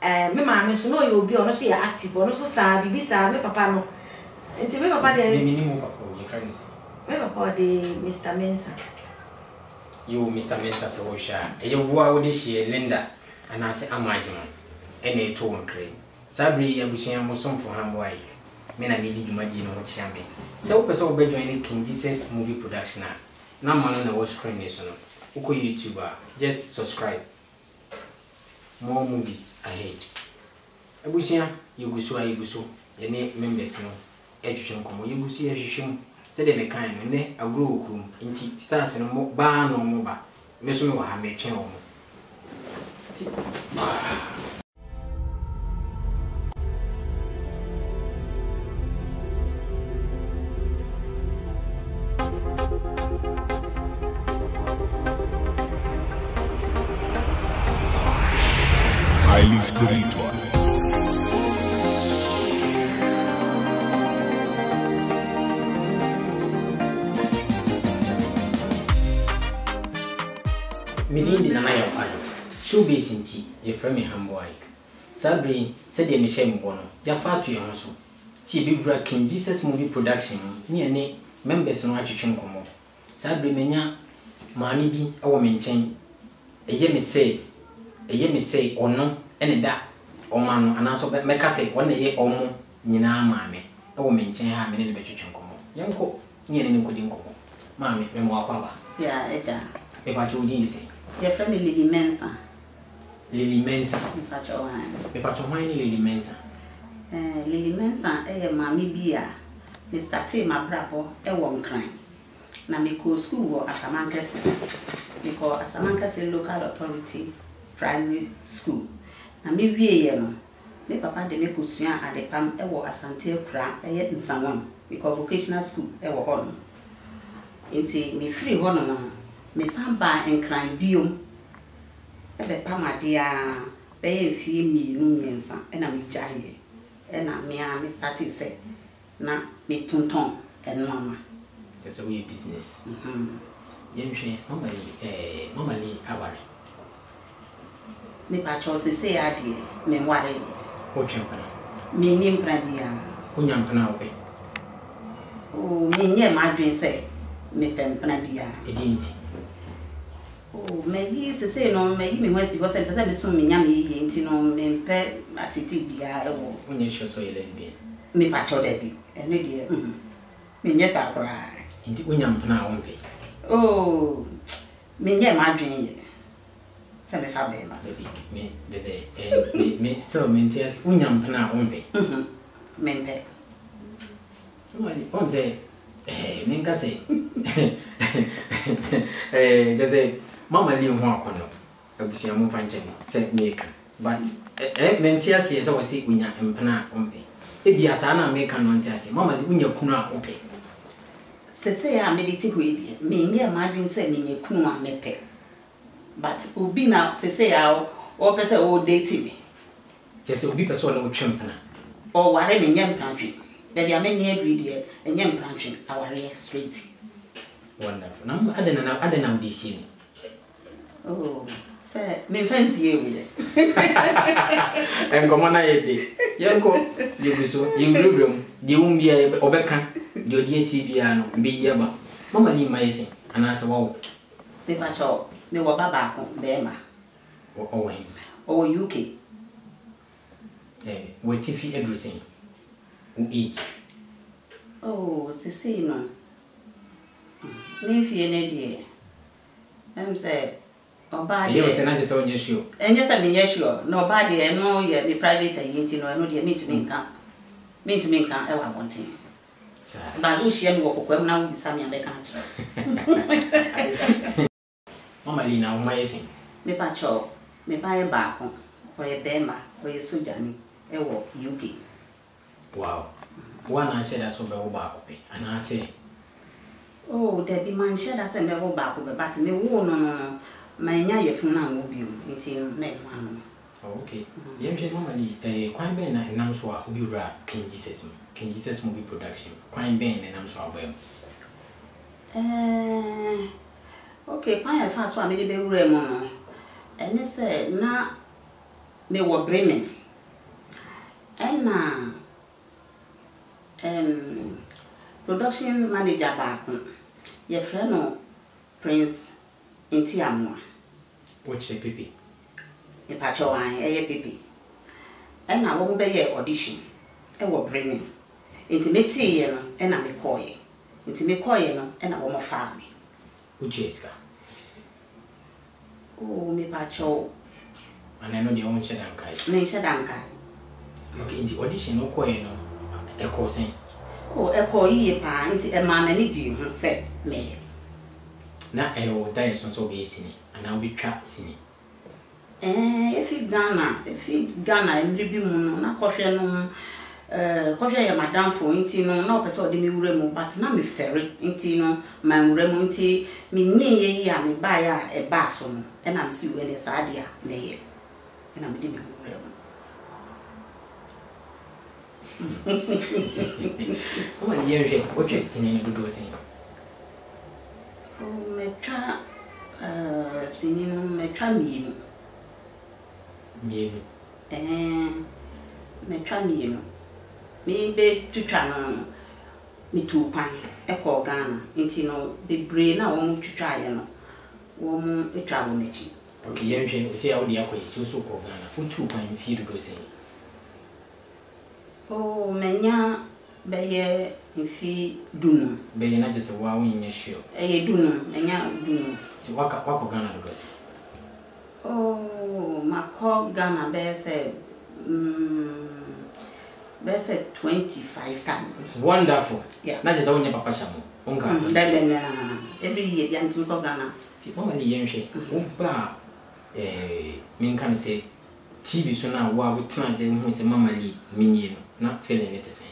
[SPEAKER 10] me ma me so no oyo obi ono so ya active ono so sa bibi sa me papa no enti me papa de
[SPEAKER 1] me ni mo papa your friend say
[SPEAKER 10] me papa de Mr. Mensa
[SPEAKER 1] you Mr. Mensa se wo hwa eyo bo a wo de hie Linda ana se amagema ene eto won kre sabri abusian mo somfo hambo ai me na me di dwumadi no ho chia me se wo pese wo be join King Jesus movie production na mano na wo screen ni so no uko YouTube just subscribe more movies ahead abusian yuguso ye ne members no ehwehwe nkomo yuguso ye hwehwem se de me kan no ne agro okrum nti stars no mo ba no mo ba me so me wa ha me twen wo mo
[SPEAKER 9] highly spiritual.
[SPEAKER 1] Midin di nana ya pa showbiz nti ye frame me Hambo Ike sabri se de me shem bono ya fatu ya so ti be bra King Jesus movie production ni ene members no atwetwe nkomo sabri menya maame bi e wo me nchen eye me say ono ene da oma no anaso meka say wona ye omo nyina maame e wo me nchen ha me ne betwetwe nkomo yenko nyene ne nkodi nkomo maame me mo akwa ba
[SPEAKER 10] ya eja
[SPEAKER 1] e ba chudi ni say
[SPEAKER 10] your friend Lily Mensa
[SPEAKER 1] me pacho wine Lily Mensa
[SPEAKER 10] Lily Mensa maame bi a me starte ma brabo e wo nkran na me ko school wo Asamankese because Asamankese local authority primary school na me wie ye no me papa de me kosua adepam e wo Asante kura e ye nsanwam because vocational school e wo ho no enti me free ho no me samba nkran biom e be pamade a be ye fie miensa e na me jaye e na me a me start say na me tonton e no ama
[SPEAKER 1] so we business yenhwe mama ni aware
[SPEAKER 10] me pa cho se ade me ware
[SPEAKER 1] o twempana
[SPEAKER 10] me nim prabia
[SPEAKER 1] o nyampana o be
[SPEAKER 10] o me nye ma dwen se me pempana bia
[SPEAKER 1] edinti
[SPEAKER 10] o me yi se no me yi me hwasi go se pese me so me nya me yi nti no me mpe atiti bia e wo
[SPEAKER 1] onye sure so ye lesbian
[SPEAKER 10] me pa cho da bi ene de me nye sa kra
[SPEAKER 1] nti o nyampana o mpe
[SPEAKER 10] oh me nye ma dwen ye se me fa be ma
[SPEAKER 1] baby me deze me so me ntias o nyampana o mpe
[SPEAKER 10] me mpe
[SPEAKER 1] Wali onze minka say deze mama li ho akono abusia mo fanche say make but mentias ye say we say unya mpana ompe ebia sa na make no ntias mama li unya kunu a ope
[SPEAKER 10] sese ya mediti hoidi me nye madwin say me nye kunu a mepe but obi na sese ya o pese o date me
[SPEAKER 1] just obi pese o na o twempana
[SPEAKER 10] o ware me nye mpantwe baby amenye everyday enye mpantwe aware straight
[SPEAKER 1] wonderful na adena udisi ni
[SPEAKER 10] oh say me fancy ye we
[SPEAKER 1] enkomo na yede yenko yebuso yewrubrum de umbia obeka de odiesi bia no be yeba mama ni mayese anase wo
[SPEAKER 10] me pa cho me wo baba ko be ma
[SPEAKER 1] o wen
[SPEAKER 10] o UK
[SPEAKER 1] we tifi addressing o age
[SPEAKER 10] oh sese no me fie ne de say oba de
[SPEAKER 1] ye se na je se onye sure
[SPEAKER 10] enye se me sure no oba de no ye the private agency no de me to me nkan e wa bontin ba u shia mi wo kokwam na u bisa mi abeka kire
[SPEAKER 1] mama lina o mayese
[SPEAKER 10] me pa cho me ba ye ba ko o ye bema o ye soja ni e wo UK
[SPEAKER 1] wow wana sheda so be wo ba ko pe anase
[SPEAKER 10] oh there be man sheda se me wo ba ko be but me wo no manya ye fun na wo bi nti me ma no
[SPEAKER 1] okay yemje mama ni kwan ben na nam so a obi wura King Jesus movie production kwan ben na nam so abem
[SPEAKER 10] okay kwan ya fa so a me de be wura mo no ene se na me wo Bremen ena production manager back your friend no Prince Intiamwa
[SPEAKER 1] which pipi
[SPEAKER 10] e pacho an e pipi ena wo be ye audition e wo Bremen intimate ye no ena me koye no ena wo mo fa me
[SPEAKER 1] ucheska
[SPEAKER 10] oh me pacho
[SPEAKER 1] ana no de on shedan kai
[SPEAKER 10] me shedan kai
[SPEAKER 1] okay inti audition no koye no e ko sen
[SPEAKER 10] oh e ko yi pa inti e ma na ni di hu se me
[SPEAKER 1] na e o dai so be sini ana obi twa sini
[SPEAKER 10] if Ghana emri bi mu no na kohwe no kohwe ya madam fo inti no na opese ode me wura mu but na me fere inti no ma wura mu inti me nyi ye yi a me ba ya e ba so no e na me si we ne sa de a me ye e na me di me wura mu
[SPEAKER 1] o ma ye o twa sini no dodo sini
[SPEAKER 10] o me twa sini no me twa mienu me twa mienu me be tutwa no me tu kwan e ko Ghana inti no bebre na won tutwa ye no
[SPEAKER 4] wɔn atwa wɔn akyi.
[SPEAKER 1] Okay, yɛnhwɛ sɛ a wode akɔ yɛkyi so kɔ Ghana wotu kwan mfie dodo sɛ
[SPEAKER 4] manya bɛyɛ mfi dunu
[SPEAKER 1] bɛyɛ na gye sɛ woa wonyɛ sure
[SPEAKER 4] ɛyɛ dunu manya dunu
[SPEAKER 1] nti wakɔ Ghana dodo sɛ
[SPEAKER 4] makɔ Ghana bɛyɛ sɛ 25 times.
[SPEAKER 1] Wonderful.
[SPEAKER 4] Yeah.
[SPEAKER 1] Na gye sɛ wonyɛ papa hyɛ mo wonka
[SPEAKER 4] every year bia ntimi kɔ Ghana
[SPEAKER 1] mama ne yɛnhwɛ woba menka no sɛ TV so na wo a wotena sɛ wohu sɛ mama li menyie no na feeling ne te sɛ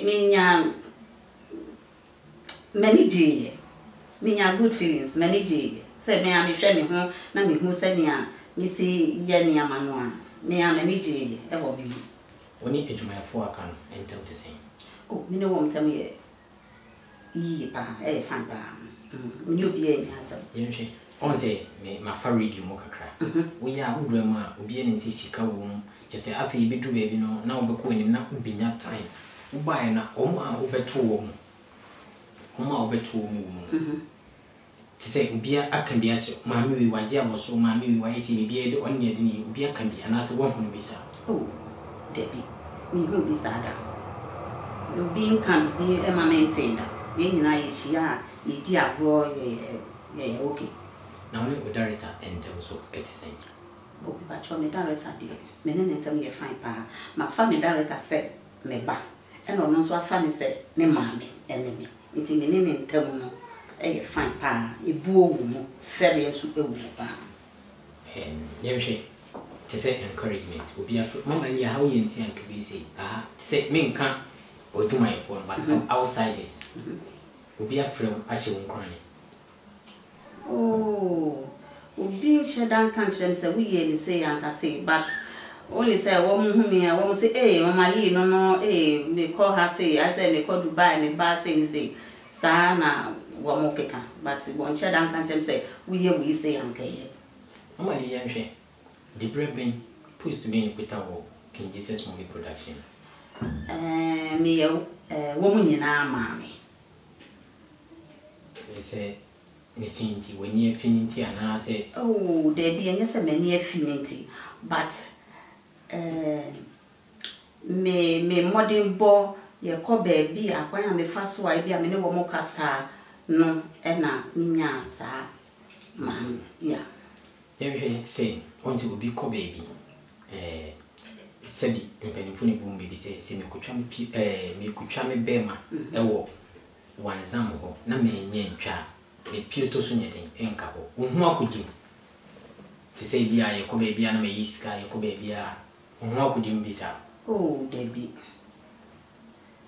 [SPEAKER 4] menya many gye menya good feelings many gye sɛ me a mehwɛ me ho na mehu sɛnea mesi yɛ nneɛma no a me a many gye ɛwɔ me mu
[SPEAKER 1] wone adwumayɛfoɔ aka no ɛntɛm te sɛ
[SPEAKER 4] mene wɔ mtam yɛ yiye paa ɛyɛ fan paa mene obi a ɛnya asɛm
[SPEAKER 1] yɛnhwɛ ɔn sɛ mafa radio mu kakra woyɛ a wodura mu a obiara ne nti sika wɔ mu kyɛ sɛ afei bɛdu baabi no na wobɛkɔ anim na wobɛnya time wobaeɛ na ɔmo a wobɛto wɔ mu te sɛ obiara aka bi akyerɛ maame wei wagye abɔ so maame wei wayɛ sɛ biribiara de ɔne yɛde ne obiara aka bi anaasɛ woahono bi saa
[SPEAKER 4] dabi mehu bi saa da obi nka bibi ɛma mente da yɛn nyinaa yɛhyia a yɛdi agorɔ yɛyɛ okay
[SPEAKER 1] na wone wo director ɛntɛm so ɛte sɛ
[SPEAKER 4] batwɔ me director deɛ mene ne ntɛm yɛ fine paa mafa me director sɛ me ba ɛna ɔno nso afa me sɛ ne maame ɛne me nti mene ne ntɛm no ɛyɛ fine paa ebuo wɔ mu fɛreɛ nso ɛwɔ mu paa
[SPEAKER 1] yɛhwɛ te sɛ encouragement obi afro mama lia how you nti anka bi say te sɛ menka odwumayɛfoɔ no but outsiders obi afro ahyɛ wo nkwane
[SPEAKER 4] obi hyɛ dan ka kyerɛ me sɛ woyɛ ne sɛ yanka sɛ but only say wɔn hu me a wɔn say mama lia no me call her say I say me call Dubai me ba say me say saa na wɔn keka but wɔn hyɛ dan ka kyerɛ me sɛ woyɛ wo sɛ yanka yɛ
[SPEAKER 1] mama lia nhwɛ the breadbin pushed to be in King Jesus movie production.
[SPEAKER 4] Me woman nyinaa maame.
[SPEAKER 1] They say Nissinti when you affinity and I say
[SPEAKER 4] there be any many affinity but me modern bo ye ko baby akwan me fa so ai bia me ne wo mo kasa no e na nya saa man ya
[SPEAKER 1] yɛhwɛ say want to be ko baby sabi mpanimfo ne bom bi sɛ mekotwa me bema ɛwɔ wanzam hɔ na menye ntwa me pieto so nyɛ den enka hɔ wo ho akodim te sɛ bia yɛ ko baby na me yiska yɛ ko baby a wo ho akodim bi sa
[SPEAKER 4] debi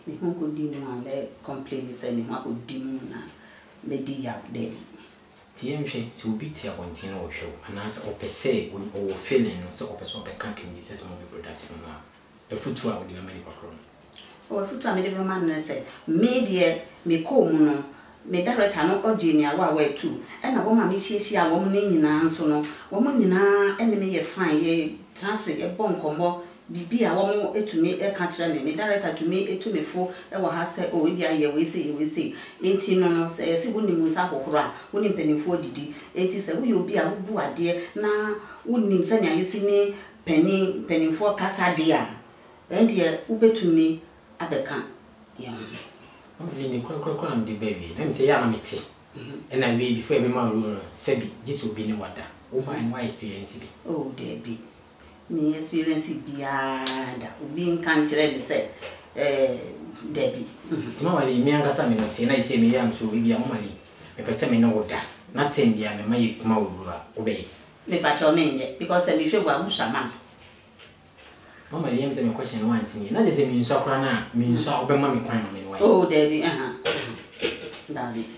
[SPEAKER 4] me ho akodim na be complain sɛ me ho akodim na me di ya debi
[SPEAKER 1] TMJ so be tia wanting or show and as opposite say when or feeling so opposite King Jesus movie production a foot to our many background.
[SPEAKER 4] Oh, a foot to a man said, Media me come me director no Virginia way too, and a woman me she a woman in answer no woman in enemy a fine ye transit a bon combo. Bibi a woman to me a country me director to me to me for I will have said, oh, yeah, we say, 18 no, say, I see when you must have a wouldn't penny for didi, 80 say, will you be a boo, dear, now wouldn't send you see penny for casa dear, and dear, ube to me, I becan. Yeah,
[SPEAKER 1] only the baby, let me say, I'm a tea, and I may before every man, Sebi, this will be no wonder. Oh, my experience be. Oh, there be. Me experience beyond being country say Debbie. Normally, me and Cassam, I say me, I'm so we be a money. A person no order. Nothing beyond my mouth obey. Me patch your name yet because I wish you were Shaman. Normally, I'm saying a question one thing. Not as a mean soccer, means so open mommy crime. Oh, Debbie, Daddy.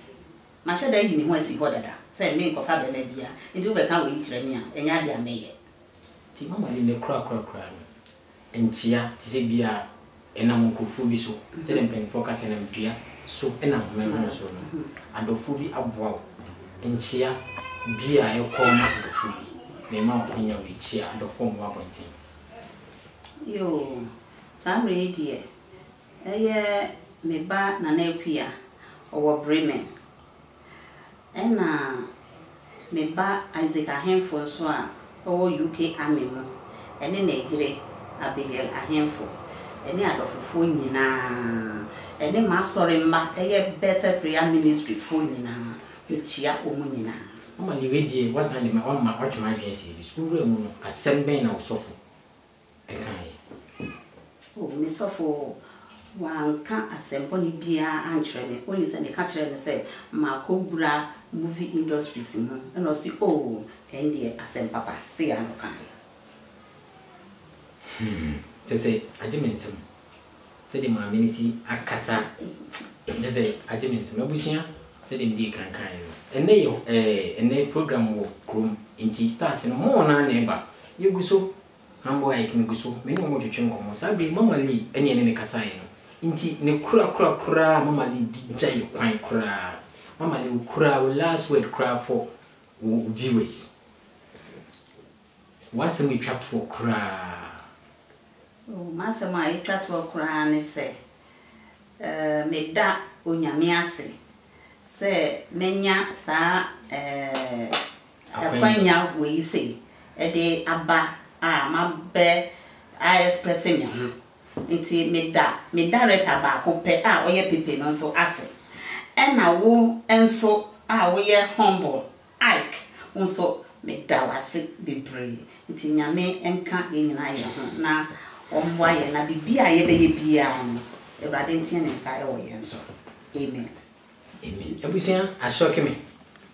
[SPEAKER 1] My shadow, you know, I see what that. Say, me, for father, maybe, into the car with Tremia, and Yadia may. Mama in the crack and chia to say beer and I'm fully so. Tell them pen focus and beer so and I'm member so. And the fully up wow and chia beer I call the fully. The mouth when you chia and the form wagonting. Yo, some radio. Me ba na nepia or Bremen.
[SPEAKER 11] ɛna me ba Isaac ahemfo nso a UK Army mu ɛne Nigeria Abigail ahemfo ɛne adɔfofo nyinaa ɛne masɔre mma ɛyɛ Better Prayer Ministry fo nyinaa mekyia omu nyinaa
[SPEAKER 1] mama ni wedie wasane ma on ma otwema adwense bi sukuru mu no asɛm bɛn na osofo ɛkan
[SPEAKER 11] o me sofo wanka asɛm bɔne bia ankyerɛ me only sɛ me ka kyerɛ me sɛ ma kɔbura movie industries mu ɛna ɔsi o ɛndie asɛm papa sɛ ya no kan
[SPEAKER 1] tese agimensem sɛ de ma menisi akasa tese agimensem abusia sɛ de mdi kankan no ene yo ene program wo krom inti stars no mo na na eba yeguso hambo ai kimi guso me no mo twetwe nkomo sabe mama li ene ene kasa yi no inti ne kura mama li di jai kwan kura mama li kura last word kura for viewers what's me chat for kura
[SPEAKER 11] o masama e chat for kura ne se me da onyame ase se menya sa akwanya we say e de aba mabe express me ho nti me director ba ko pe oye pepe no so ase na wo enso wo ye humble Ike nso me da wase bebre nti nyame enka ye nyina ye ho na omwa ye na bibia ye be ye bia no Ewurade ntie ne nsa e wo ye nso amen.
[SPEAKER 1] Amen. Abusia ashoke me.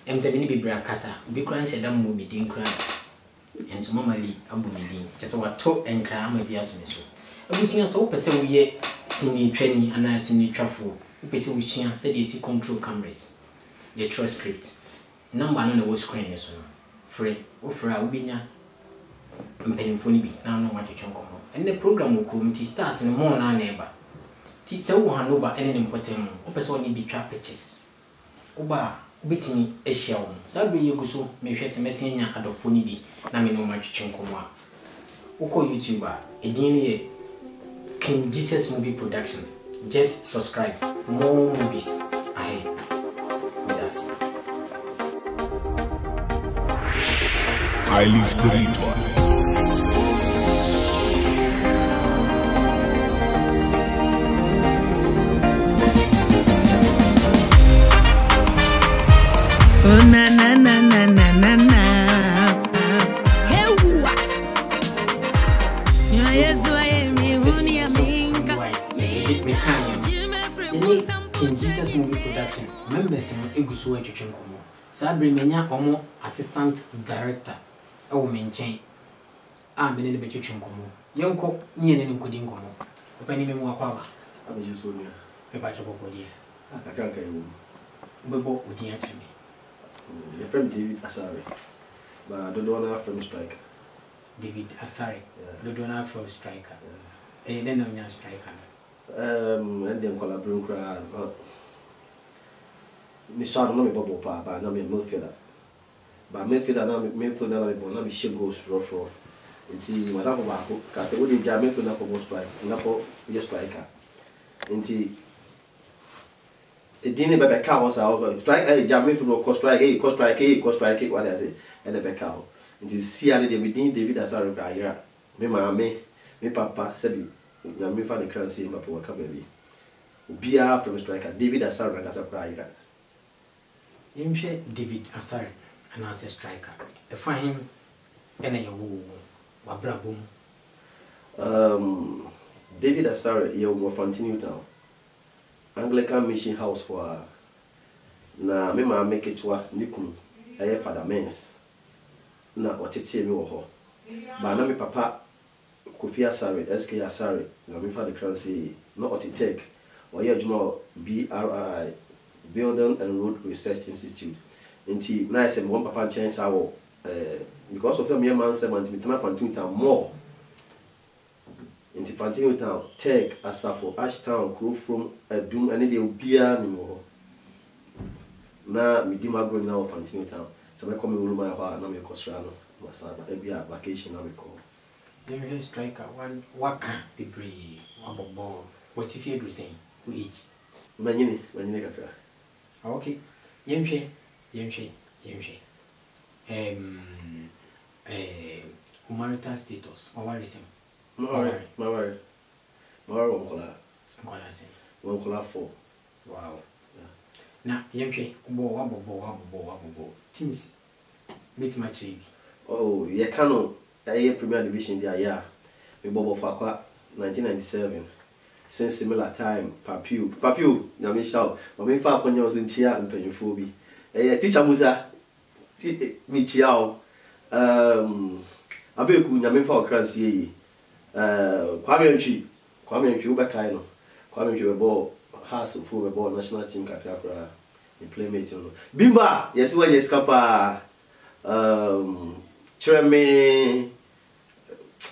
[SPEAKER 1] Emse bi ni bibra kasa. Bi kura nhyɛ dam mu mi din kura. Enso mama li abu mi din. Kyese wato enkra ama bi aso me so. Abusia so pese wo ye sini twani ana sini twafo. Wo pese wo sua sɛ de esi control cameras. Ye trust script. Number no na wo screen ne so no. Free. Wo fra wo benya mpanimfo ni bi na no watwetwe nkomo. Enne program wo community stars no mo na na eba. Ti se wo handover ene ne mpotem wo pese oni bi twa pictures oba obetini ehia wo sabe yeguso mehwe se mesi nya adofo ni bi na me no ma twetwe nkomo a uko YouTuber edin ne King Jesus Movie Production just subscribe more movies ahead with us
[SPEAKER 9] highly spiritual.
[SPEAKER 3] Oh na na na na na na na. Hewa. Nyo Yesu aye mi huni ya minka.
[SPEAKER 1] King Jesus Movie Production members no eguso atwetwe nkomo sabre menya omo assistant director ewo menchen me ne betwetwe nkomo yenko nie ne nkodi nkomo opani me mu akwa ba
[SPEAKER 12] abeji so ni
[SPEAKER 1] e ba choko kodi
[SPEAKER 12] akaka kai wo
[SPEAKER 1] bebo odi a chime
[SPEAKER 12] your friend David Asare but Dodona from striker
[SPEAKER 1] David Asare Dodona from striker then no nya striker
[SPEAKER 12] and them collaborate cry me saw no me bubble pa but na me midfielder but midfielder na me ball na me shake goes rough nti wada ko ba ko ka se wo de ja midfielder ko striker na ko ye striker nti edini bebe ka ho sa o strike ja midfielder ko strike what I say and the ka ho nti sia ne de David Asare bra yira me maame me papa sabi na me fa the crown say mapa waka baby obia from striker David Asare na kasa bra yira
[SPEAKER 1] yimhwe David Asare and as a striker e fa him ena ye wo wabrabom
[SPEAKER 12] David Asare ye wo Fontine Town Anglican Mission House for na me ma make it wa nikunu eye Father Mens na otete mi wo ho ba na me papa Kofi Asare SK Asare na me fa the crown say no otitek or ye adwuma BRI Building and Road Research Institute nti na ese mo papa chen sa wo because of some year man say man tena Fontine Town more nti Fontine Town Tech Asafo Ashtown Crew from Adum ane de obia ni mo na mi di magro ni na Fontine Town so me come wulu ma ha na me kosra no masaba e bia vacation na me ko
[SPEAKER 1] dem striker one waka bebre wabobo what if you do saying we each
[SPEAKER 12] manyini kakra
[SPEAKER 1] okay yemhwe Yemshe. Marital status. Or what is him?
[SPEAKER 12] Mawari. Wankola. Wankola 4.
[SPEAKER 1] Wow. Now, Yemshe, wabo. Teams meet my trade.
[SPEAKER 12] Oh, you cannot. A Premier Division there, yeah. We bobo for 1997. Since similar time, Papiu, Yami shout. Mami fa konya was in chia and penyophobia. Teacher Musa, me chiao. Abeku, Yami fa crancy. Kwame Nchi, Ubakaino. Kwame Nchi ball house of football national team Kakra in playmate. Bimba, yes, where yes, Kappa. Treme.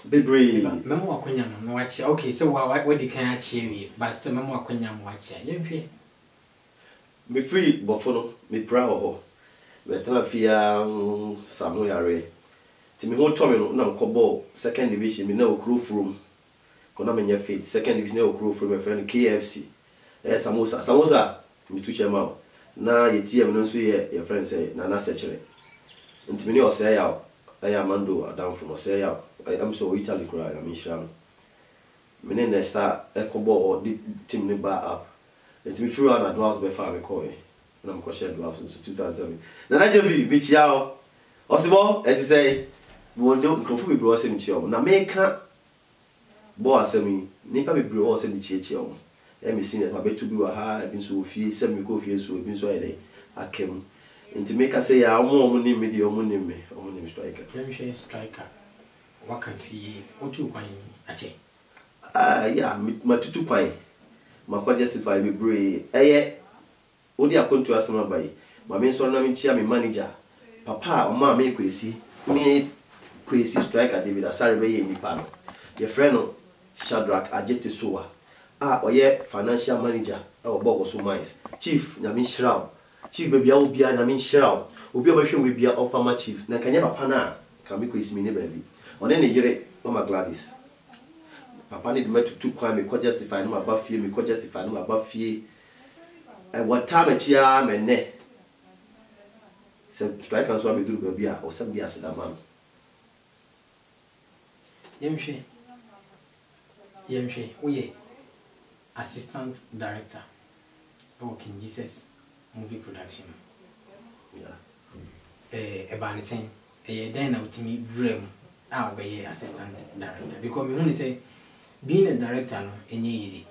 [SPEAKER 12] Bibri.
[SPEAKER 1] Memo Aquina, watch. Okay, so what do you can achieve? But still, Memo Aquina, watch. Yempe.
[SPEAKER 12] Be free, Buffalo, me proud. Better fear Samuel. Timmy whole Tommy, no Cobo, 2nd division, me no crew from Konamania Fit, 2nd division, no crew from my friend KFC. Samosa, me to Chamao. Now, ye tea, no swear, your friend say, Nana Setcher. And me or say out, I am Mando, down from say out. I am so Italy cry, I mean, Sham. Many next start Echo Ball or team the bar up. Let me throw on a dwarfs by Farmer Coy. And I'm questioned dwarfs into 2007. Then I just be beach yao. Osimo, as you say, we won't do conform bro semi chill. Now make boa semi, Nipa be bro semi chill. Let me see that my bed to be a high, been so few, semi coffee, so been so I came. And to make us say, I'm more money, media, money, or money striker.
[SPEAKER 1] Let me say striker. What can fee? What you find? Ache.
[SPEAKER 12] Yeah, my tutu pine. My quite justify me brave. Eh, only I come to ask my by. My main son, I'm in manager. Papa or mamma make crazy. Me crazy striker David Asari in the panel. Your friend Shadrach Ajete Soa. Or financial manager. Our Bogosu Mines. Chief Yamin Shroud. Chief baby, I will be a Yamin Shroud. Will be a machine will be a farmer chief. Na can never pana. Can be crazy me baby. On any year, Mama Gladys. Papa need me to crime, me could justify no above fear, me could justify no above fear. And what time a cheer, and ne. So strike and so be do baby or somebody as a man.
[SPEAKER 1] Yemshe, we assistant director. King Jesus movie production. Yeah. Ebanisen. Then out to me brim. I'll be assistant director because me only say being a director no any easy.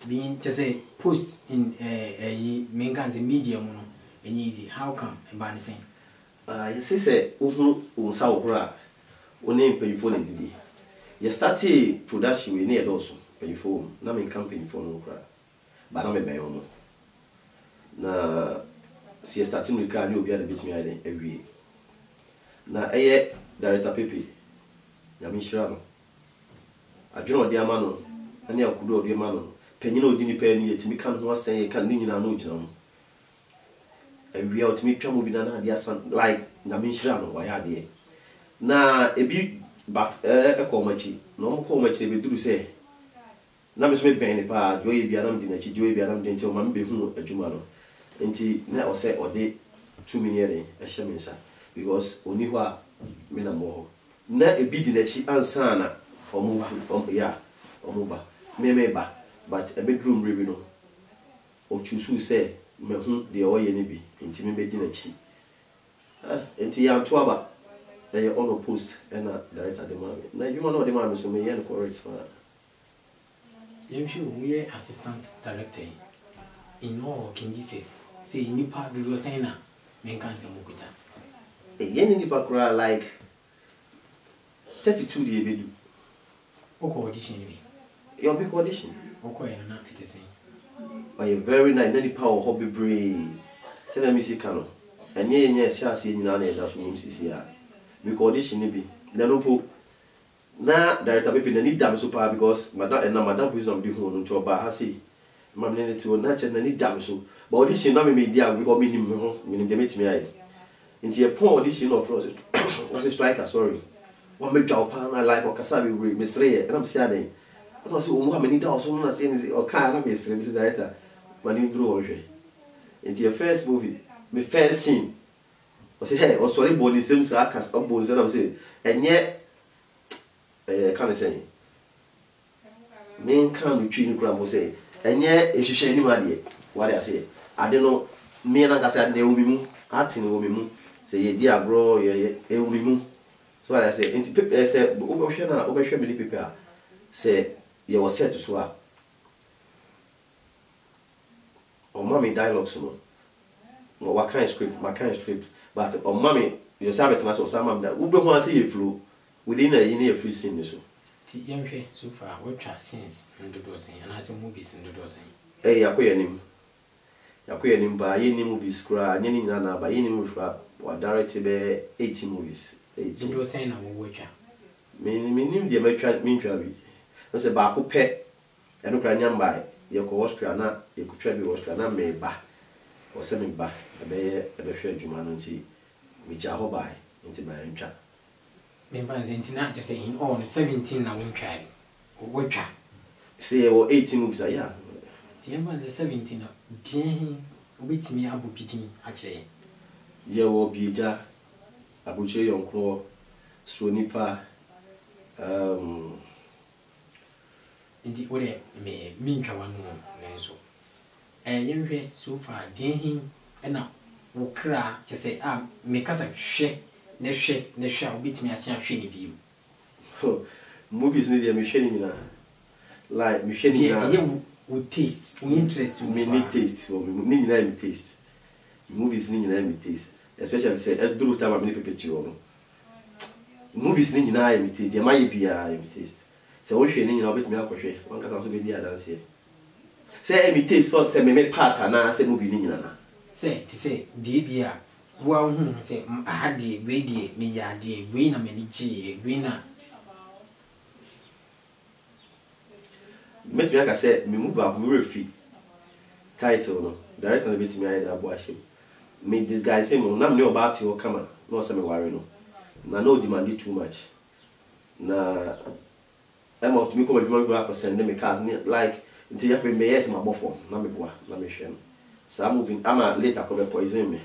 [SPEAKER 1] Being just a post in a main kinds media no any easy. How come Ebanisen?
[SPEAKER 12] Yes, say unsa bra. One pay for didi. You start production we need also pay for. Na me campaign for no cra. But na me buy on. Na si starting we can you be the bit me every. Na director Pepe. Yamin Shirano. I do not dear man, and you could do dear man. Penino didn't pay any to me can't was saying, can mean I know you. And we are to meet moving an idea like Yamin Shirano, why are they? Na a bit but a comedy, no comedy we do say. Namis may be any part, you be an dinner, you be an dinner, mammy who a Jumano. And he now say or day 2 million a shamansa because only what minamore. Na a bit in a cheap ansana or move ya or move ba but a bedroom revenue or choose who say me the oil be intimate in a cheap. And Tia Tuaba, they are on a post and a director the mommy. Now you know the mommy so me and correct for that.
[SPEAKER 1] We are assistant director in all King Jesus. Say Nipa do Sena, Menkansa Mukuta.
[SPEAKER 12] A yen in the background like 32 the ebedu.
[SPEAKER 1] Oko audition be.
[SPEAKER 12] Your big audition.
[SPEAKER 1] Oko na it is.
[SPEAKER 12] By a very nice any power hobby brave. Send a music canon. And yes, shall see in an that's what CCR. Big audition be. Then na director Pepe need damn super because madam and madam is on the home to a bar has he. Mammy to natural need damn so. But audition not me dear because meaning they meet me. Into a poor audition of Roses. Was a striker, sorry. One make job I like or Kasabi Miss Ray, and I'm saying, I must say, how many dollars someone saying, or can't miss Mr. Director, when you drew over. Into your first movie, my first scene, o say hey o sorry boni sem sa akas o boni say na say enye kan say me kan twi ni kura mo say enye ehwehwe ni ma de what I say ade no me na kasa de wo mi mu ati ni wo mi mu say ye di agro ye e wo mi mu so what I say enti people say obehwe na obehwe me ni people say ye was set to so a o mami dialogues no what kind of script my kind of script but o mami you say better so some am that we be wan say ye flow within a free scene so
[SPEAKER 1] ti yemhwe so far we twa scenes ndodo sen and as movies ndodo sen
[SPEAKER 12] yakoyanim ba yeni movies kura nyeni na ba yeni movies wa direct be 80 movies 80
[SPEAKER 1] ndodo sen na wo twa
[SPEAKER 12] me nim de matwa mentwa bi no se ba ko pe eno kura nyamba ye ko Austria na ye ko twa bi Austria na me ba o se me ba ebe hwe adwuma no nti me ja ho ba nti ba ntwa
[SPEAKER 1] me ban nti na just say in all 17 na wo twa wo twa
[SPEAKER 12] say wo 18 movies aya
[SPEAKER 1] ti yamba 17 na din obetimi abo pidin a kire
[SPEAKER 12] ye wo bieja abuche yonko stronipa
[SPEAKER 1] ndi ore me mintwa wanu nenso yemhwe so far din na wo kra just say me kasa hwe ne hwe obetimi asia hwe ni biu
[SPEAKER 12] movies ni je me hwe ni na like me hwe ni na
[SPEAKER 1] with taste, with interest,
[SPEAKER 12] me need taste for me. Ni na me taste. Movies ni na me taste. Especially say every time I many people to movies ni na me taste. Dey my bia me taste. Say wo hwe ni na obet me akohwe. Wan kasa so be di dance here. Say me taste for say me part na say movie ni na.
[SPEAKER 1] Say to say di bia wo hu say ahadi we die me ya die we na me ni ji we na
[SPEAKER 12] met me aka say me move up me refi title no director na bit me ayi da bo ahim me this guy say mo na me about you come no say me worry no na no demand too much na am out me come adwuma go akọ send me cars like until you me yes my bofo na me boa na me hwe no sa moving ama later come poison me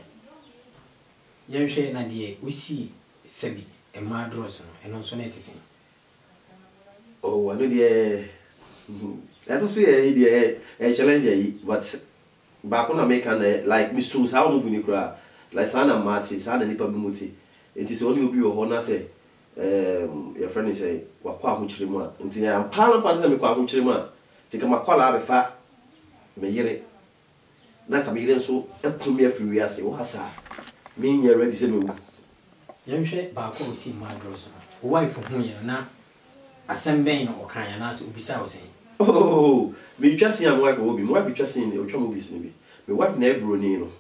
[SPEAKER 1] yen hwe na de usi sabi e ma dross no eno so na etisen
[SPEAKER 12] oh I know the I don't see a challenge, but back on American like Miss Sue's how moving cry, like Sana Marty, Sana Nipa Bimuti. It is only be your honor say, your friend is say, Wakwa Muchima, until I am Parliament and Makwa Muchima. Take a Makwala befa, me hear it. That can be so a premier furious, was I? Mean you're ready to move.
[SPEAKER 1] Young shake back on see my dross. Wife of me na. Assemble or can ask Ubisa saying.
[SPEAKER 12] Oh, me just see my wife will be my wife just seeing the ultra movies maybe. My wife never Brunino.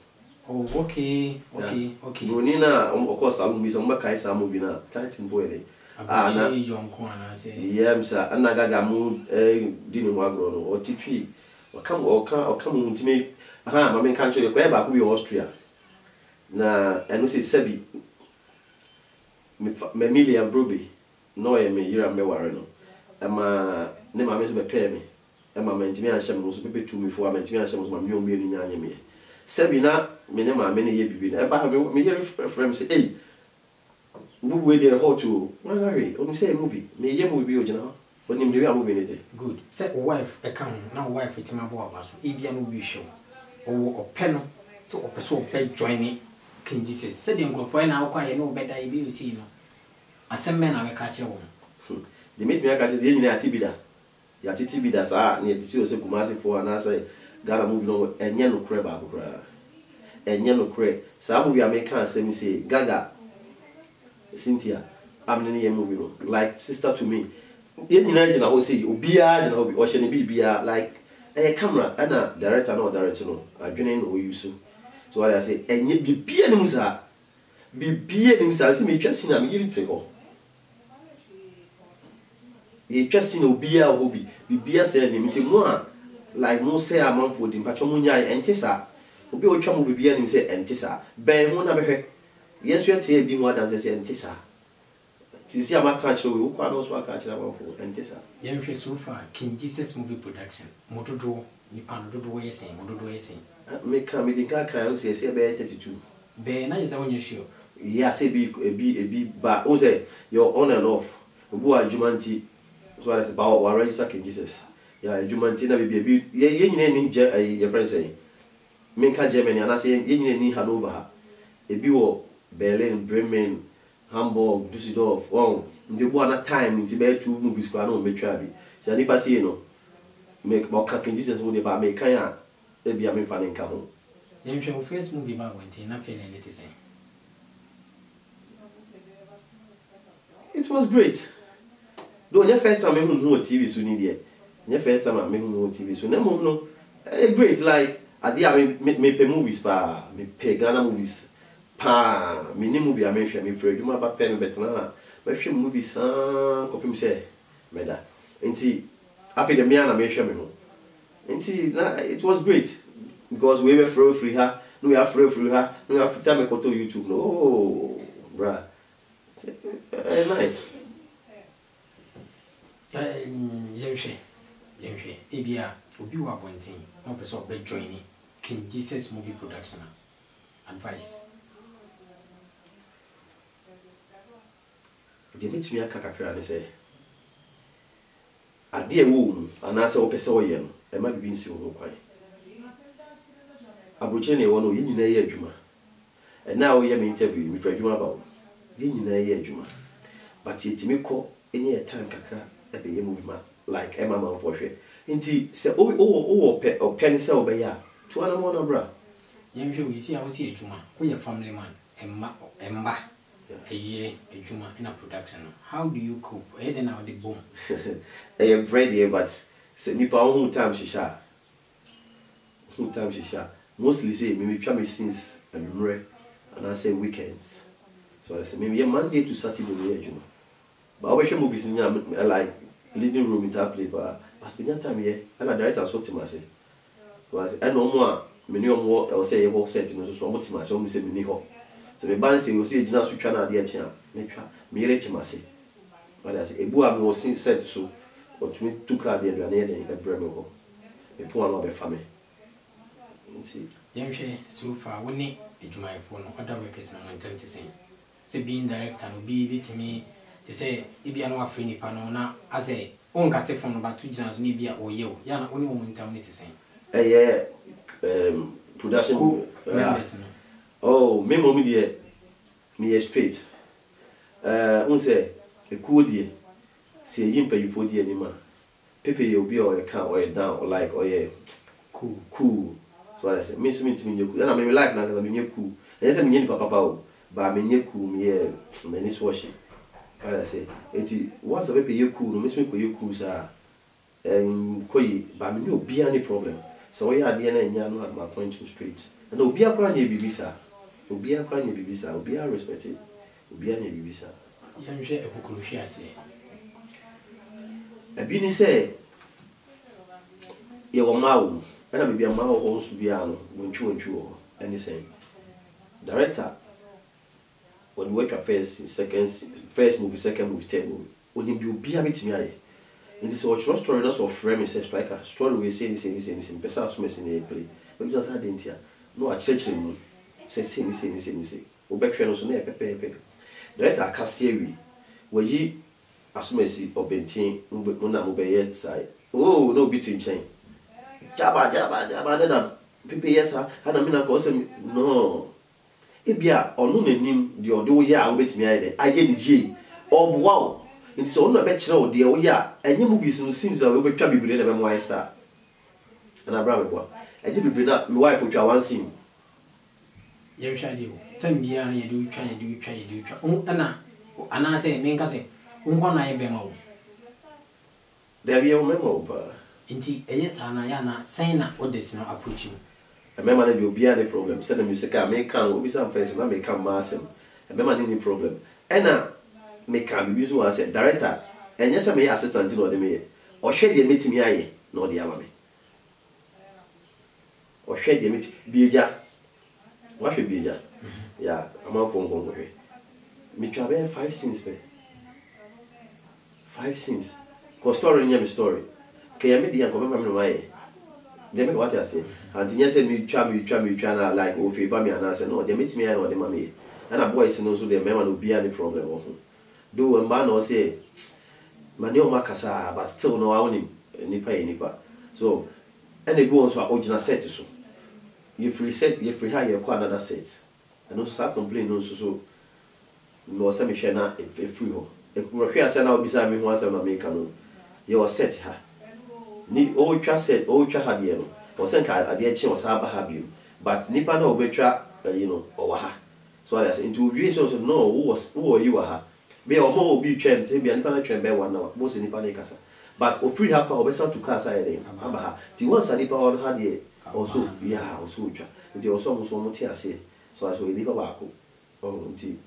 [SPEAKER 1] Oh, okay.
[SPEAKER 12] Brunina, of course, I'll be some Kaisa movie now. Titan boy.
[SPEAKER 1] Ah, young corner say.
[SPEAKER 12] Yeah, sir, and Nagagamu, dinner wagron or T3. Or come to me. Aha, my main country, where back we Austria. Na, and we say Sebi. Memilia Bruby. No, I mean, you're a mewarino. Emma, never meant to pay me. Emma meant me and Shem was people to me for I meant me and Shem was my new million yanny. Sabina, Minema, many years been. If I have me here, friends say, hey, move with the whole to one Larry, only say a movie. May you move you, General, but you are moving it.
[SPEAKER 1] Good. Set wife account, now wife with my boy, so Indian movie show or panel, so a person bed joining. King Jesus said, you go for now, quite no better if you see no. As some men are a catcher one.
[SPEAKER 12] The meet me a catches in Atibida. Yatibida, sir, near to see us a Kumasi for an answer. Gotta move on and yellow crab abra. And yellow crab. Some of you Americans say me say, Gaga, Cynthia, I'm in a movie like sister to me. In United, I will say, Ubia, and I'll be ocean be like a camera and a director, no director, no. I didn't know you so. So what I say, and yet be being Musa. Be himself, see me just in a minute ago. He just in a beer hobby, be beer saying him more like most say a month for the Pachomunia and Tessa. Who be a chum with beer him say and Tessa. Bear one of her. Yes, we are saying being one as I say and Tessa. Tis a catcher who quite knows what catching about for and Tessa.
[SPEAKER 1] Young so far, King Jesus movie production, Motodo, Nipan do way saying, Motodo saying.
[SPEAKER 12] Make come with the car, say, say, bear 32.
[SPEAKER 1] Bear, now is on your show.
[SPEAKER 12] yeah say be but who say you're on and off obu adjumanti so I say ba wa register King Jesus yeah adjumanti na be ye nyina ni je your friend say menka Germany and I say ye nyina ni Hanover ha ebi wo Berlin, Bremen, Hamburg, Düsseldorf wow ndi bo na time nti be 2 movies kwa na o metwa bi say nipa say no make ba King Jesus wo de ba me kan ya e bia me fa ne nka ho
[SPEAKER 1] yen hwe first movie ba wonti na feel let it say.
[SPEAKER 12] It was great. Though your first time I who TV so need there. Your first time I who TV so no great like I did me pay movies pa me pay Ghana movies pa me ni movie I mention me Fred you ma ba pay me better na me film movies copy me say me da. Nti after the me na me hwe me ho. Nti it was great because we were free her no we are free her no we have time me go to YouTube no oh bruh. Nice.
[SPEAKER 1] Yemhwe ebia obi wa bontin no person be join King Jesus movie production advice
[SPEAKER 12] de mitumi aka kakra ne say ade ewu anase o pese o ye no e ma bibi nsi ho kwan abroche ne wo no yi nyina ye adwuma e na o ye me interview mi fra adwuma ba o yi nyina ye adwuma but yetimi ko enye time kakra e be ye movie ma like Emma man for hwe nti se o pen se o be ya to ana mo na bra
[SPEAKER 1] yemhwe we see how see adwuma wo ye family man emba ejire adwuma in a production how do you cope e dey now the boom
[SPEAKER 12] e ye ready but se nipa who time shisha mostly say me twa me since amre and I say weekends so I say maybe Monday to Saturday we adwuma but I watch movies in like leading room it play but as been time here and a director so timase so I say I no more me ni omo I say e ho set no so omo timase omo say me ni ho so me ban say you see gina so twa na de achi me twa me re timase but I say ebu am wo set so but me two card de aduane e de e bre me ho me po am be fa me nti
[SPEAKER 1] yemhwe so far woni adwumayefo no other workers na ntem to say say being director no be bitimi they say ibia no afri nipa no na ase on kate from no ba to gina so ni bia oye o ya na oni mo ntem ne te say
[SPEAKER 12] production oh me mom die me straight un say e cool die say yimpa yifo die ni ma pepe ye obi o e kan o e down or like or ye cool so I say me so me timi nyeku na me life na ka me nyeku e say me nyeni papa o ba me nyeku me ye me ni swashi I say enti once pepe ye cool no me so me ko ye cool sa koyi ba me no bia any problem so we had na nya no my point to straight and obi akwa nya bibisa obi respect it obi anya bibisa
[SPEAKER 1] yemhwe ekukuru hwe ase
[SPEAKER 12] abi ni say ye wo mawo ana bibia mawo ho so bia no wontwi wo any say director when we work first movie second movie third movie only be obi abetimi aye it is a short story that's of frame is striker story we say this person so messing in play but just had intia no a church mu say obekwe no so na pepe director Kasiewi we asumesi obentin mo na mo be yes sai oh no between chain jaba na pepe yes ha na me na ko say no ebia onu nanim de odo ye a obetimi aye de aye ni ji oboa nti so onu be kire o de o ya enye movies no scenes a we betwa bibire na be mo star na bra me boa eje bibire na me wife otwa one scene
[SPEAKER 1] yemhwa de o tambia na ye do twa ana say me nka say unko na ye be ma wo
[SPEAKER 12] there be o memo pa
[SPEAKER 1] nti eyesa na ya na sign na odesi no approach you
[SPEAKER 12] remember na be obi any problem say na music a me kan obi sam face na me kan masem remember any problem ena me can be so as a director and yes me assistant no de me o hwe de metimi aye no de ama me o hwe de meti bieja wa hwe bieja ya ama fo ngon hwe me twa be 5 scenes be 5 scenes ko story nya me story ke ya me dia ko me ma me no aye de me what you say and yes me twa na like o favor me anase no de metimi aye no de ma me and a boys in also the member will be any problem. Do a man or say, Manio Macasa, but still no only nipa. So, and they go on to our original set. So, if we set, if we hire another set, and also start complaining also so, no semi shana a free home. If we are sent out beside me once I'm American, you are set her. Need all trust said, all trust had you, or send a dear chin was have you, but Nipa no betra, over her. So I said, into reasons of no, who are you her? Be or more be trained, say be an train by 1 hour, most in Nipa Casa. But or free her or better to cast I day. Abaha, the one Sanipa on had ye, also, yeah, also, it was almost 1 more say. So as we leave a barco. Oh, tea.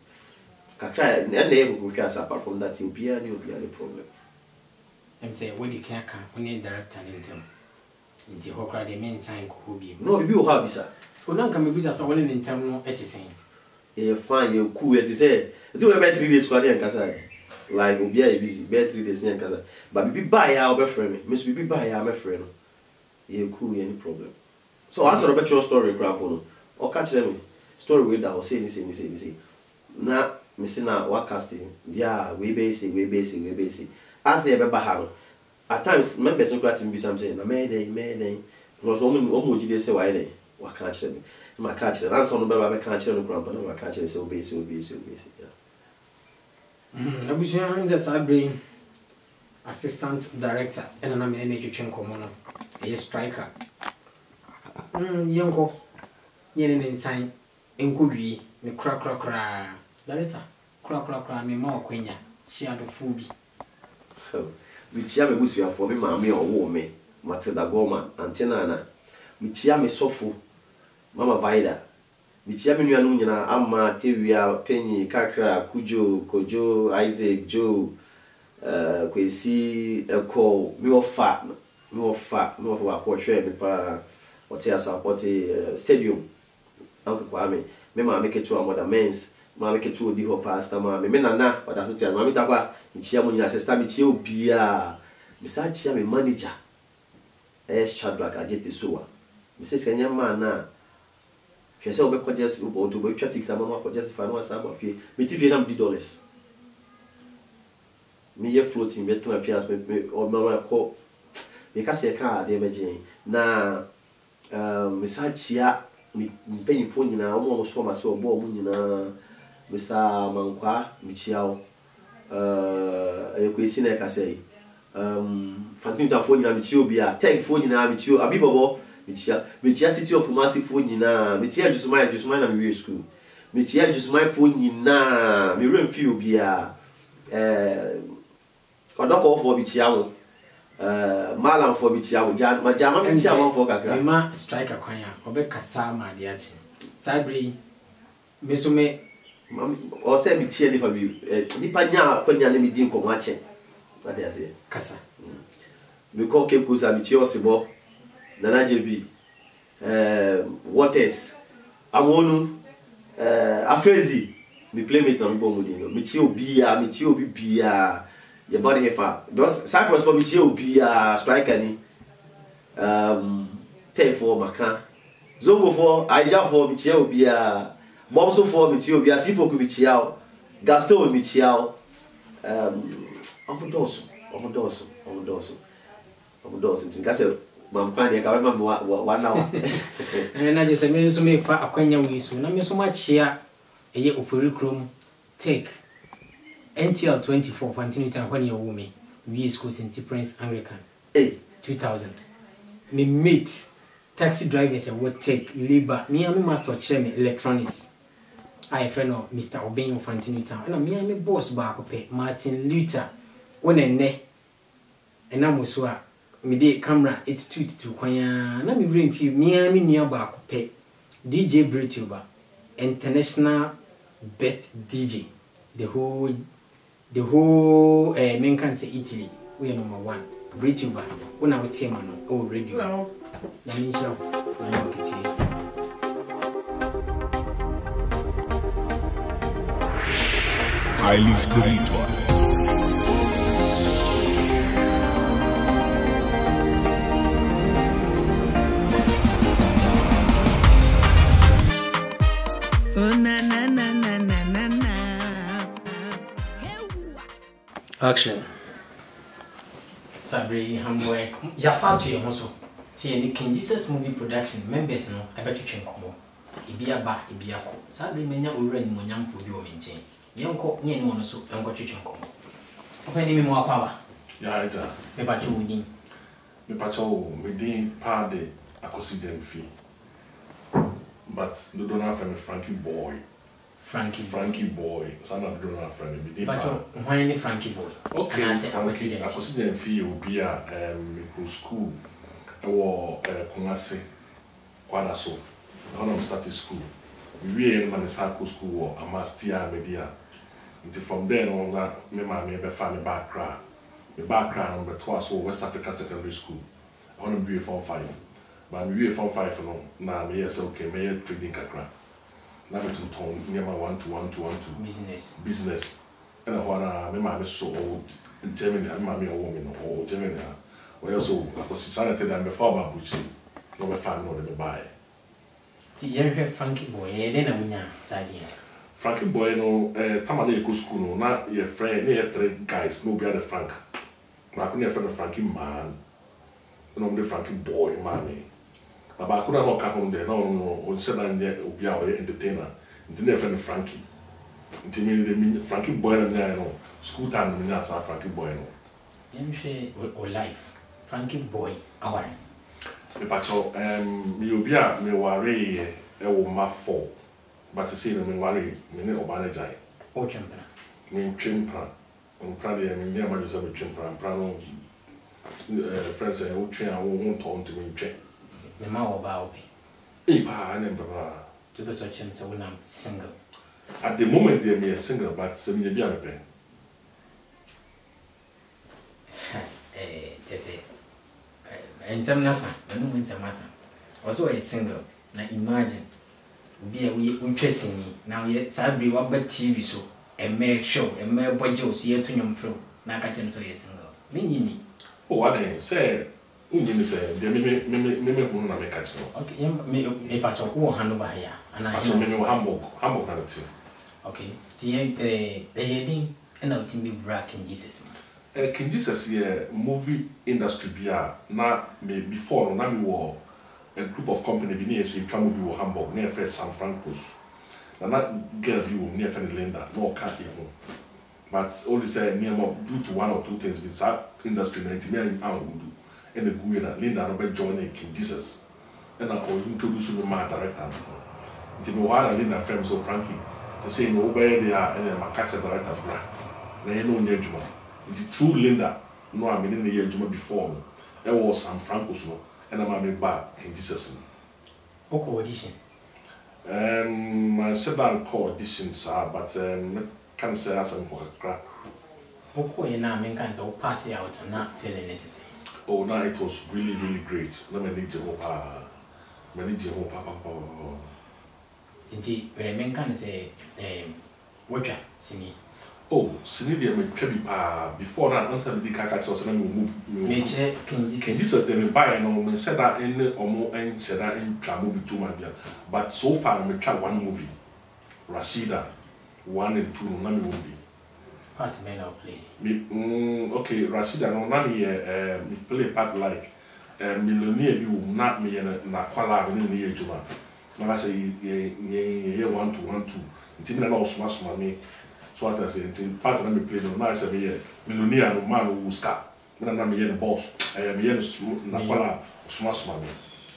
[SPEAKER 12] Kakra, and they will cast apart from that, you'll be any problem.
[SPEAKER 1] I'm saying, what you can't come, only director in them. In the whole crowd, the main time could be.
[SPEAKER 12] No, you have, sir.
[SPEAKER 1] Well, now come with us all in term at the same.
[SPEAKER 12] Fine, you cool, as you say. Do about 3 days, Quadian Casa. Like, will be busy, bed 3 days near Casa. But we buy our friend, Miss we buy our friend. You cool, any problem. So, answer about your story, Grandpa. Or catch them. Story with that, or say, now, Missing out what casting. Yeah, we basic. As they ever have. At times, members of Latin be something. I made was woman almost did say why they what catch them. My catch the answer on the baby catch on the ground, but no catch it so basic.
[SPEAKER 1] I wish you just I bring assistant director and I'm an education commoner. A striker. Yonko. Yen in time. In good be the crack. Director, crack, me more quenya. She had a food.
[SPEAKER 12] Which ya me busu for me, mammy or woman, Matilda Goma, Antenna, which ya me sofu, Mama Vida, which ya me nuna, Amma, Tivia, Penny, Kakra, Kojo, Isaac, Joe, Quasi, Echo, more fat, more of what share me pa, what stadium. Uncle Kwame, Mema make it to a mother men's. Make it to the pastor, mammy, Menana, but that's what Mammy Tapa, Chiamun, assistant, Michio Bia, Mr. Chiam, manager. Shadrach, I jet the sewer. Mrs. Kenya man, she said, we just to be traffic, the mamma for just find one some of you, but if you have $10. Me floating, better affairs, or mamma call because a car, dear Jane. Now, Miss Chia, me penny phone now, almost for my soul, born, Mr. Mankwa, Michiao, a question I can say. Fantinta phone in Michio be a tank phone in Michio, a bibo, Michia city of massive phone in Mitia just mine and we school. Mitia just my phone in me room few be a dock off for Michiao, Malam for Michiao, my Jama Michiao for Kakra.
[SPEAKER 1] Ma strike a quanya, or be Cassama, the action. Sabri, Missume. Or send me tea for you. Nipanya, when you name Dinko Mache. What I say? Cassa. We call Cape Kusa Michio Sibo, Nanajebi, Waters, Amonu, Afrezi, me playmates on Bomudino, Michio Bia, your body hefa. Those Cyprus for Michio Bia, strike any 10 for Macan, Zongo for Aja for Michio Bia. Momso for Michio, be a simple Michiao, Gaston Michiao, Omodoso, Gassel, Mamquani, I remember 1 hour. And I just a minute to make for a quenya we soon. I mean, so much here a year of curriculum take NTL 24 for Antinita when you're woman. We school St. Prince Anglican. 2000. Me meet taxi drivers and what take labor. Me and master chairman electronics. I friend of Mr. Obeying of Antinita. And I'm a boss back Martin Luther. When a ne and I'm also me de camera 82 kwanya na me brain few me nua ba ko pe DJ Bretuber international best DJ the whole men can say Italy we are #1 Bretuber una we team no oh radio na me show na you can see
[SPEAKER 9] highly spiritual.
[SPEAKER 3] Oh na na na na na.
[SPEAKER 7] Action.
[SPEAKER 1] Sabri Hamburg, Yafatu also. See any King Jesus movie production members no, I bet you can come. Ibia ba, Ibiako. Sabri Menya Uren Monyam for you maintain. Yanko, Yen one so, and got you can come. Open me more power.
[SPEAKER 13] Yeah, it's a.
[SPEAKER 1] Me pacho wini.
[SPEAKER 13] Me pacho, me din party, I could see them fee. But the donor friend Frankie Boy. Frankie Boy. Son of donor friend. Me din
[SPEAKER 1] pacho, why any Frankie Boy?
[SPEAKER 13] Okay, Frankie, I could see them fee will be a school. I was Kumasi, Kwadaso. When I started school, we were in a school or a master media. Until from there on, me be family background. My background number 2 so West African Secondary School. I want to be Form 5. But we Form 5 no. Now me say okay, me trading kakra. Now me to turn near my 1 to 1 to 1 to business. And I want me so old. In Germany, I'm a woman or Germany. Well, also I was sanitary and before my butcher. No me find no me buy.
[SPEAKER 1] The Frankie Boy, then a winner, Sadia.
[SPEAKER 13] Frankie Boy no, Tamale Eco School no, not your friend, near 3 guys, no be other Frank. I couldn't friend of Frankie man. No, the Frankie Boy, mommy. But I couldn't not come home there, no, on 7 there, be our entertainer. Until they friend Frankie. Until me, Frankie Boy, and no, school time, and that's Frankie Boy. No,
[SPEAKER 1] you say, or life. Frankie Boy, our.
[SPEAKER 13] Me pacho, me obia, me worry, my 4. But to see them in worry, me ne obana jai.
[SPEAKER 1] O champion.
[SPEAKER 13] Me chimpa. On Pradi, I mean, near my user with chimpa and prano. Friends, I will train, I won't talk to me.
[SPEAKER 1] The Mao Bao.
[SPEAKER 13] Epa, I never.
[SPEAKER 1] To be such and so when I'm single.
[SPEAKER 13] At the moment, they may a single, but some may be a pen.
[SPEAKER 1] Just say, and some Nasa, and no one's a massa. Also a single. Now imagine. Be a we interesting me. Now yet Sabri what but TV so a mere show, a mere budget here to young flow. Now catch him so a single. Meaning.
[SPEAKER 13] Oh, what they say, you say, they may want to catch no.
[SPEAKER 1] Okay, me patch of war hand over here, and I
[SPEAKER 13] show me Hamburg too.
[SPEAKER 1] Okay, the heading and I'll think be King Jesus.
[SPEAKER 13] King Jesus here, movie industry beer, not me before, no, me war. A group of company be near so you try movie Hamburg near San Francisco. Now that girl you near Linda, no can't home. But only say near more due to 1 or 2 things with that industry 90 million pound would do. And the Guyana Linda no joining King Jesus. And I will introduce you to my director. Until me while Linda friend so Frankie to say no where they are and then my catcher director bra. Now you know near Juma. The true Linda no I mean in the year Juma before. It was San Francisco. And I'm back in Jesus.
[SPEAKER 1] What audition?
[SPEAKER 13] I said I'm called auditions, but can't say as I'm for a crap.
[SPEAKER 1] Okay, now I'm kind of pass it out and not feeling it.
[SPEAKER 13] Oh, no, it was really, really great. Let me need your papa.
[SPEAKER 1] Indeed, men can say, watcher, singing.
[SPEAKER 13] Oh, Sinidia may trebi pa before that, not having the carcass or move.
[SPEAKER 1] Nature can
[SPEAKER 13] Jesus then buy and no said that in or more and said that in try movie 2 my dear. But so far, I try 1 movie. Rashida, 1 and 2, no movie.
[SPEAKER 1] Part men of play.
[SPEAKER 13] Okay, Rashida, no, none me play part like millionaire, you not me and Naquala in the year Juma. Now I say, yeah, 1 to 1 2. It's even an smash money. So what I say, part of me play no nice every year. Millionaire no man who scar. Then I'm the boss. I am here Naquala smash money.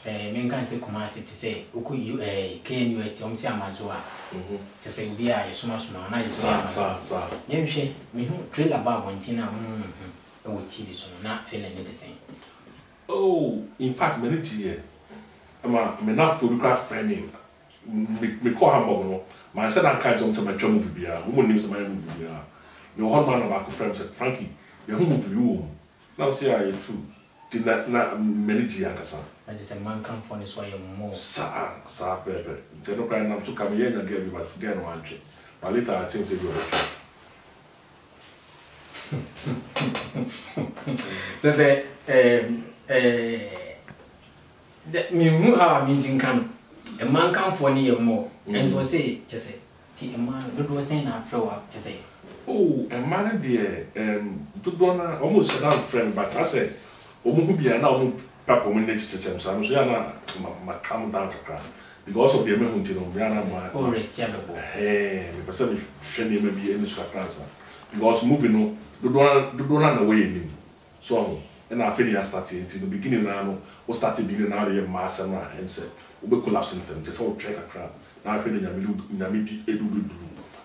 [SPEAKER 1] Men can say Kumasi to say, Uku you KNUS, Omsi Amazua. To say, be a smash man. I say, Yemshe, me who trail about one tina, TV, so not feeling it the same.
[SPEAKER 13] Oh, in fact, many years. I'm not photograph framing. Me call Hamburg no. My said I can't jump to my movie beer. Who names my movie beer? No hot man of our friend said, Frankie, your movie you. Now say I true. Did not many years.
[SPEAKER 1] I just a man come for this way more.
[SPEAKER 13] Sir, Pepe. Tell no crying, I'm so coming here and get me, but again, one trip. But later I think they go okay.
[SPEAKER 1] So say, me who are missing come. A man come for near more, and was say, just say, a man, good was saying, I throw up, just say,
[SPEAKER 13] Oh, a man dear, to dona almost a damn friend, but I say, who be an old papa when they system, so my calm down because of the American Yana, my hey, because I'm friendly maybe in this cancer. Because moving on, do not away so and I feel I started in the beginning now, was started beginning out of mass and said, we collapsing them, just all track a crowd. Now I feel in Yamidi, Edu,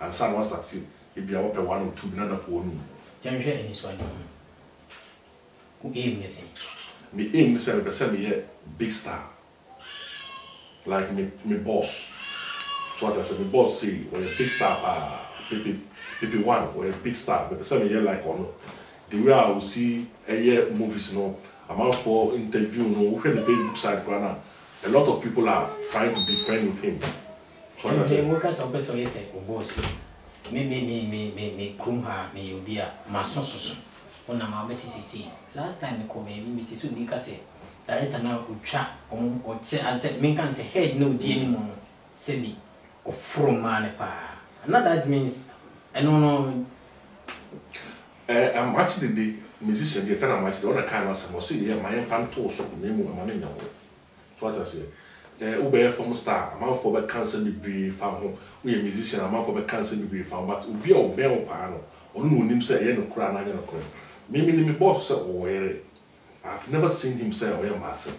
[SPEAKER 13] and some was started. If you are 1 or 2 another poor,
[SPEAKER 1] Don't share any swine. Who aim missing?
[SPEAKER 13] Me aim myself, me a big star. Like me boss. So what I said, me boss say, or a big star, PP one, or a big star, but me here like one. The way I will see a year movies, no, I'm out for interview, no, we the Facebook side, a lot of people are trying to be friends with him. So I say,
[SPEAKER 1] workers of person, yes, boss. Me kumha me ubia masososo ona ma beti sisi last time ko me bi meti so bi ka se director na utwa o che an say me kan say head no di any mo se bi o from man pa and that means I don't know
[SPEAKER 13] I'm actually the musician the friend I'm actually on a kind of some say yeah my fan to so me mu ma nya ho so what I say Uber from star, a man for the cancer be brief, we a musician, a man for the cancer be brief, but be a bell panel, or no him say, no crown, I know. Maybe me boss or wear it. I've never seen him say, or your master.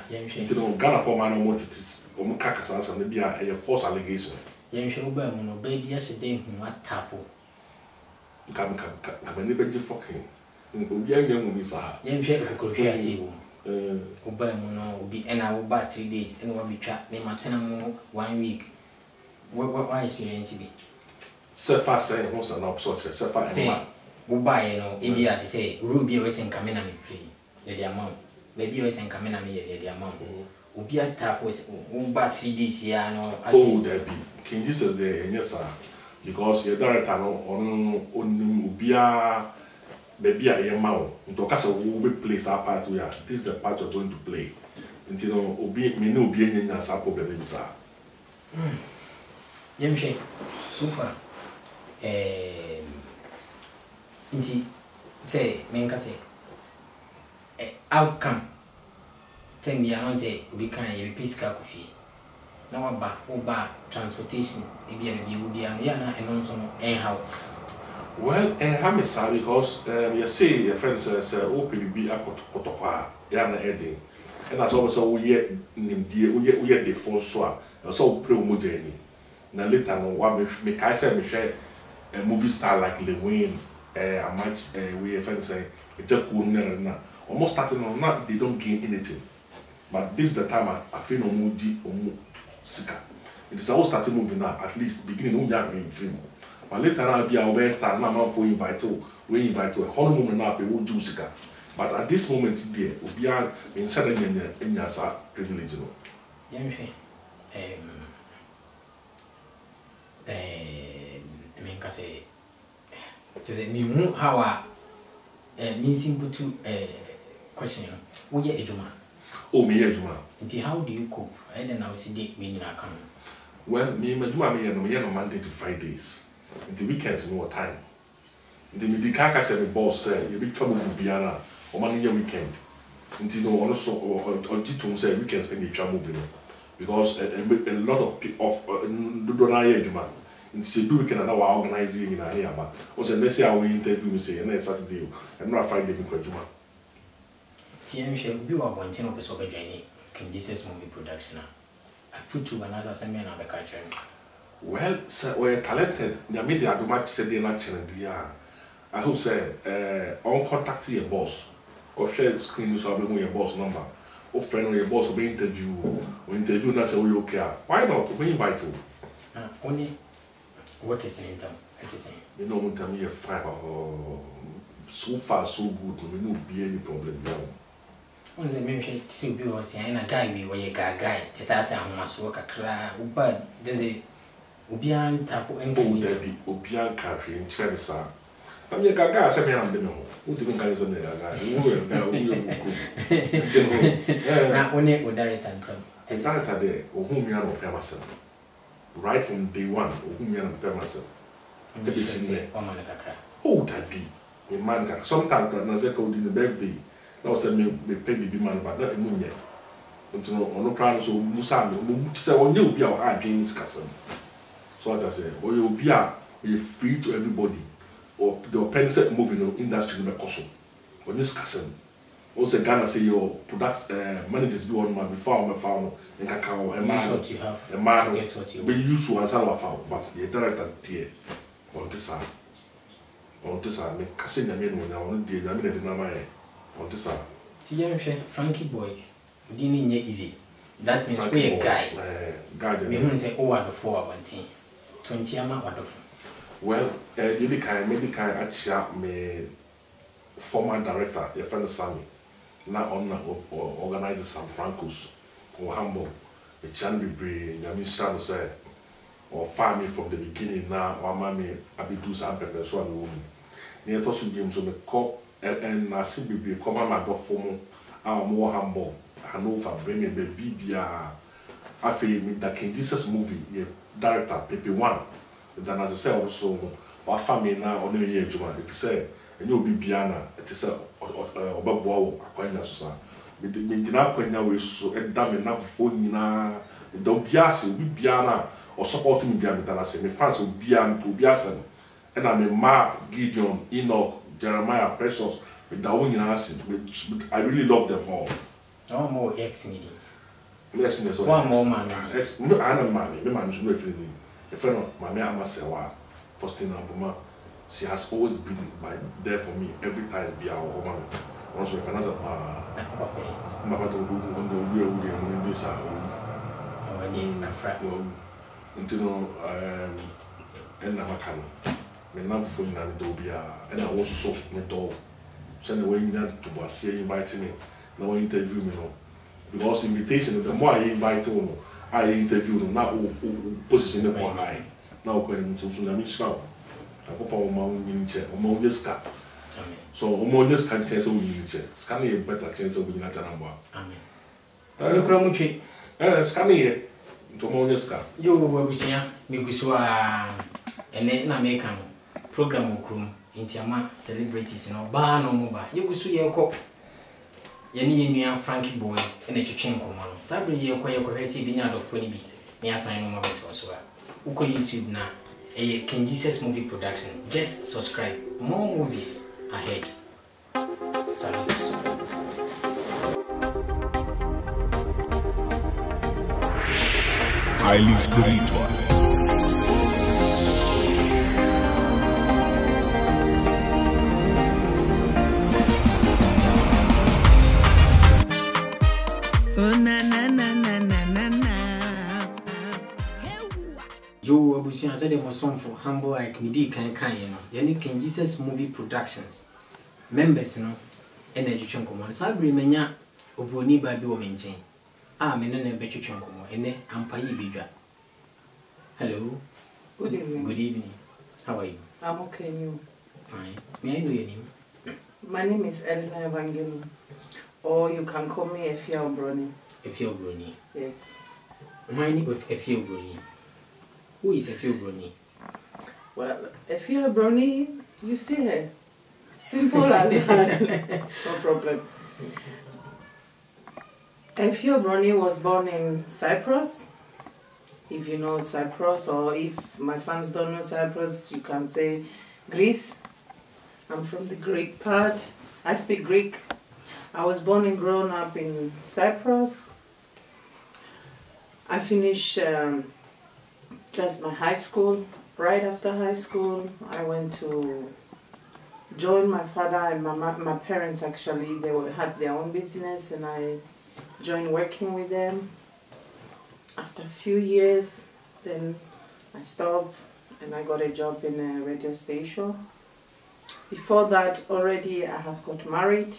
[SPEAKER 13] It's no Ghana for man what it is, or Makakas, and maybe a false allegation.
[SPEAKER 1] Young Shuba, baby, yesterday, what tapo.
[SPEAKER 13] Come, anybody fucking. Young Miss
[SPEAKER 1] Young could hear you. Oba no be and I will buy 3 days and one be trap me maternal 1 week. What experience be?
[SPEAKER 13] So far say most an upsort, so far
[SPEAKER 1] we'll buy India to say Ruby always in coming at me free. The amount. Baby always in coming at me the amount. Will be a tap was buy 3 days here no.
[SPEAKER 13] Oh, there be King Jesus there, and yes, sir. Because your director on Ubia. Baby, I am now. Into case we will place our part. We are. This is the part you're going to play. Until obi me no obi enya nsa problem bisa.
[SPEAKER 1] Yemhwe. So far. Inti say menka say outcome. Tell me I say we can ye piska kofi. Na oba transportation e bia be ya na eno so no how.
[SPEAKER 13] Well, I'm sorry because you say your friend says, "Oh, be a kotokwa, yana edi," and that's also we yet the full swap. So play umujeni. Now later on, what me kai say me share a movie star like Lewin, a match we friend say it's just cool na almost starting on not they don't gain anything. But this is the time I feel no moody or sika. It is all starting moving now. At least beginning no young in film. But later on, I'll be aware that now for invite a honeymoon now for would do sika. But at this moment, there will be inside in your privilege.
[SPEAKER 1] Yemhwe. I mean, can say, does it mean how means simple to question? Oh, yeah, Ejuma.
[SPEAKER 13] Oh, me, Ejuma.
[SPEAKER 1] Indeed, how do you cope? I don't know, see date meaning I come.
[SPEAKER 13] Well, me, Majuma, me, no Monday to Fridays. Into weekends more time. The car catch the boss say you be trouble for Biana or money your weekend. Until no also or Jitum say weekends when you try moving because a lot of Dodonaya Juma. Into do weekend and our organizing in here, but also let's say our interview say and then Saturday and not Friday because Juma.
[SPEAKER 1] TM shall be one thing of the sober journey. Can Jesus movie production? I put to another seminar of the culture.
[SPEAKER 13] Well, sir, we're talented. The media do much said they're not I hope say on contact your boss or share the screen so I'll bring your boss number. Or friend or your boss will be interview not say we okay. Why not? We invite you.
[SPEAKER 1] Only work is in them.
[SPEAKER 13] You know when tell me a 5 or so far so good, we no be any problem now.
[SPEAKER 1] Only the maybe to be was saying a guy be where you guy. Just as I must work a cry, but does it Obian tapo and
[SPEAKER 13] Debbie, Obian country in Chemisa. I'm your gaga, I said, I'm the no. Who didn't guys on the gaga?
[SPEAKER 1] Not only with that tantrum.
[SPEAKER 13] And that day, or whom you are not myself. Right from day one, or whom you are not myself. Oh, that be a man. Sometimes I say called in the birthday. Now say me pay me man, but not a moon yet. Until no crowd so Musa, say on you be our hard gains cousin. So as I say, or you'll be free to everybody, or the pen moving industry in Koso. When this cousin, also Ghana say your product managers be on my before my farm and cacao and man, a man get what you be used to answer our farm, but the director tier on this side. On this side, make casting a man when I want to do the number on this side.
[SPEAKER 1] Frankie boy, didn't easy. That means we a guy. We won't say, oh, the 4 1 20 wonderful. Well, the kind actually me former director, your friend Sammy, now organizes some Francos or Hamburg. It can be brave, Yamisha say, or family from the beginning now, or mammy, Abidu Sampe, so on. Near Tosu Games on the cop and I see be command my dog for more Hamburg, Hanover, bringing the BBR. I feel that King Jesus movie, director, Pepe 1. Then as I say also, our family now on the year Juma, if you say, and you'll be Biana, it is a Obabuao, acquaintance. We did not quite know so a damn enough for Nina, don't Biasi, we Biana, or supporting Biana, than I say, my fans will Bian to Biasan, and I'm a Mark, Gideon, Enoch, Jeremiah, Precious, with the winning acid, which I really love them all. No more ex needing. Yes, there's one more man. I'm man, the man is really. A friend of my mama Sewa, Faustina Buma, she has always been there for me every time be our woman. Once we can answer, Mama don't go on the real way and this until and Namakan. My number for Nandobia, and I was so my dog. Send away to Basia inviting me, no interview me. Because invitation, the more I invite you. I interview now position the one eye. Now going to Tsunami Snow. I go for my chair, Omonisca. So Omonis can chance of winning chair. Scanning a better chance of winning at a number. Amen. You cromuchi, scanning to Monisca. You will see Migusua and then American program room in Tiama celebrities no bar no mobile. You go see your cock. Yeni Frankie boy and a chicken command. Sabri ye quite a binard of funny be near sign on my to Uko YouTube now. A King Jesus movie production. Just subscribe. More movies ahead. Salutes.
[SPEAKER 9] Highly spiritual.
[SPEAKER 1] Joe Abusian said there was song for Humble like Midi Kan, yani King Jesus movie productions. Members, and education command. Sabri Menya Obroni by Bill Menchain. Menene better chunkomo, and Ampayi Bidra. Hello.
[SPEAKER 14] Good evening.
[SPEAKER 1] Good evening. How are you?
[SPEAKER 14] I'm okay, and you?
[SPEAKER 1] Fine. May I know your name?
[SPEAKER 14] My name is Elena Evangeli. Or you can call me Efia Obroni.
[SPEAKER 1] Efia Obroni?
[SPEAKER 14] Yes.
[SPEAKER 1] My name is Efia Obroni. Who is Efia Obroni?
[SPEAKER 14] Well, Efia Obroni, you see her. Simple as that. No problem. Efia Obroni was born in Cyprus. If you know Cyprus, or if my fans don't know Cyprus, you can say Greece. I'm from the Greek part. I speak Greek. I was born and grown up in Cyprus. I finished just my high school. Right after high school, I went to join my father and my parents. Actually, they had their own business, and I joined working with them. After a few years, then I stopped and I got a job in a radio station. Before that, already I have got married,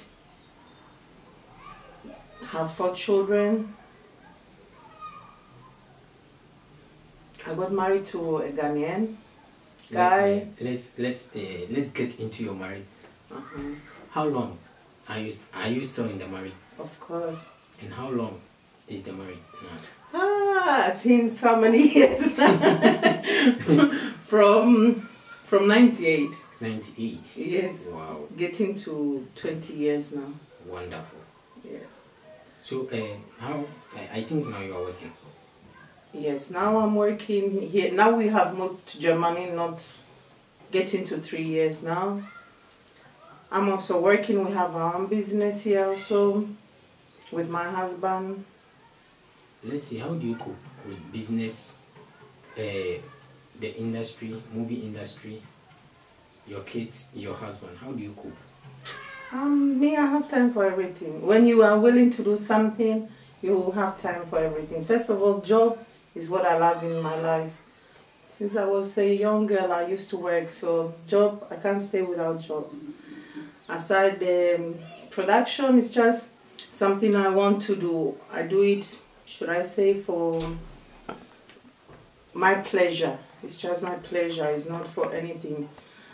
[SPEAKER 14] have 4 children. I got married to a Ghanaian guy.
[SPEAKER 1] Let's get into your marriage. How long are you still in the marriage?
[SPEAKER 14] Of course.
[SPEAKER 1] And how long is the marriage now?
[SPEAKER 14] Since how many years? From From 98.
[SPEAKER 1] 98.
[SPEAKER 14] Yes.
[SPEAKER 1] Wow.
[SPEAKER 14] Getting to 20 years now.
[SPEAKER 1] Wonderful.
[SPEAKER 14] Yes.
[SPEAKER 1] So, how? I think now you are working.
[SPEAKER 14] Yes, now I'm working here. Now we have moved to Germany, not getting to 3 years now. I'm also working. We have our own business here also with my husband.
[SPEAKER 1] Let's see, how do you cope with business, the industry, movie industry, your kids, your husband? How do you cope?
[SPEAKER 14] Me, I have time for everything. When you are willing to do something, you will have time for everything. First of all, job is what I love in my life. Since I was a young girl, I used to work. So job, I can't stay without job. Aside the production, it's just something I want to do. I do it, should I say, for my pleasure. It's just my pleasure. It's not for anything.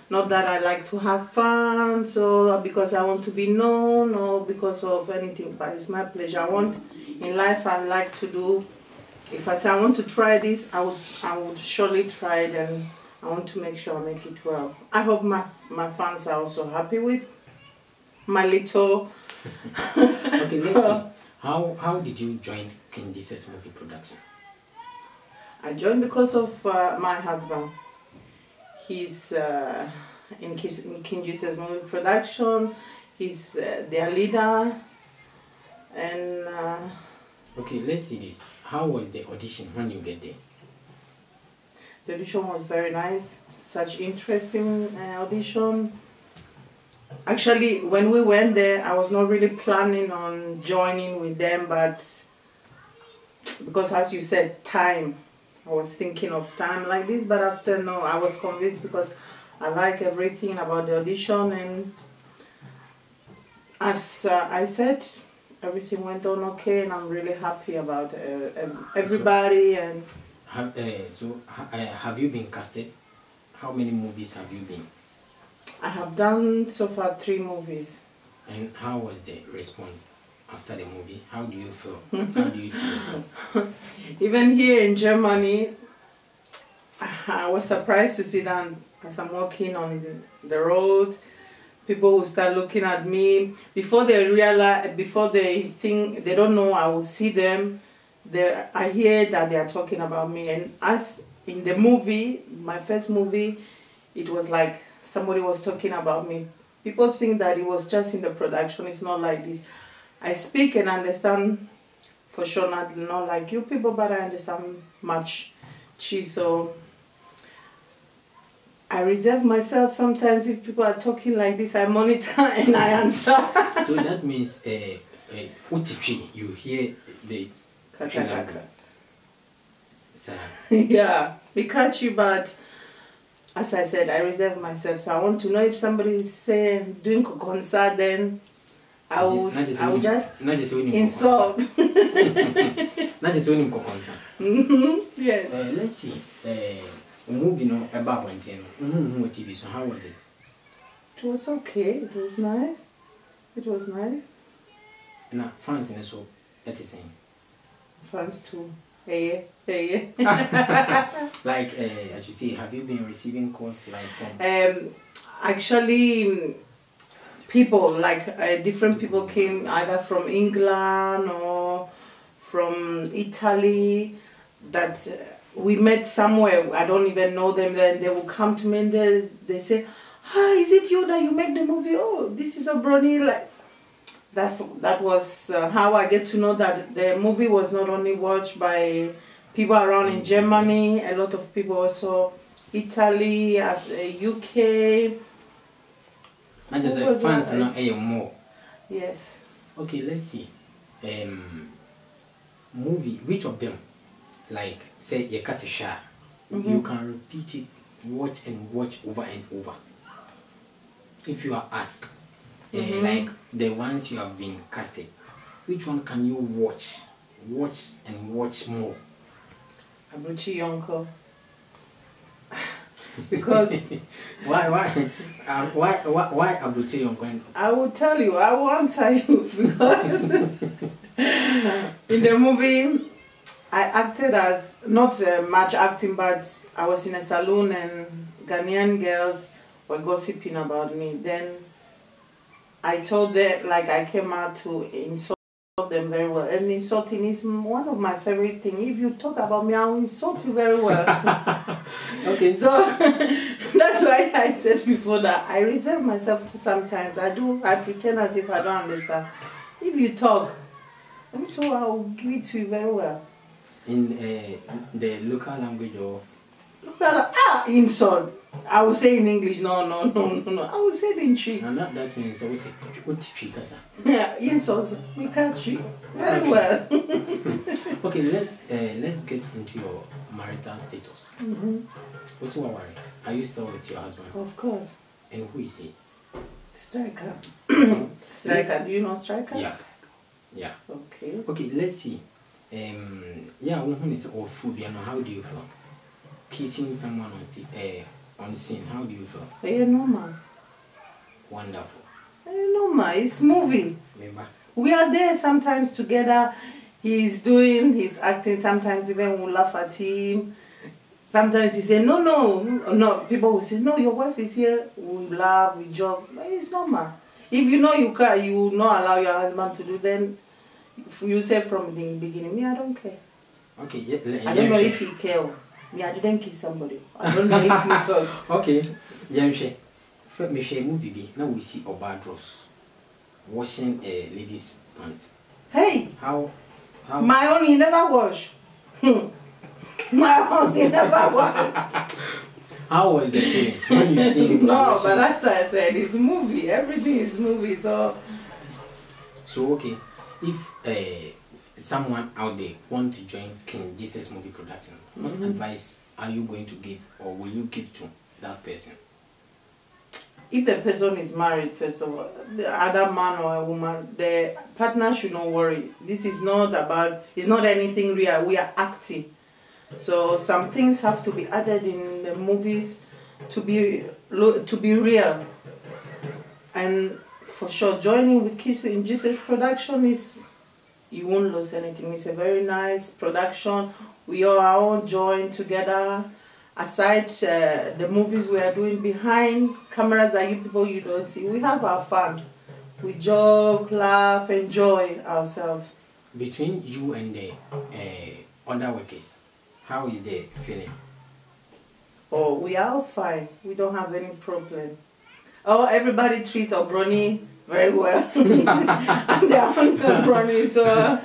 [SPEAKER 14] Not that I like to have fun, so because I want to be known or because of anything, but it's my pleasure. I want, in life, I like to do, if I say I want to try this, I would surely try it, and I want to make sure I make it well. I hope my fans are also happy with my little...
[SPEAKER 1] Okay, let's see. How did you join King Jesus movie production?
[SPEAKER 14] I joined because of my husband. He's in King Jesus movie production. He's their leader. And
[SPEAKER 1] okay, let's see this. How was the audition when you get there?
[SPEAKER 14] The audition was very nice. Such interesting audition. Actually, when we went there, I was not really planning on joining with them, but because, as you said, time. I was thinking of time like this, but after, no, I was convinced because I like everything about the audition, and as I said, everything went on okay, and I'm really happy about everybody. And
[SPEAKER 1] have you been casted? How many movies have you been?
[SPEAKER 14] I have done so far 3 movies.
[SPEAKER 1] And how was the response after the movie? How do you feel? How do you see yourself?
[SPEAKER 14] Even here in Germany, I was surprised to see that as I'm walking on the road, people will start looking at me. Before they realize, before they think, they don't know I will see them, I hear that they are talking about me. And as in the movie, my first movie, it was like somebody was talking about me. People think that it was just in the production. It's not like this. I speak and understand, for sure, not like you people, but I understand much. So I reserve myself sometimes. If people are talking like this, I monitor and I answer.
[SPEAKER 1] So that means you hear the
[SPEAKER 14] yeah, we catch you, but as I said, I reserve myself. So I want to know if somebody is doing concert, then I will just insult.
[SPEAKER 1] Not just when you
[SPEAKER 14] yes.
[SPEAKER 1] Let's see. Moving on about TV. So how was it?
[SPEAKER 14] It was okay. It was nice. It was nice.
[SPEAKER 1] Now, fans in the show, that is saying.
[SPEAKER 14] Fans too. Hey.
[SPEAKER 1] Like, as you say, have you been receiving calls like from?
[SPEAKER 14] Actually, people like different people came either from England or from Italy that we met somewhere. I don't even know them. Then they will come to me and they say, "Ah, is it you that you make the movie? Oh, this is a Brony." Like that was how I get to know that the movie was not only watched by people around in Germany. A lot of people also Italy, as UK.
[SPEAKER 1] Not just fans, not more.
[SPEAKER 14] Yes.
[SPEAKER 1] Okay, let's see. Movie, which of them, like say Yekasisha, you can repeat it, watch and watch over and over. If you are asked, like the ones you have been casted, which one can you watch and watch more?
[SPEAKER 14] Abuchi Yonko. Because
[SPEAKER 1] why Abuchi Yonko?
[SPEAKER 14] I will tell you. I will answer you because in the movie I acted as not much acting, but I was in a saloon and Ghanaian girls were gossiping about me. Then I told them, like I came out to insult them very well. And insulting is one of my favorite things. If you talk about me, I will insult you very well.
[SPEAKER 1] Okay.
[SPEAKER 14] So that's why I said before that I reserve myself to sometimes. I pretend as if I don't understand. If you talk, I will give it to you very well.
[SPEAKER 1] In the local language or?
[SPEAKER 14] Insult. I will say in English, no. I will say it in Chi.
[SPEAKER 1] No, not that means what Chi.
[SPEAKER 14] Yeah, insults. We catch you very well.
[SPEAKER 1] Okay, let's get into your marital status. What's your worry? Are you still with your husband?
[SPEAKER 14] Of course.
[SPEAKER 1] And who is he?
[SPEAKER 14] Striker. Striker. Do you know Striker?
[SPEAKER 1] Yeah.
[SPEAKER 14] Okay.
[SPEAKER 1] Okay, let's see. Yeah, when it's all food, how do you feel? Kissing someone on scene, how do you feel?
[SPEAKER 14] Normal.
[SPEAKER 1] Wonderful.
[SPEAKER 14] Normal. It's movie.
[SPEAKER 1] Remember?
[SPEAKER 14] We are there sometimes together. He's acting. Sometimes even we laugh at him. Sometimes he say no. People will say no. Your wife is here. We laugh, we joke. It's normal. If you know you can't, you will not allow your husband to do. Then you say from the beginning, me, I don't care.
[SPEAKER 1] Okay. Yeah,
[SPEAKER 14] I don't know if he care. Me, I didn't kiss somebody. I don't know if you talk.
[SPEAKER 1] Okay. Yeah, me share movie be. Now we see Obadros washing a lady's pant.
[SPEAKER 14] Hey.
[SPEAKER 1] How?
[SPEAKER 14] My own he never wash. My own he never wash.
[SPEAKER 1] How was the feeling when you see him?
[SPEAKER 14] No, but that's what I said. It's movie. Everything is movie. So
[SPEAKER 1] okay, if someone out there want to join King Jesus movie production, what advice are you going to give, or will you give to that person?
[SPEAKER 14] If the person is married, first of all, the other man or a woman, the partner should not worry. This is not about. It's not anything real. We are acting. So some things have to be added in the movies to be real. And for sure, joining with Kiss in Jesus production is, you won't lose anything. It's a very nice production. We are all joined together. Aside the movies we are doing behind cameras that you don't see, we have our fun. We joke, laugh, enjoy ourselves.
[SPEAKER 1] Between you and the other workers, how is the feeling?
[SPEAKER 14] Oh, we are all fine. We don't have any problem. Oh, everybody treats Obroni very well. And they are on Obroni, so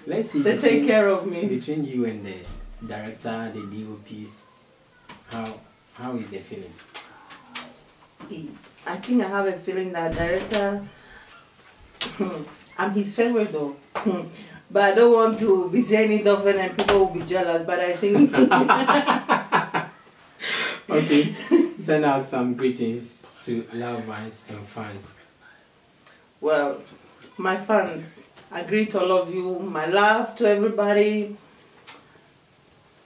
[SPEAKER 1] let's see.
[SPEAKER 14] They take care of me.
[SPEAKER 1] Between you and the director, the DOPs, how is the feeling?
[SPEAKER 14] I think I have a feeling that director, I'm his favorite though. But I don't want to be saying it often and people will be jealous, but I think...
[SPEAKER 1] Okay, send out some greetings to loved ones and fans.
[SPEAKER 14] Well, my fans, I greet all of you. My love to everybody.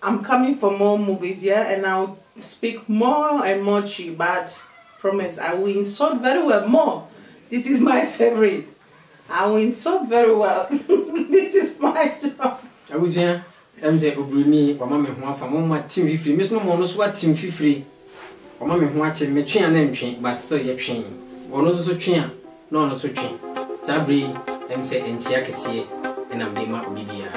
[SPEAKER 14] I'm coming for more movies here, and I'll speak more and more Chi, but promise I will insult very well more. This is my favorite. I will insult very well. This is my job.
[SPEAKER 1] I was here. I'm the Obruni, or Mamma from my team free. Miss Momonos, what team free? Or Mamma watching me train and train, but still yet train. Or no so train, no so train. Sabri, I'm saying, and Chiakasi, and I'm being my obedient.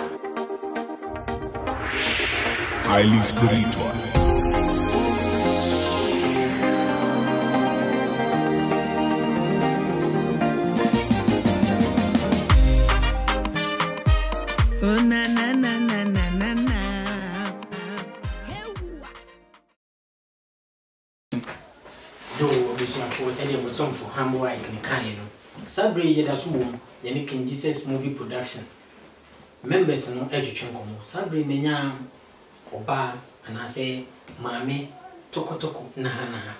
[SPEAKER 9] Highly spiritual.
[SPEAKER 3] Oh na na na na na na na.
[SPEAKER 1] Joe, for sending a song for Hamburg and Kaino. Sabri Yedasum, the King Jesus movie production. Members no education komo. Sabri menya oba and I say mame toko na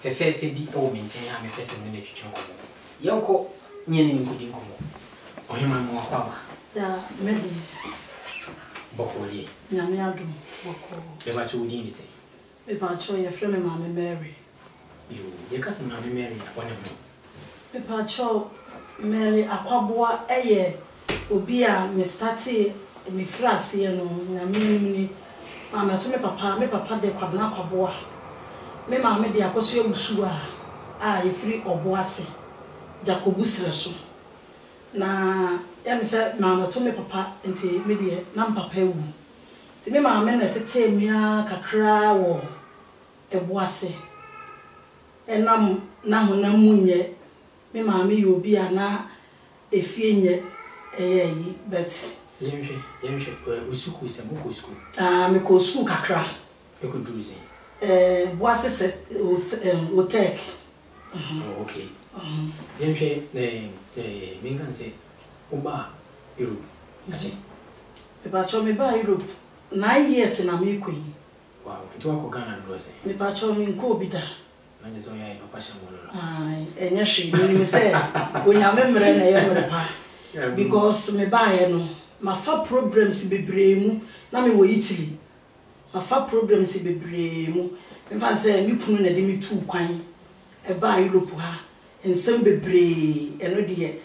[SPEAKER 1] fefe bi o menchen ha me pese me education komo. Yanko nyene ni kudi komo. Ohima mo akwa.
[SPEAKER 15] Ya medi.
[SPEAKER 1] Bokoli.
[SPEAKER 15] Nyame adum boko.
[SPEAKER 1] E ba chu di ni say.
[SPEAKER 15] E ba cho ye frame mame Mary.
[SPEAKER 1] Yo, ye kase mame Mary akwane mo.
[SPEAKER 15] E ba cho Mary akwaboa eye obi a me starte me frase no nyame ni mama to me papa de kwabna kwaboa me maame de akoso awusu a efiri oboase Jacobu Sreso na em se maame to me papa nti me de na papa ewu nti me maame na tete mia kakra wo eboase enam na honam munye me maame ye obi ana efie nye yi but
[SPEAKER 1] yemhwe usuku se mo ko school
[SPEAKER 15] me ko school kakra
[SPEAKER 1] e ko druze
[SPEAKER 15] boase se o tech
[SPEAKER 1] okay yemhwe mingan se oba Europe ache
[SPEAKER 15] ba cho me ba Europe 9 years na me ko yi
[SPEAKER 1] wow nti wako Ghana do se
[SPEAKER 15] me ba cho me nko bi da
[SPEAKER 1] nanye so ya papa shamono
[SPEAKER 15] ai enya hwe ni se onyame mre na ye mre pa because me ba ye no ma fa problems bebree mu na me wo Italy ma fa problems bebree mu mfa se mi kunu na de mi tu kwan e ba Europe ha ensem bebree eno de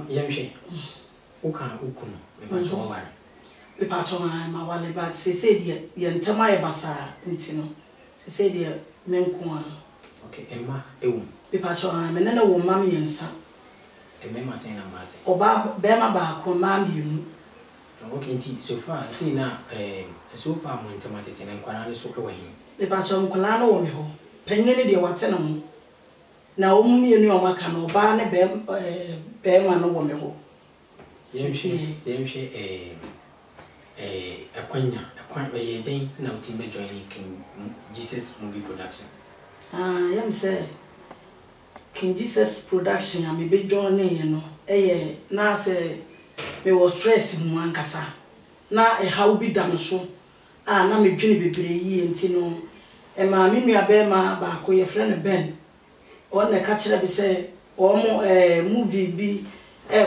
[SPEAKER 1] yemhwe uka ukunu me ba cho wale
[SPEAKER 15] me ba cho ma wale ba se de ye ntama ye basa ntino se de menko a
[SPEAKER 1] okay emma ewu
[SPEAKER 15] me ba cho me na wo mam yensa
[SPEAKER 1] emma say na ma say
[SPEAKER 15] oba be ma ba ko mam bimu
[SPEAKER 1] okay nti so far see na so far mo ntama tete na nkwara ne so ko wahi
[SPEAKER 15] me ba cho nkwala no wo me ho panyin ne de wate na mo na omumi enu o maka no ba ne be ma no wo me ho
[SPEAKER 1] yemhwe akwanya ye den na utimbe join King Jesus movie production
[SPEAKER 15] yam say King Jesus production am be join ye no na say me was stress mu ankasa na how bi dam so na me dwene bebre yi enti no ma me nua be ma ba ko ye friend Ben on na ka kire be say o mo movie bi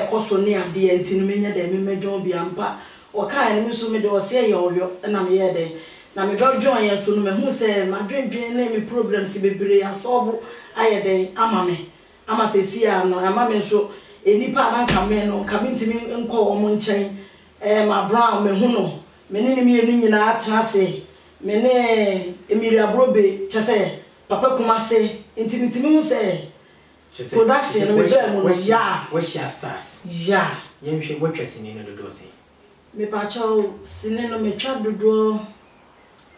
[SPEAKER 15] koso ne ade enti no menya da me medjon bi ampa o kan no so me de o se ye oyo na me ye de na me do join ye so no me hu se ma dwendwen na me problems bebre asolve aye de ama se si no ama me so enipa na nka me no nka me ntimi nko o mo nchen ma brown me hu no me ne me enu nyina atena se me ne Emilia Brobe chese papa kuma se ntimi hu se production no me be mo ya
[SPEAKER 1] we share stars
[SPEAKER 15] ya
[SPEAKER 1] yemhwe wotwese ni no dodo se
[SPEAKER 15] me pa cho sine no me twa dodo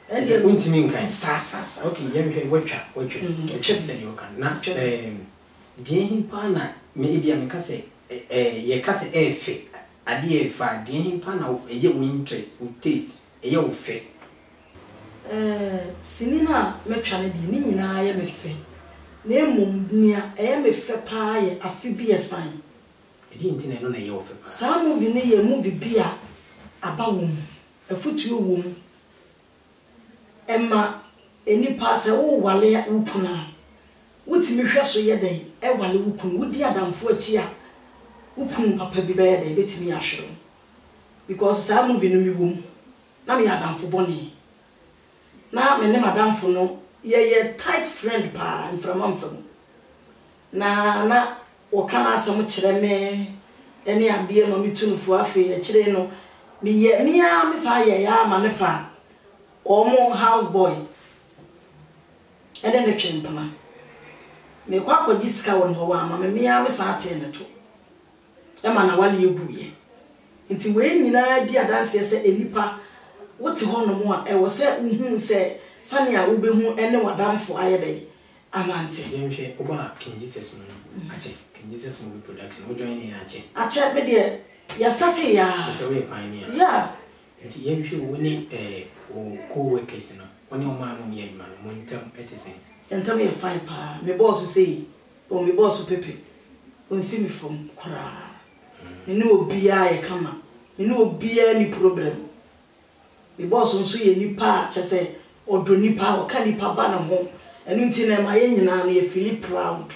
[SPEAKER 1] eze untimi nkan
[SPEAKER 15] sa
[SPEAKER 1] okay yemhwe wotwa se you can na die himpa na me ebia me kase ye kase efe ade efa die himpa na eye wo interest wo taste eye wo fe
[SPEAKER 15] sinina me twa ne di ni nyina ye me fe na emom nia eye me fe pa ye afi bi esan
[SPEAKER 1] edi ntina no na ye wo fe pa
[SPEAKER 15] sa movie ne ye movie bia aba wom afutuo wom emma enipa se wo wale ukuna wutimi hwe so ye den e wale ukunu wudi adamfo achi a ukunu papa bi be ye den betimi ahwere because sa movie no mi wom na me adamfo bone na me ne madamfo no ye tight friend pa mframamfam na wo kana asem kire me ene ade no mitunfo afi e kire no me a me sa ye ya ma ne fa omo house boy ene ne chimpana me kwa ko disika won ho wa ma me a me sa ate ne to e ma na wale eguye nti we nyina di adanse se enipa wote ho no mo a e wo se uhun se sane a ubehu ene wadamfo ayede anante
[SPEAKER 1] yemhwe oba King Jesus no ache King Jesus movie production wo join in
[SPEAKER 15] ache me de ya start ya
[SPEAKER 1] so we pioneer
[SPEAKER 15] yeah
[SPEAKER 1] nti yemhwe wo ni o co-workers no oni o ma no me adwuma no montam etisen
[SPEAKER 15] entam ye fine pa me boss say o me boss pepe onsi mi fom kora me no obia ye kama me no obia ni problem me boss nso ye nipa chese odo nipa o ka nipa ba na ho enu nti na ma ye nyina no ye feel proud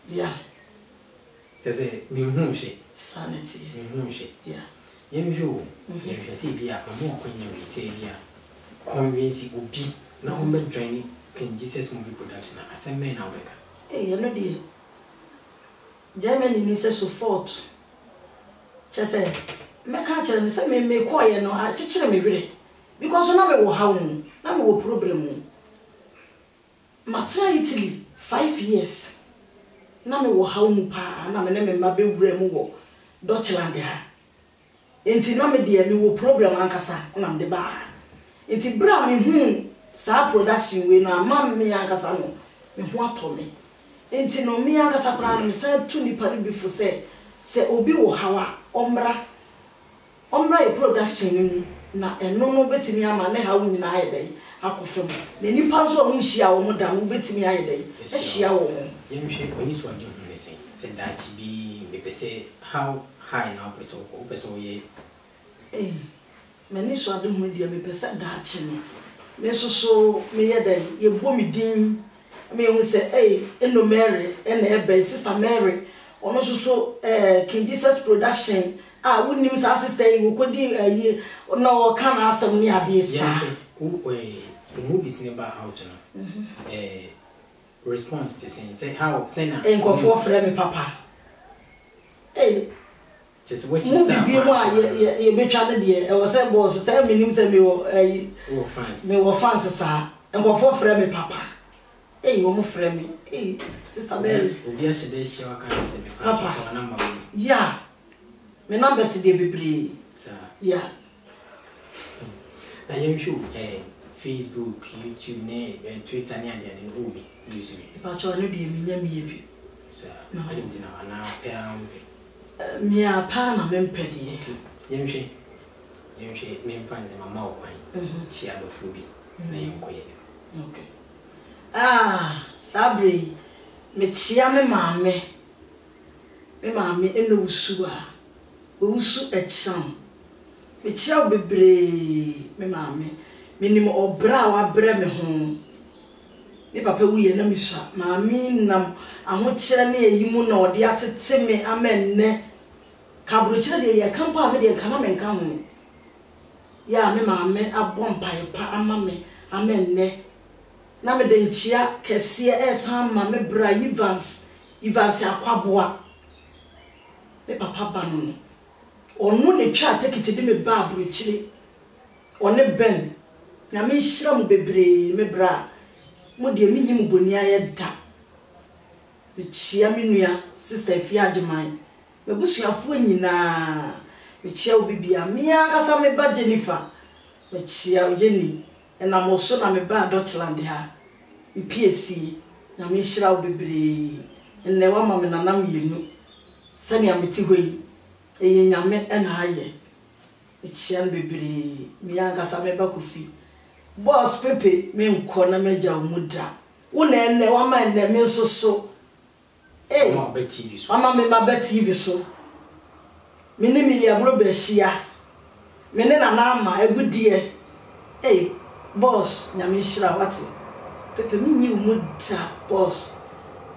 [SPEAKER 15] yeah
[SPEAKER 1] chese mi hu hwe
[SPEAKER 15] sanity
[SPEAKER 1] mi hu hwe
[SPEAKER 15] yeah
[SPEAKER 1] yemhwe o yemhwe se bia mo akonya wi se bia convince obi na ho be join King Jesus movie production asemme na obeka
[SPEAKER 15] you know the Germany ni se support chese me ka chere me se me ko ye no a chechire me wire because na me wo how mu na me wo problem mu matra Italy 5 years na me wo how mu pa na me ne me ma be wura mu wo Deutschland ha enti na me de me wo problem ankasa na me de ba enti bra me hu sa production we na ma me ankasa no me ho ato me enti no me ankasa pra me sa tu nipa ni before se obi wo hawa omra e production ni na eno no betimi ama ne hawo nyina ayedai akofem na nipa so on hia wo da no betimi ayedai e hia wo mo
[SPEAKER 1] yemhwe oni so ade hu ne se da chi bi me pese how high na pese ye
[SPEAKER 15] me ni so ade hu dia me pese da chi ni me so me yedai ye bo mi din me hu se eno Mary ena ebe sister Mary ono so King Jesus production wouldn't him sister who could no can answer me a this.
[SPEAKER 1] Movies never out response to say how say na
[SPEAKER 15] go for frame papa.
[SPEAKER 1] Just what
[SPEAKER 15] movie be more ye be channel there. I was say boss say me nim say me
[SPEAKER 1] fans.
[SPEAKER 15] Me wo fans sir. And go for frame papa. Wo mo frame. Sister Mary.
[SPEAKER 1] Obi a shede shi waka say me papa for number.
[SPEAKER 15] Yeah. My number is the baby. Yeah.
[SPEAKER 1] Na yemhwe Facebook, YouTube, ne Twitter ne ade ade obi use me.
[SPEAKER 15] But you no dey me nya me bi.
[SPEAKER 1] Sir, I didn't know na pound.
[SPEAKER 15] Me a pa na me mpede.
[SPEAKER 1] Yemhwe me mfanze mama okwan. She adofu bi na yemkoye.
[SPEAKER 15] Okay. Sabri me chia me maame. Me maame eno usu a. Usu echam. Me chia bebre me maame. Me nim obra wa bre me ho. Me papa wuye na me sha. Maame nam ahokyere ne ayimu na ode atete me amenne. Kabrokyere de ye kampa me de kana me nka ho. Ya me maame abom pai pa ama me amenne. Na me de nchia kese esan ma me bra Evans akwaboa. Me papa ba no. Onu ne twa tekiti de me ba abrokyire. One ben. Na me hira mu bebre me bra. Mo de me nyim boni aye da. Me chia me nua sister Fiageman. Me busuafo nyina. Me chia obibia me akasa me ba Jennifer. Me chia Jenny. Na mo so na me ba Deutschland ha. Me PSC. Na me hira obebre. Nne wa ma me nanam yenu. Sani ameti hoyi. Nyame ena aye. Echian bebre. Me akasa me ba kofi. Boss Pepe me nko na meja omuda. Una enne wa ma enne me soso.
[SPEAKER 1] Ma be TV so.
[SPEAKER 15] Ama me ma be TV so. Me ne me ya bro be hia. Me ne na na ama egudie. Boss nyame hira wate. Pepe me nyi omuda boss.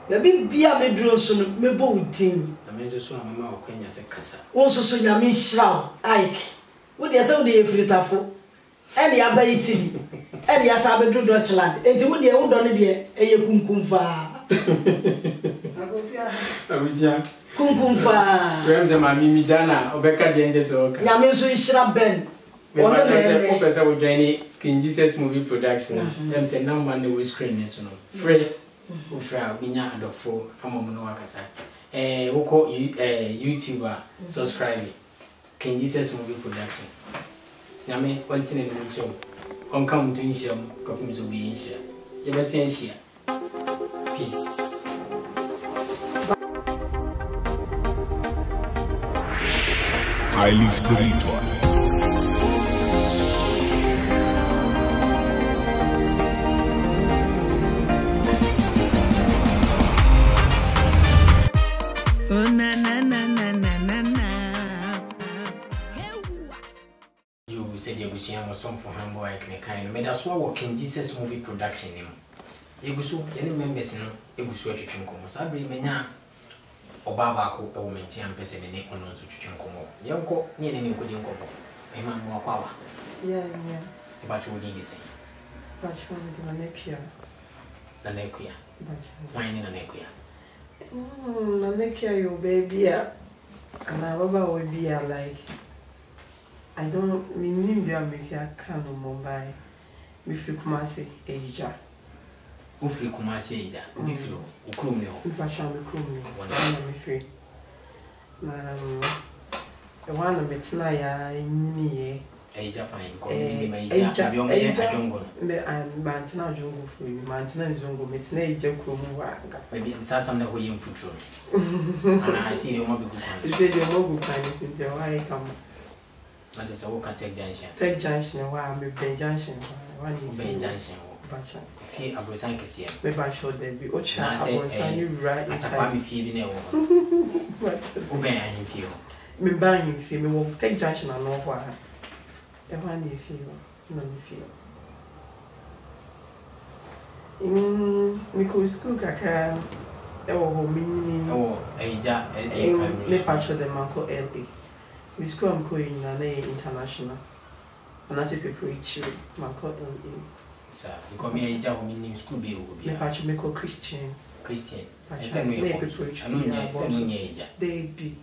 [SPEAKER 15] Baby bia me dro so no me bo udin.
[SPEAKER 1] Na me so amama okwanya se kasa.
[SPEAKER 15] Wo so nyame hira Ike. Wo de se wo de efritafo. Eni abayitili. Eni asa abedru Deutschland. Enti wo de wo do ne de eye kunkumfa.
[SPEAKER 1] Abuzia.
[SPEAKER 15] Kunkumfa.
[SPEAKER 1] Remze mami mi jana obeka de nje so ka.
[SPEAKER 15] Nyame so hira ben.
[SPEAKER 1] Ono na ko pese wo join King Jesus movie production. Dem say number ne wo screen ne so no. Free. Ufra binya adofo amom no akasa. Woko YouTuber subscribe King Jesus movie production. Nyame continue no ncho. On come to insham kopim so bi inshia. Je be sen shia. Peace.
[SPEAKER 9] Highly spiritual.
[SPEAKER 1] Song for Hambo I can kind made us working Jesus movie production him. Egusu, any members no Egusu to Chinkomo. Sabri Mena or Babako or Mentian person in Econon to Chinkomo. Yonko, near any good incomo. A man more power.
[SPEAKER 14] Yeah.
[SPEAKER 1] But you did the same.
[SPEAKER 14] But you want the Nakia.
[SPEAKER 1] The Nakia. Mine in a Nakia.
[SPEAKER 14] The Nakia, your baby, and I will be like. I don't mean the amnesia can no Mumbai. We feel Kumasi Asia.
[SPEAKER 1] Ufri Kumasi Asia. We feel Ukrumio.
[SPEAKER 14] We Pacham Ukrumio. One free. The one of Metnaya in Ye.
[SPEAKER 1] Asia fine.
[SPEAKER 14] I'm Mantina Jungle for you. Mantina Jungle, Metna Jakumu.
[SPEAKER 1] Maybe I'm certain that we're in future. And I see the mobile.
[SPEAKER 14] You said your mobile kindness into why come.
[SPEAKER 1] That is a walk at Tech Junction.
[SPEAKER 14] Tech Junction, why I'm a Junction. One
[SPEAKER 1] Bay Junction. If you are Brosank here, maybe I should there be Ocha. I say, you right inside me, Phoebe. Obey him feel.
[SPEAKER 14] Me buying him feel me walk Tech Junction and know why. Everyone you feel, none feel. Me school kakra. Me patch the Marco LA. We school I'm going international. And I say people each Marco LA.
[SPEAKER 1] Sir, you call me a job meaning school be
[SPEAKER 14] me patch me call Christian.
[SPEAKER 1] Christian.
[SPEAKER 14] They be.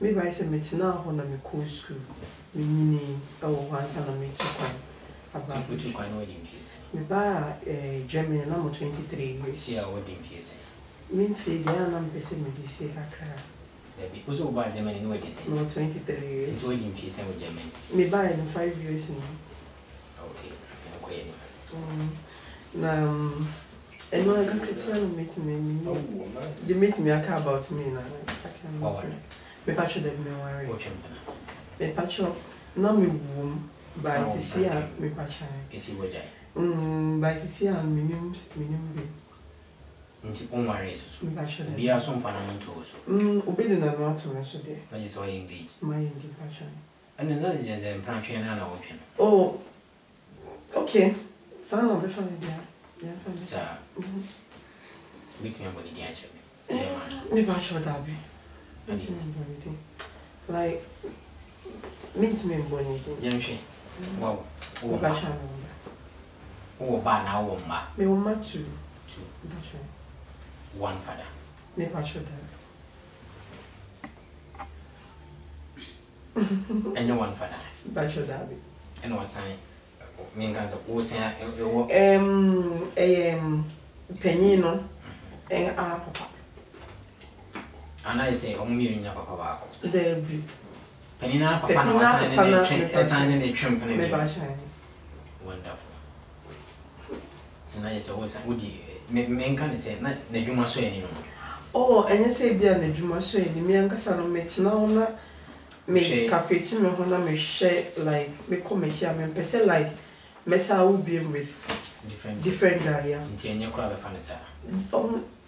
[SPEAKER 14] Maybe I say me now when I'm cool school. Me meaning once and I make 2 coin. About
[SPEAKER 1] 2 coin wedding fees.
[SPEAKER 14] Me buy Germany number 23 years.
[SPEAKER 1] See our wedding fees.
[SPEAKER 14] Mean fee the anam pese me this year
[SPEAKER 1] There also buy Germany no wedding.
[SPEAKER 14] No 23 years.
[SPEAKER 1] It's wedding fees in Germany.
[SPEAKER 14] Me buy in 5 years now.
[SPEAKER 1] Okay.
[SPEAKER 14] Now and no I can Christian meet me. They meet me about me now. I can me patch them me worry. Me patch no me womb by this year me patch.
[SPEAKER 1] Is it what
[SPEAKER 14] by this year minimum
[SPEAKER 1] nti on marriage so be are some fundamental so
[SPEAKER 14] obedi na no to me so there
[SPEAKER 1] na just why engage
[SPEAKER 14] my engage patch
[SPEAKER 1] and that is just a plan train na what
[SPEAKER 14] oh okay so na be fine there yeah fine
[SPEAKER 1] sir meet me about the answer
[SPEAKER 14] me patch that be like meet me bonito
[SPEAKER 1] yamshi wow
[SPEAKER 14] oh patch
[SPEAKER 1] oh ba na wo ma
[SPEAKER 14] me wo ma two
[SPEAKER 1] patch one father.
[SPEAKER 14] Me patch that.
[SPEAKER 1] And no one father.
[SPEAKER 14] Patch that.
[SPEAKER 1] And what sign? Me can't say
[SPEAKER 14] penino and papa.
[SPEAKER 1] And I say only in your papa.
[SPEAKER 14] There be
[SPEAKER 1] penina papa signing a tramp and wonderful. And I say, would you? Men can say na dwuma so ani no
[SPEAKER 14] oh enye say bia na dwuma so ani me ankasa no metina ho na me capeti me ho na me share like me come here me pese like mesa will be with different guy yeah
[SPEAKER 1] nti enye kura be fane sa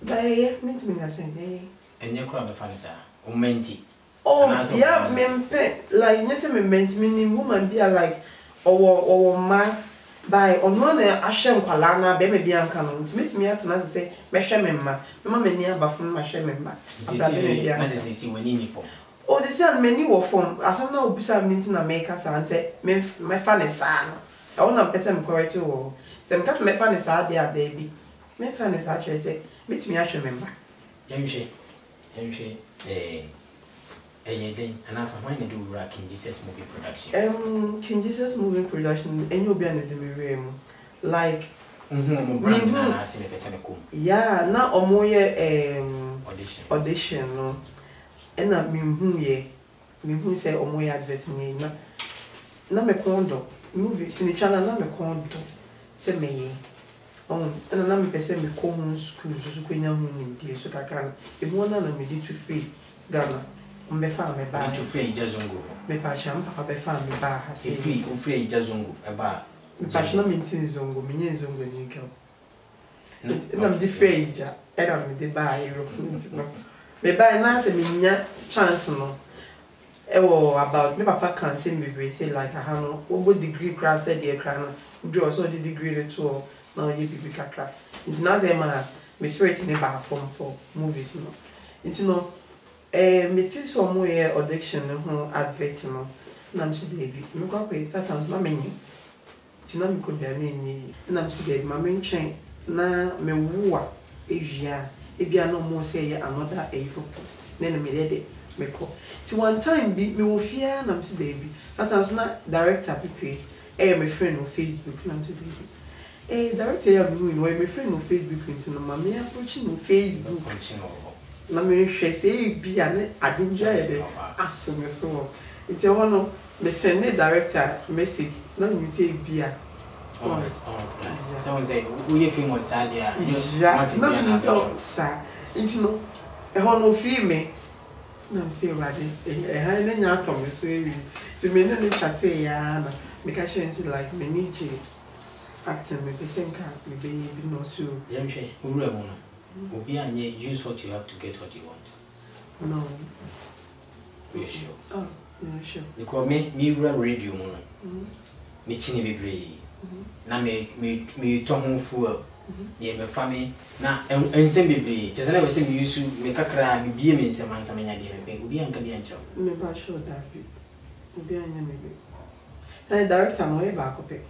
[SPEAKER 14] yeah meet me say
[SPEAKER 1] enye kura be fane sa o menti
[SPEAKER 14] oh yeah me mpe like nye say me menti me woman be like owo ma by ono na ahwe nkwala na be me bia nka no ntimi atena se me hwe me mma me ma mani abafo ma hwe me mma
[SPEAKER 1] na de si wani ni form
[SPEAKER 14] o de si an mani wo form aso na obisa me nti na me ka sa nse me fa ne sa no e wona pese me correct wo se me ka me fa ne sa de ada bi me fa ne sa chere se mitimi ahwe me mma
[SPEAKER 1] yemhwe then and that's why they do King Jesus movie production.
[SPEAKER 14] King Jesus movie production, and you'll be an edemy like yeah, now or more audition no, and not me who say or more adverts me na me condo movies in the channel na me condo say me and na me pese me go home school so kwenya home ndi so kakra e mo na me di to free Ghana. Me fa me ba
[SPEAKER 1] to free jazungu
[SPEAKER 14] me pa cham papa be fa me ba ha se
[SPEAKER 1] free jazungu e ba
[SPEAKER 14] me pa chna me tin zongo me nye zongo ni kel na me di free ja e na me di ba Europe no me ba na se me nya chance no e wo about me papa can say me say like I have no go degree class e dey kra no do also the degree the tour na ye bibi kakra nti na say ma me spirit ni ba form for movies no nti no me ti so mo ye audition ho advert no na me se dey bi me kwa start times na me nyi ti na me ko bia na nyi na me se dey ma me ntwen na me wo a ewia e bia no mo say ye another e fufu na me dey meko ti one time bi me wo fia na me say dey bi that time na director pepe my friend on Facebook na me say dey bi director ya me no my friend on Facebook nti no ma me approaching on Facebook na me hwe say bi ane adunja ya be aso me so nti hono me send the director message na me say bi a
[SPEAKER 1] someone say we famous sad there
[SPEAKER 14] na me so sa nti no hono fi me na say wade ha na nya atom so ewi ti me na chat ya na me ka share say like me need to acting me pesenka me be no so
[SPEAKER 1] yemhwe owura mu no obi anye use what you have to get what you want.
[SPEAKER 14] No.
[SPEAKER 1] You sure?
[SPEAKER 14] Oh, yeah, sure.
[SPEAKER 1] Because me radio mu no me chini bebre na me to ho fuel ye me fami na ensem bebre te say na we say me use me kakra me bie me nsem ansa me nya de me be obi anka bi ancho
[SPEAKER 14] me ba sure that be obi anya me be na director no e ba ko pe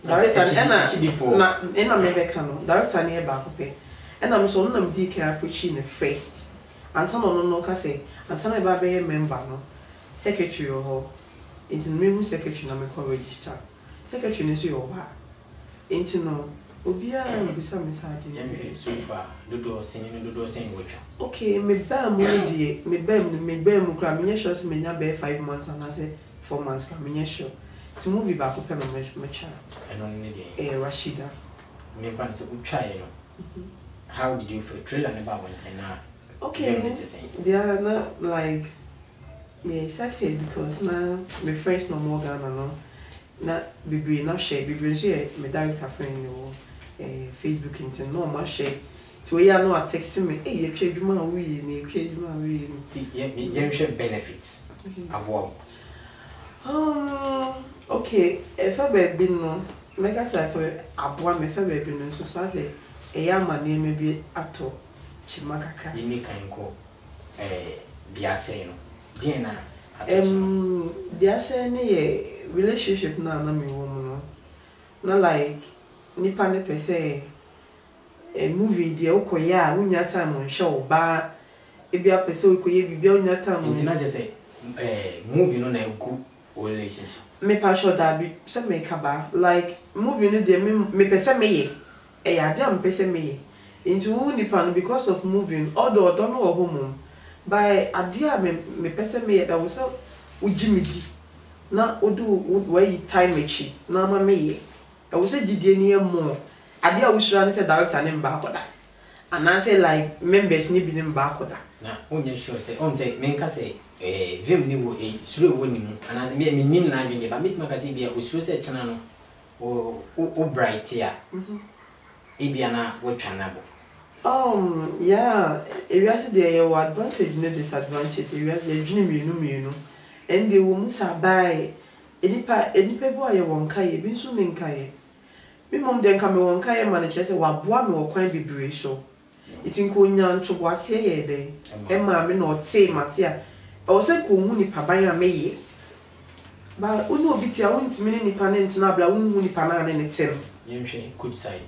[SPEAKER 14] director na me be ka no director na e ba ko pe and I'm so no di ka preaching the first and some no ka say and some e ba be member no secretary or it's me who secretary na me ko register secretary no so yo ba enti no obi a me bisa me sa de
[SPEAKER 1] yemhwe so far dodo sen wetwa
[SPEAKER 14] okay me ba mu die me ba mu kra me sure say me nya be 5 months and I say 4 months ka me sure ti movie ba ko pe no me cha
[SPEAKER 1] eno ne de
[SPEAKER 14] Rashida
[SPEAKER 1] me ban se utwa ye no. How did you feel? Trailer about one time.
[SPEAKER 14] Okay, they are not like me excited because now my friends no more Ghana no. Na bibi na share bibi share my director friend no Facebook into no ma share. So we are no texting me. Hey, you pay juma we ni pay juma we ni.
[SPEAKER 1] You share benefits. Abo.
[SPEAKER 14] Okay. If I be no, make us say for abo me fa be no so say. Ma ne me bi ato chima kakra
[SPEAKER 1] yimi kan ko biase no den na
[SPEAKER 14] biase ne ye relationship na me wo mu no na like nipa ne pese movie de okoya unya time on show ba e bia pese okoye bibia unya time
[SPEAKER 1] on na je say movie no na good relationship
[SPEAKER 14] me pa sure that be se me ka ba like movie no de me pese me ye ade am pese me into who nipa no because of moving although don't know home by ade me pese me that was so ujimidi na odu why time echi na ma me e was say gidie ni emo ade a usura ne say director ne mba akoda and I say like members ni bi ne mba akoda
[SPEAKER 1] na onye sure say on say me nka say vim ni wo sure wo ni mu and as me nim na adwene ba me makati bia usuro say chana no o bright ya Ibiana Wachanabo.
[SPEAKER 14] Yeah, if you ask the advantage, no disadvantage, if you ask the dream, and the woman buy any people I won't carry, been soon in Kaye. Me mom then come on Kaye manager say, what one or quite be ratio. It's in Kunyan to was here day, and mammy not say, Marcia, or say Kumuni Pabaya may. But uno bit your own mini panent nabla, uni panan and it's him.
[SPEAKER 1] Good side.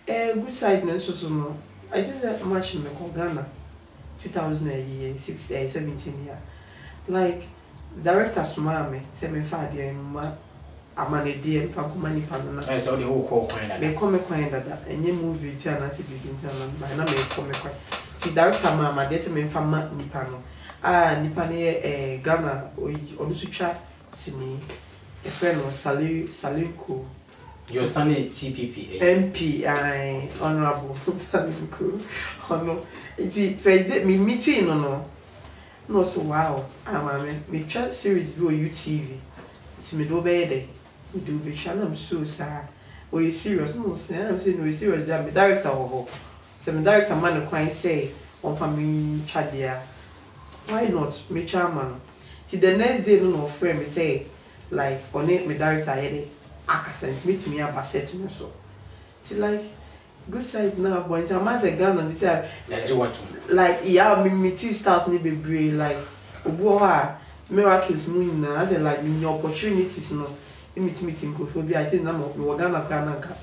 [SPEAKER 14] Good side no. I did that much in Ghana 2017 year. Like directors mama say me fa dia ma amane dia fa ko mani pa na.
[SPEAKER 1] I saw the whole call kind.
[SPEAKER 14] Me come kind that any movie ti ana se begin ti na me come kind. Ti director mama dey say me fa ma nipa no. Nipa ne Ghana odusu twa sini e friend no Saliko.
[SPEAKER 1] You're standing CPP
[SPEAKER 14] MP honorable Saliko. Hono. Iti face me meeting no so wow. Me try series be on UTV. Iti me do be there. Me do be channel am so sad. Oh you serious? No say I'm saying no serious. I'm director ho. So me director man kwan say on family chadia. Why not? Me chairman. Till the next day no friend me say like on it me director here accent meet me about setting so. Till like good side now but in terms of Ghana they say like yeah me tea stars ni be like obo ha miracles mu na as like me opportunities no meeting go for be I think na mo Ghana Ghana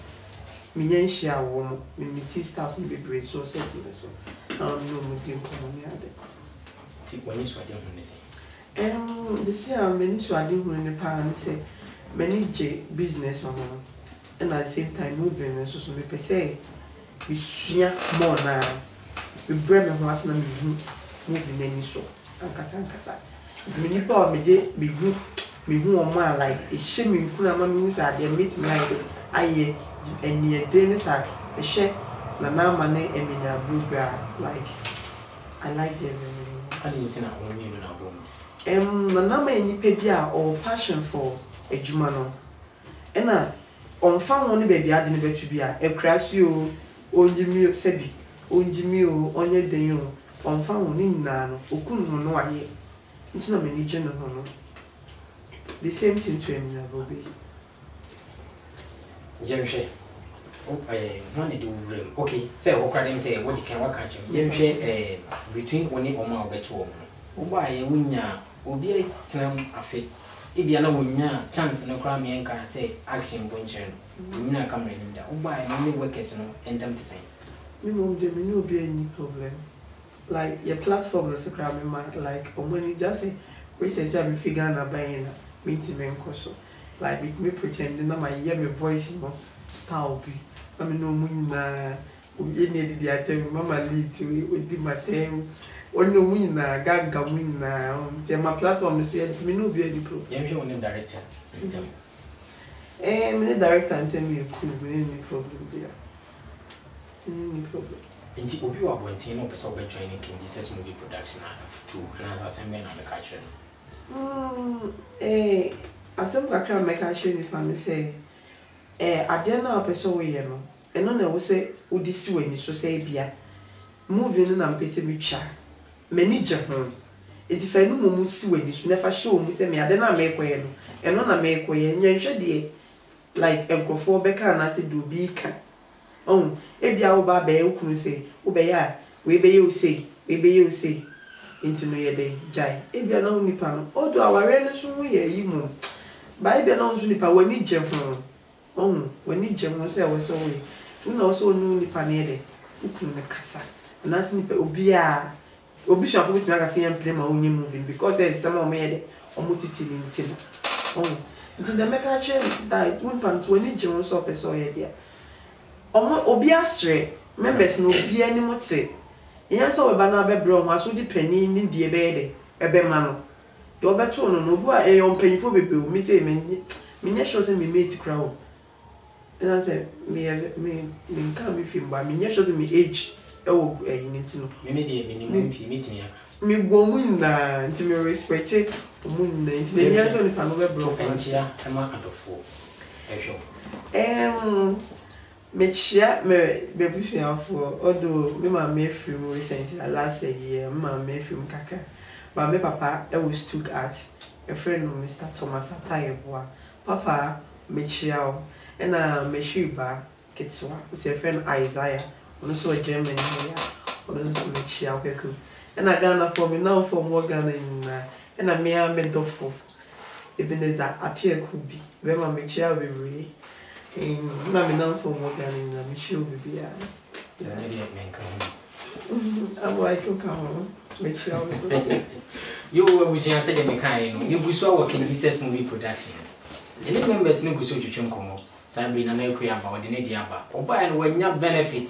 [SPEAKER 14] me yen share wo me tea stars ni be so setting so no mo dey come on here
[SPEAKER 16] when you are doing this.
[SPEAKER 14] This year many swaddling when the parents say many business on and at the same time moving and so me per se we share more now. We bring me once na moving any so ankasa. It's many power me dey be good me who on my like a shame kuna ma me say dey meet me like aye and near day say a share na na ma na eminya blueberry like I like them.
[SPEAKER 16] And you think I only know
[SPEAKER 14] na na ma nipa bia or passion for adwuma no e na on fa ho ne baby ade ne betu bia e krasi o onjimi o sebi onjimi o onye den o on fa ho ni na no okun ho no aye nti na mani je no ho no the same thing to me na bobi
[SPEAKER 16] Jemhwe one dey do room okay say wo kwade say what you can work at Jemhwe between oni oma obeto o wo ba ye wunya obi tenam afi ibia na wonya chance no kra me nka say action bonchen no na camera nim da wo ba ye me workers no entam to say
[SPEAKER 14] me mom dey me no be any problem like your platform is kra me like omani just say recently I be figure na buying me to me nkoso like with me pretending na my hear me voice no style be I mean no munina obi ne di atem mama lead to we di matem ono munina gaga munina my platform so yet me no be any problem
[SPEAKER 16] you one director
[SPEAKER 14] me the director and tell me cool me any problem there any problem
[SPEAKER 16] Inti obi wa bontin no person be join King Jesus movie production F2 and as assemble na the catcher
[SPEAKER 14] asem kakra make a show ni fan say ade na person we no eno na wo say odisi wani so say bia movie no na mpese bi twa mani je ho enti fa no mu si wani so never show mu say me ade na me koye no eno na me koye nya hwe de like enkofo beka na say do bi ka ebia wo ba be ukunu say wo be ya we be you say enti no ye dey jai ebia na nipa no odo aware no so ye yi mu ba ebia na so nipa wani je ho wani je ho say wo so we una also no nipa na ye dey ukunu ne kasa na si nipa obi shafo with me aka say em play ma onye moving because there is some o me ye dey omutiti ni nti nti the make a change that one pan to wani je ho so person ye dey obi asre members no obi animu te yan so we ba na be bro ho aso di pani ni die be de ebe ma no de obeto no no bu a e yon panifo bebe o mi say me nya sure say me mate crowd and I say me can me film ba me nya sure me age e wo yin ti no
[SPEAKER 16] me de minimum fi meeting ya
[SPEAKER 14] me go mu na nti me respect mu na nti de nya so ni pa no be bro
[SPEAKER 16] enchia e ma adofo e
[SPEAKER 14] hwo Mechia me bebusia for although me ma me film recently last year ma me film kaka but me papa I was took at a friend of Mr. Thomas Atayeboa papa mechia and me shiba kitswa it's a friend Isaiah also German here also mechia kweku and I Ghana for me now for more Ghana in and I me dofo Ebenezer appear could be when ma mechia we really na me nan for more than na me show be ya I'm like come me show
[SPEAKER 16] you we say say me kan no you buso work in Jesus movie production any members no buso twetwe nkomo sabi na na ekuya ba ode ne dia ba oba no wanya benefit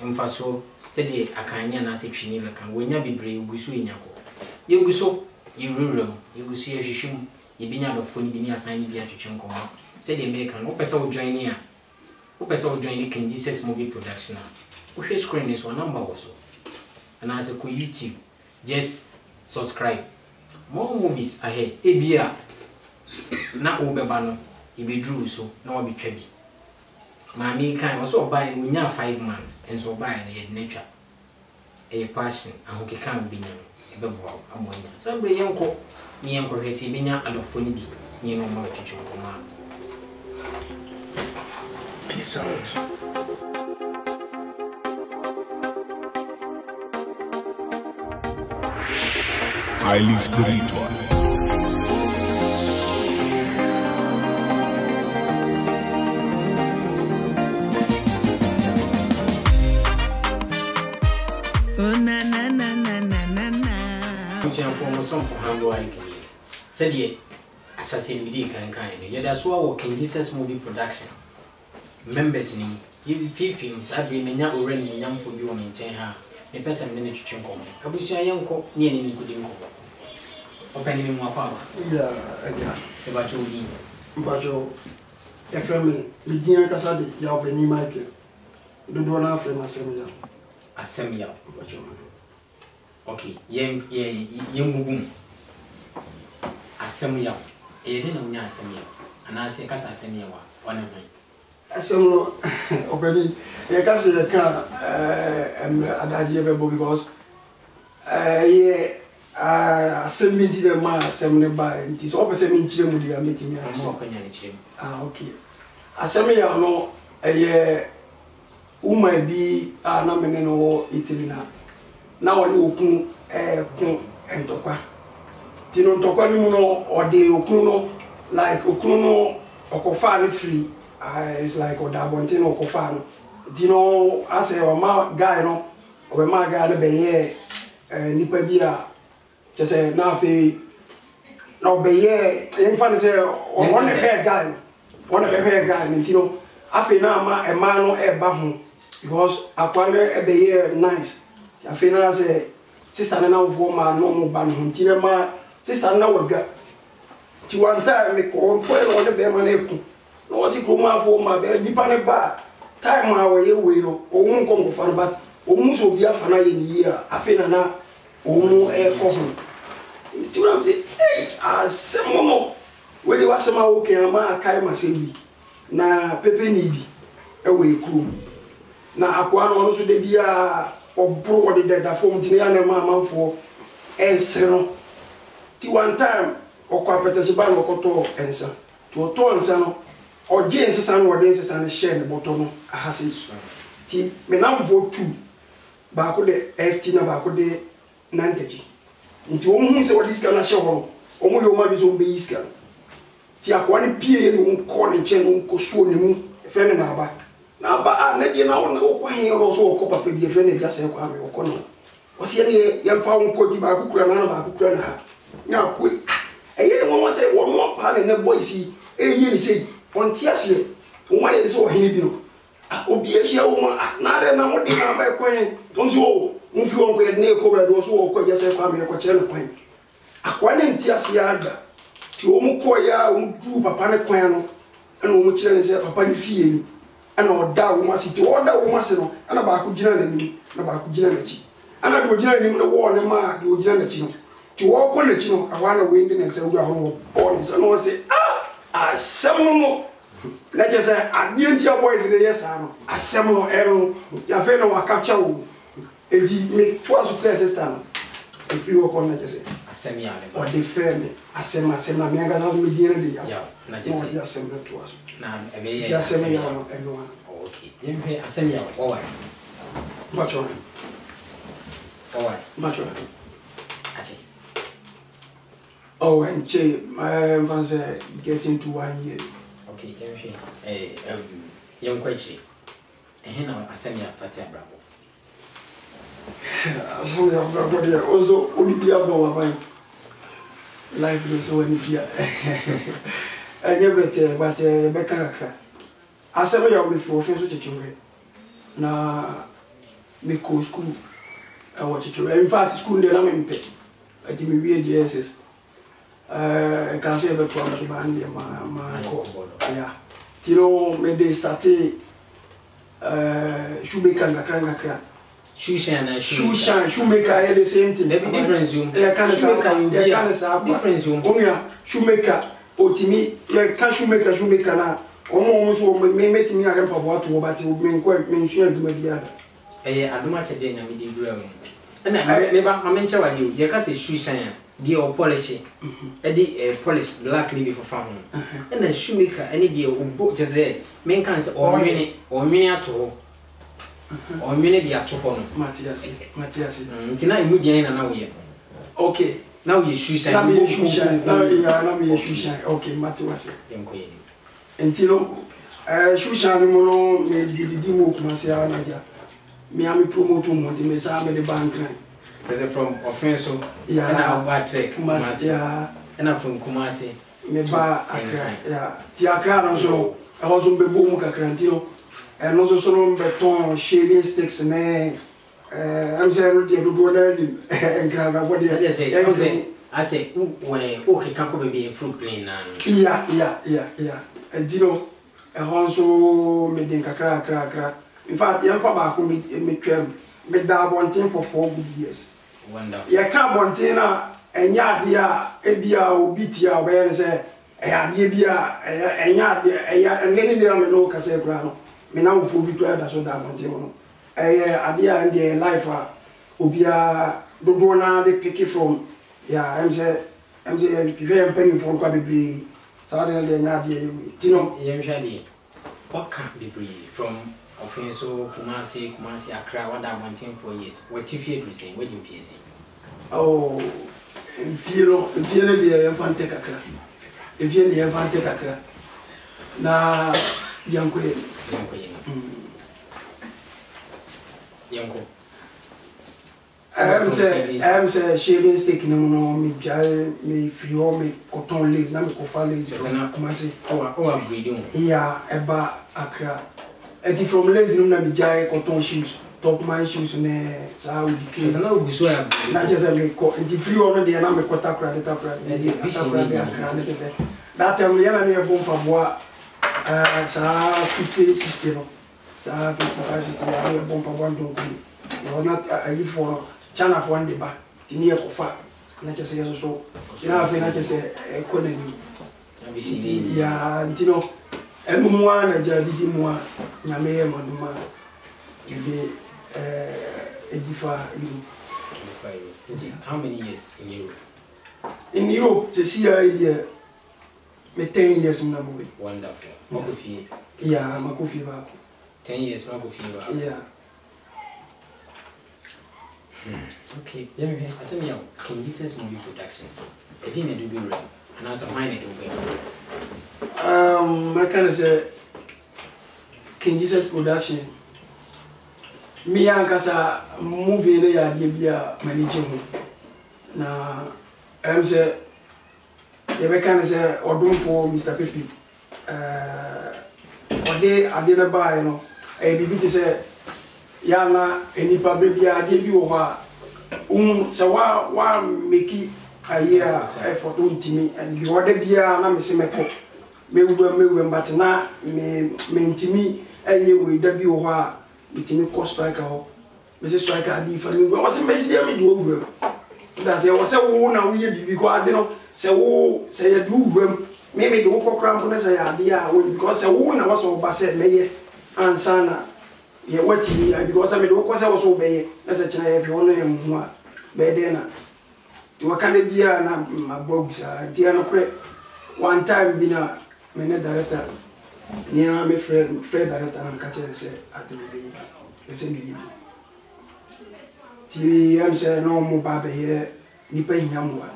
[SPEAKER 16] emfaso say de akanya na se twini be kan wanya bebre buso enyako ye buso yirurum ye buso ye hwehwem ye binya do foni bi ni asan bi atwetwe nkomo say the American who person join here who person join King Jesus movie production who screen is one number also and as a YouTube just subscribe more movies ahead ebia na obeba no e be drew so na we be twabi mami kan also buy no nya 5 months and so buy na ye netwa e passion ahoke kan bi nya e be bo amonya so bre yenko ni yenko hwesi bi nya adofo ni bi ni no ma twetwe ko ma.
[SPEAKER 9] Peace out. Highly spiritual.
[SPEAKER 3] Oh na na na na na.
[SPEAKER 16] abusuan for some for handle and can said ye assassin bidi kan yeda so wo King Jesus movie production members ni you films abi menya already nyam for bi won nchen ha me pesa me ne twetwe nkom abusuan yenko ne ne nkudi nkom opani me mu akwa ba
[SPEAKER 17] yeah
[SPEAKER 16] e ba chodi
[SPEAKER 17] Bajo, Efremi, Lidia Casadi, Yabeni Michael, the Dona from Asemia.
[SPEAKER 16] Asemia, okay, Yem Yum Asemia, a didn't know Asemia, and I say Casa Asemia, one of mine.
[SPEAKER 17] Assemble, already, you can see the car and Adaji because assembling the man assembly by it is always a meeting with the meeting. Okay. Assembly, no, who might be a nominee or Italy now. You can and Toka. Tino Toka or the Okuno like Okuno or Kofani free. It's like Odabontino Kofano. Tino, I say, or my guy, no, or my guy, be here, Nipabia. Just say now be here in front say one hair guy and you know I feel now a man no eba ho because akwande be here nice I feel now say sister na for man no mo ban ho ntine ma sister na waga ti one time me ko no de be man eku no si ko ma for ma be nipa ne ba time a we we no o mu nko fa but o mu so bia fa na ye ni ya I feel na o mu e ko ho. Do you know what I'm saying? Hey, some when you was okay, I'm a kind of saying, na pepe nibi, away crew. Na aquano also de via or broad that formed in the animal for a seno. Ti one time or competition by Mokoto answer to a tall son or James son or dances and share the bottom. I has it. Ti me now vote 2 back de FT na back de 90. Nti omu se wadi sika na hye ho omu yo ma bi so be sika ti akwa ne pie no nko ne che no nko so ne mu efe ne na aba na die na wo ko he no so ko papa bi efe ne ja se kwa me ko no o se ne ya mfa nko ti ba akukura na ba akukura na ha na ko eye ne mo se wo no pa ne boys eye ni sei ponti ase wo ma ye se wo he bi no obi e hia wo na de na mo di na ba ko he on so Mfi wonko ye ne ko do so wo ko jese kwa me ko kire no kwan akwa ne nti ase ada ti wo mu ko ya wo du papa ne kwan no ana wo mu kire ne se papa ne fie ni ana oda wo ma si ti oda wo ma se no ana ba ko gina na ni na ba ko gina na chi ana do gina ni no wo ne ma do gina na chi no ti wo ko na chi no ahwa na we ndi ne se wo ho no ne se no se asem no na je se adie nti a boys ne yes ano asem no ya fe no wa capture wo edi me twice or 3 sister if you work on na just say
[SPEAKER 16] asemia
[SPEAKER 17] or the friend asema me anga za me dire de
[SPEAKER 16] ya na just say
[SPEAKER 17] asema twice
[SPEAKER 16] na ebe
[SPEAKER 17] ya asemia no everyone
[SPEAKER 16] okay dempe asemia o wa
[SPEAKER 17] macho
[SPEAKER 16] ati
[SPEAKER 17] oh and che my fans getting to 1 year
[SPEAKER 16] okay dempe yem kwachi na asemia start abrabo
[SPEAKER 17] so ya brother there also only about my life is so any pia anya better but be kanaka asem ya me for so chichimre na me ko school I want chichimre in fact school dey na me mpe ati me wie GSS can say be to so band ma ko yeah tiro me dey start shoemaker ngakra shoemaker is the same thing.
[SPEAKER 16] There be difference you.
[SPEAKER 17] Difference you. Shoemaker, otimi, you can shoemaker na. Omo so me metimi a rempa bo ato but me nko me nsu aduma bi ada.
[SPEAKER 16] Aduma che de nyame di dura we. Na me ba ma menche wa di ye ka se shoeshan a di o polish. Di polish black ni bi for fa ho. Na shoemaker ani di o jeze men kan se o nwene ato. O nwene di ato ho no.
[SPEAKER 17] Matias.
[SPEAKER 16] Ntina imu di na wo ye.
[SPEAKER 17] Okay.
[SPEAKER 16] Now you shoeshan.
[SPEAKER 17] Now me shoeshan. Okay, Matias.
[SPEAKER 16] Yenko ye.
[SPEAKER 17] Entilo shoeshan mo no me di mo kuma se ana ja. Me am promote mo di me sa me de bank ran.
[SPEAKER 16] There's from Offenso.
[SPEAKER 17] Yeah.
[SPEAKER 16] And our bad trick.
[SPEAKER 17] Kumasi. Yeah.
[SPEAKER 16] And I'm from Kumasi.
[SPEAKER 17] Me ba Accra. Yeah. Ti Accra no so. I was on Bebo Mukakranti. And also so no beton shaving sticks ne. I'm saying the do and grab what they
[SPEAKER 16] just say. I say, okay, can't be a fruit clean now.
[SPEAKER 17] Yeah. And you know, and also made in Kakra. In fact, young Fabaco made that one thing for 4 good years.
[SPEAKER 16] Wonderful.
[SPEAKER 17] Yeah, can't one thing, and ya dear, Abia, Obitia, where say, a dear, and ya, and many there may know Casagrano. Me now for be glad that's what I want to a dear and the life, Obia, Dodona, they pick it from. Yeah, I'm saying, you're penny for Quabby. Saturday, you know,
[SPEAKER 16] what can't be breed from Offenso, Kumasi, Accra, what I want him for years. What if you're saying, what you feel?
[SPEAKER 17] Oh, if you're the infant take a crack. If you're the infant take a crack. Now, young queen. I'm say shaving stick no me jai me frio me cotton lace na me kofa lace from Kumasi.
[SPEAKER 16] Oh, breeding.
[SPEAKER 17] Yeah, eba Accra. Eti from lace no na me jai cotton shoes, top my shoes ne sa we decay.
[SPEAKER 16] So na oguso ya.
[SPEAKER 17] Na just me ko enti frio no dey na me kota kra dey takra. That time we na dey bomb paboa sa 50 60 no. Sa 55 60 ya dey bomb paboa don ko. No not ayi for China for one day back, Tinia Kofa, and I just say so. You know, I just say, economy. Yeah, and you know, every one I just did more, Yamea Manuma, the Edifa.
[SPEAKER 16] How many years in Europe?
[SPEAKER 17] In Europe, to see idea, 10 years in Namu.
[SPEAKER 16] Wonderful. Makufi.
[SPEAKER 17] Yeah, Makufi.
[SPEAKER 16] 10 years, Makufi.
[SPEAKER 17] Yeah.
[SPEAKER 16] Okay, yeah, I said, me, can you say movie production? I didn't do be real, and I was a minor
[SPEAKER 17] I kind of say, King Jesus production. Me and Casa movie the idea managing. Now, I'm say, they kind of say, or don't for Mr. Pepe. Or they I didn't buy, you know, a baby to say. Yana any baby idea you are so wa make a year effort to me and you order beer and I'm a semeko me but now me to me a year with W or it me cost striker Mrs. Striker different was a message me do over that's it was a now we because you know say you do maybe the work cramp say idea because a woman was over said me and sana. Yeah, what because I mean, because I was obey as a child, you want to bedena. You can't be a box, Tiano Craig. One time, been a minute director near my friend, director, and catch and say, at the baby, the same baby. I'm saying, no more baby here, Nipping Yamwa.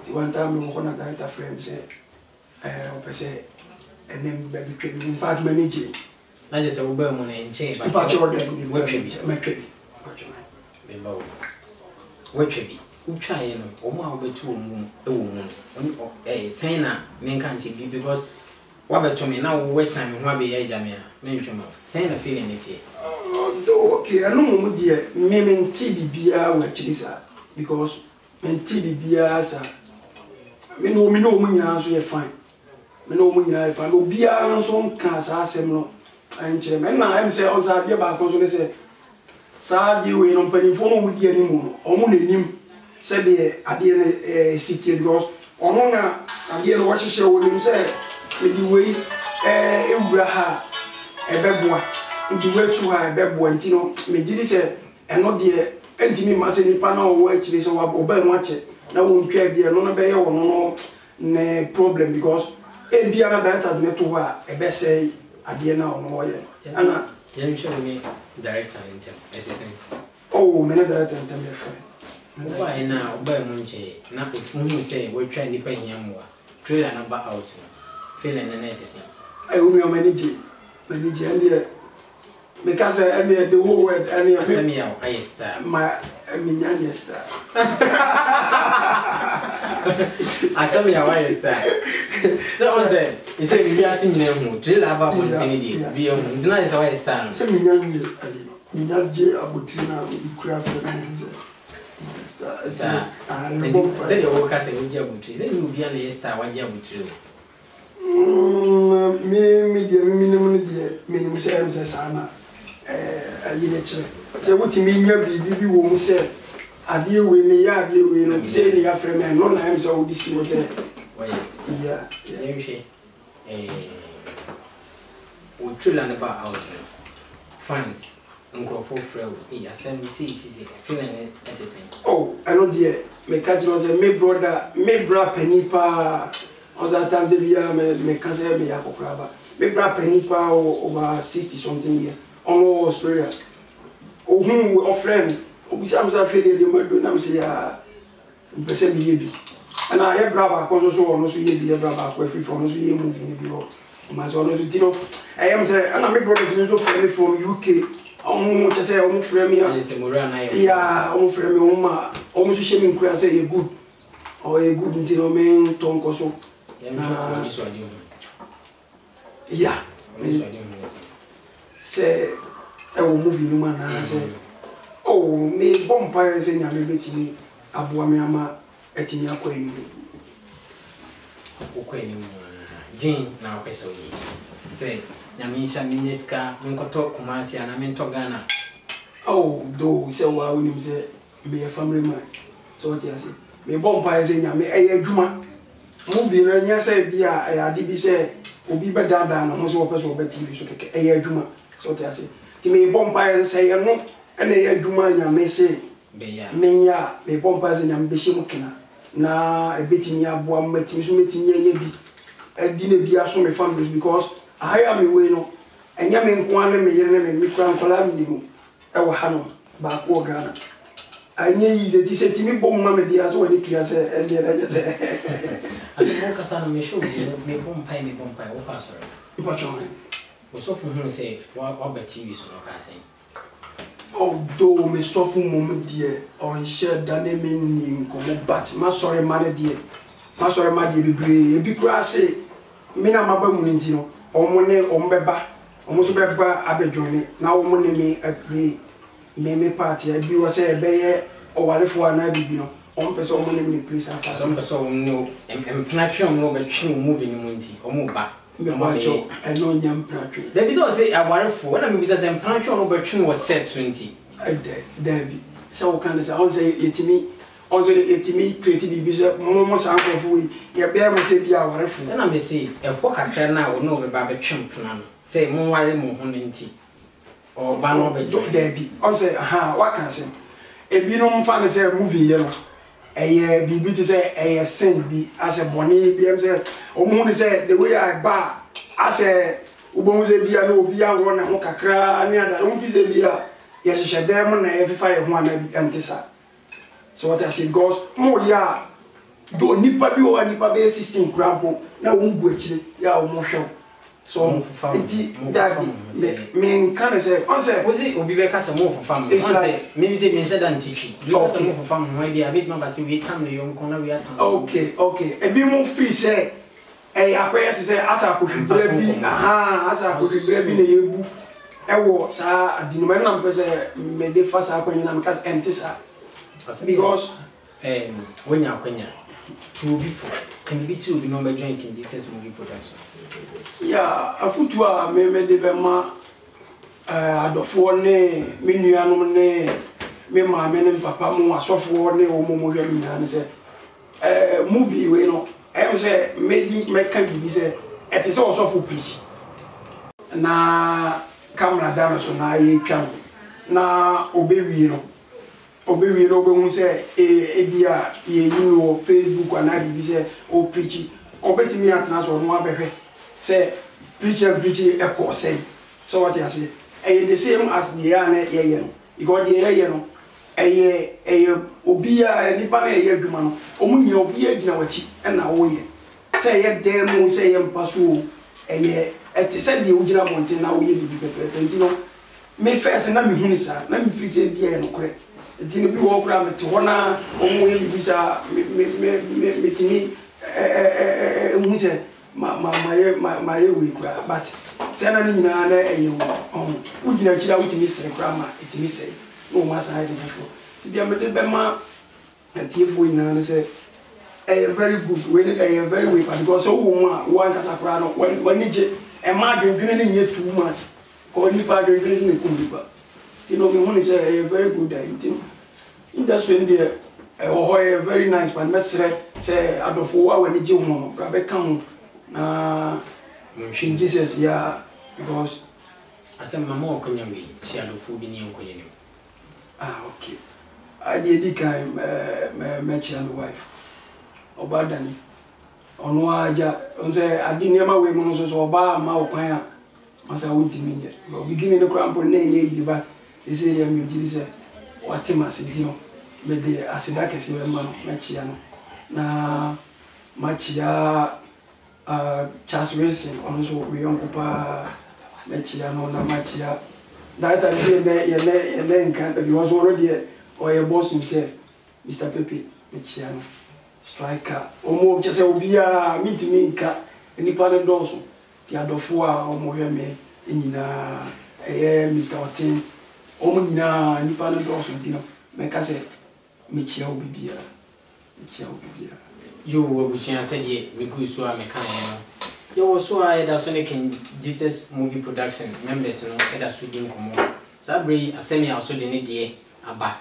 [SPEAKER 17] One time, we were director friend said, I say, and then baby, in fact, manager.
[SPEAKER 16] I just say we buy money in chain.
[SPEAKER 17] But what you
[SPEAKER 16] we try you know. Omo be two saying na men can see because what be to me now we sign me be here jamia. Me twema. Saying na feeling it.
[SPEAKER 17] Okay, I know mo dear. Me TB bia we actually sir because men TB bia sir. Me no mo nyina so ye fine. Me no mo nyina fine. Obia so kan sa asem no. And I'm saying, on Saturday, back on say, Saturday, we don't pay for no dear anymore. Him said the idea city because Omona, I didn't watch a show with him say, with the way Abraham, a bebwa, the way to her, a bebwa, and Tino, me did say, and not dear, and Timmy Massey panel watch this or obey watch it. Now won't care be a non obey or no problem because a be another that to her, a best say. Idea now, no way. Anna,
[SPEAKER 16] you show me director in term. It is
[SPEAKER 17] oh, many director in term,
[SPEAKER 16] why now, by Munche, not to say, we're trying to pay him more. Trailer number out, feeling the net is
[SPEAKER 17] I will be a manager, and because the whole word, and my Minyanya star.
[SPEAKER 16] Asami ya why star. So on there, he said we are singing him. Drill about continuity. Be on. It's not why star.
[SPEAKER 17] Say minyanya, minyaje abutina ikura for star.
[SPEAKER 16] Say the workers say we jabutri. Say you be an star. What jabutri?
[SPEAKER 17] Me dia minimum dia minimum say am say sana. Ayi ne kire. Say wotimi nya bibi wo mu say ade we me ya ade we no say ne ya frame no na am say wo disi wo say yeah
[SPEAKER 16] we trill about out fans nkrofo frel asem see feeling it is
[SPEAKER 17] oh I know dear me catch no say me bra pani pa on that time de bia me can say me ya kokra ba me bra pani pa over 60 something years almost Australia ohun of friend obisa msa fede de mado na mse ya mpese bi yebi ana he braba ko so ono so yebi braba ko free from ono so ye movie ni bi o ma so ono so tino I am say ana me brothers ni so friend from UK omo che say omo friend me ya omo friend me omo omo so shemi nkura say ye good or ye good ntino me tonko so na yeah say e wo movie no man na say oh me bompa say nya me betimi aboa me ama etimi akwani
[SPEAKER 16] ukwani jin na opeso yi say nya me sha minyeska me nkoto kumasi ana me nto Ghana
[SPEAKER 17] oh do say wa unim say me family man so what you say me bompa say nya me adwuma movie na nya say bia ade bi say obi be dada na ho so opeso betimi so keke adwuma so what you say ti me bompa say no ene ya adwuma nya me say menya me bompa say nya me behim kina na ebetimi aboa matimi so metimi anya bi adi na bi aso me families because I am we no enya me nko ane me yere me mikwa nkola mi mu e wo ha no ba ko Ghana anya yize ti se timi bom ma me dia so wani tuya se ende na je se
[SPEAKER 16] ati mo kasa no me show me bompa wo pa sorry
[SPEAKER 17] ipo chone
[SPEAKER 16] wo so fun hu say wa ba TV so no ka say
[SPEAKER 17] although me so fun mom die on share dane me ni nkomo but ma sorry ma ne die ma sorry ma die bebre e bi kura say me na ma ba mu nti no omo ne ombeba omo so beba abedwone na omo ne me agree me party e bi wo say be ye o warefo ana bibi no omo pese omo ne me place ata
[SPEAKER 16] so pese omo ne emplatform no be twi movie ni mu nti omo ba
[SPEAKER 17] me ma cho e no nyam platform
[SPEAKER 16] there be so say awarefo na me bi say emplatform no be twi was set 20
[SPEAKER 17] there be so can say on say yetimi also yetimi create bibi say mo sanko fu ye be mo say bi awarefo
[SPEAKER 16] na me say e ko kakra na wo no be ba be twem plan say mo ware mo ho nti o ba no be do
[SPEAKER 17] there be on say aha what can say e bi no mfa ne say movie ye no eye bibi ti say eye send bi as a boni bi am say o mo ne say the way I ba as a ubon say bi na obi awo na ho kakra ani ada o fi say bi a ye hye dem na e fifa ye ho ana bi antisa so what I say goes mo ya do nipa bi o nipa be 16 crampo na wo ngu akire ya o mo hwew so enti that me can say on say
[SPEAKER 16] was it obi be ka say mo fufa mo say maybe say me sheda ntitwi you say mo fufa mo e dia bit no ba say we come no yon kon na we atam
[SPEAKER 17] okay e bi mo free say e akwaya ti say asa ko hwibra bi aha asa ko hwibra bi na yebu e wo sa adinuma na mpe say me de fa sa ko nyina me ka entisa because
[SPEAKER 16] when you are to before can be to be number joint in this movie production
[SPEAKER 17] yeah afutu a me de be ma adofo ne me nuanom ne me ma me ne papa mu asofo ne o mo hwe mi na ne se movie we no em se me can be say it is also for preach na camera down so na ye twa na obewi no obewi no be hu say e bia ye yi no Facebook ana bi say o preach obetimi atena so no abehwe say preach e ko say so what you say the same as the ya na ye no because the ye no obia ni pa na ye adwuma no omunye obia gina wachi na wo ye say ye dem say ye mpaso eti say the ugina monte na wo ye bibi pepe enti no me first na me hu ni sa na me free say bia no kore nti no bi wo kura mete ho na omo ye bisa me timi hu se ma ye we kura but se na ni nyina na eye wo ugina kira utimi sere kura ma etimi sere no ma sa hide before ti am de be ma atiefo nyina na se very good we need a very way because so one kasa kura no when je e ma dwendwene ne nye too much ko ni pa dwendwene ne kumbiba ti no me hu say very good idea industry there very nice but mesre say adofo wa wani je ho bra be kan na shin Jesus ya because
[SPEAKER 16] asem mama okonya we si adofo bi ni enkoye ni
[SPEAKER 17] okay I did kai me child wife obadani ono aja onse adi nema we mo so oba ma okwan a masa wonti minye no beginning the crampo na enye easy but this area me gidi say wate masidi no me de asida kese we ma no na chia no na ma chia Charles Wilson ono so we yonko pa na chia no na ma chia that time say me nkan because already or your boss himself Mr. Pepe me chia no striker omo chese obia mitimi nka enipa ne doso ti adofo a omo hwe me nyina Mr. Otin omo nyina enipa ne doso ntino me ka se me chia obibia
[SPEAKER 16] yo wabusia said ye me ku so a me kan yo so a da so ne King Jesus movie production members no eda so din komo sabri asemi a so de ne die aba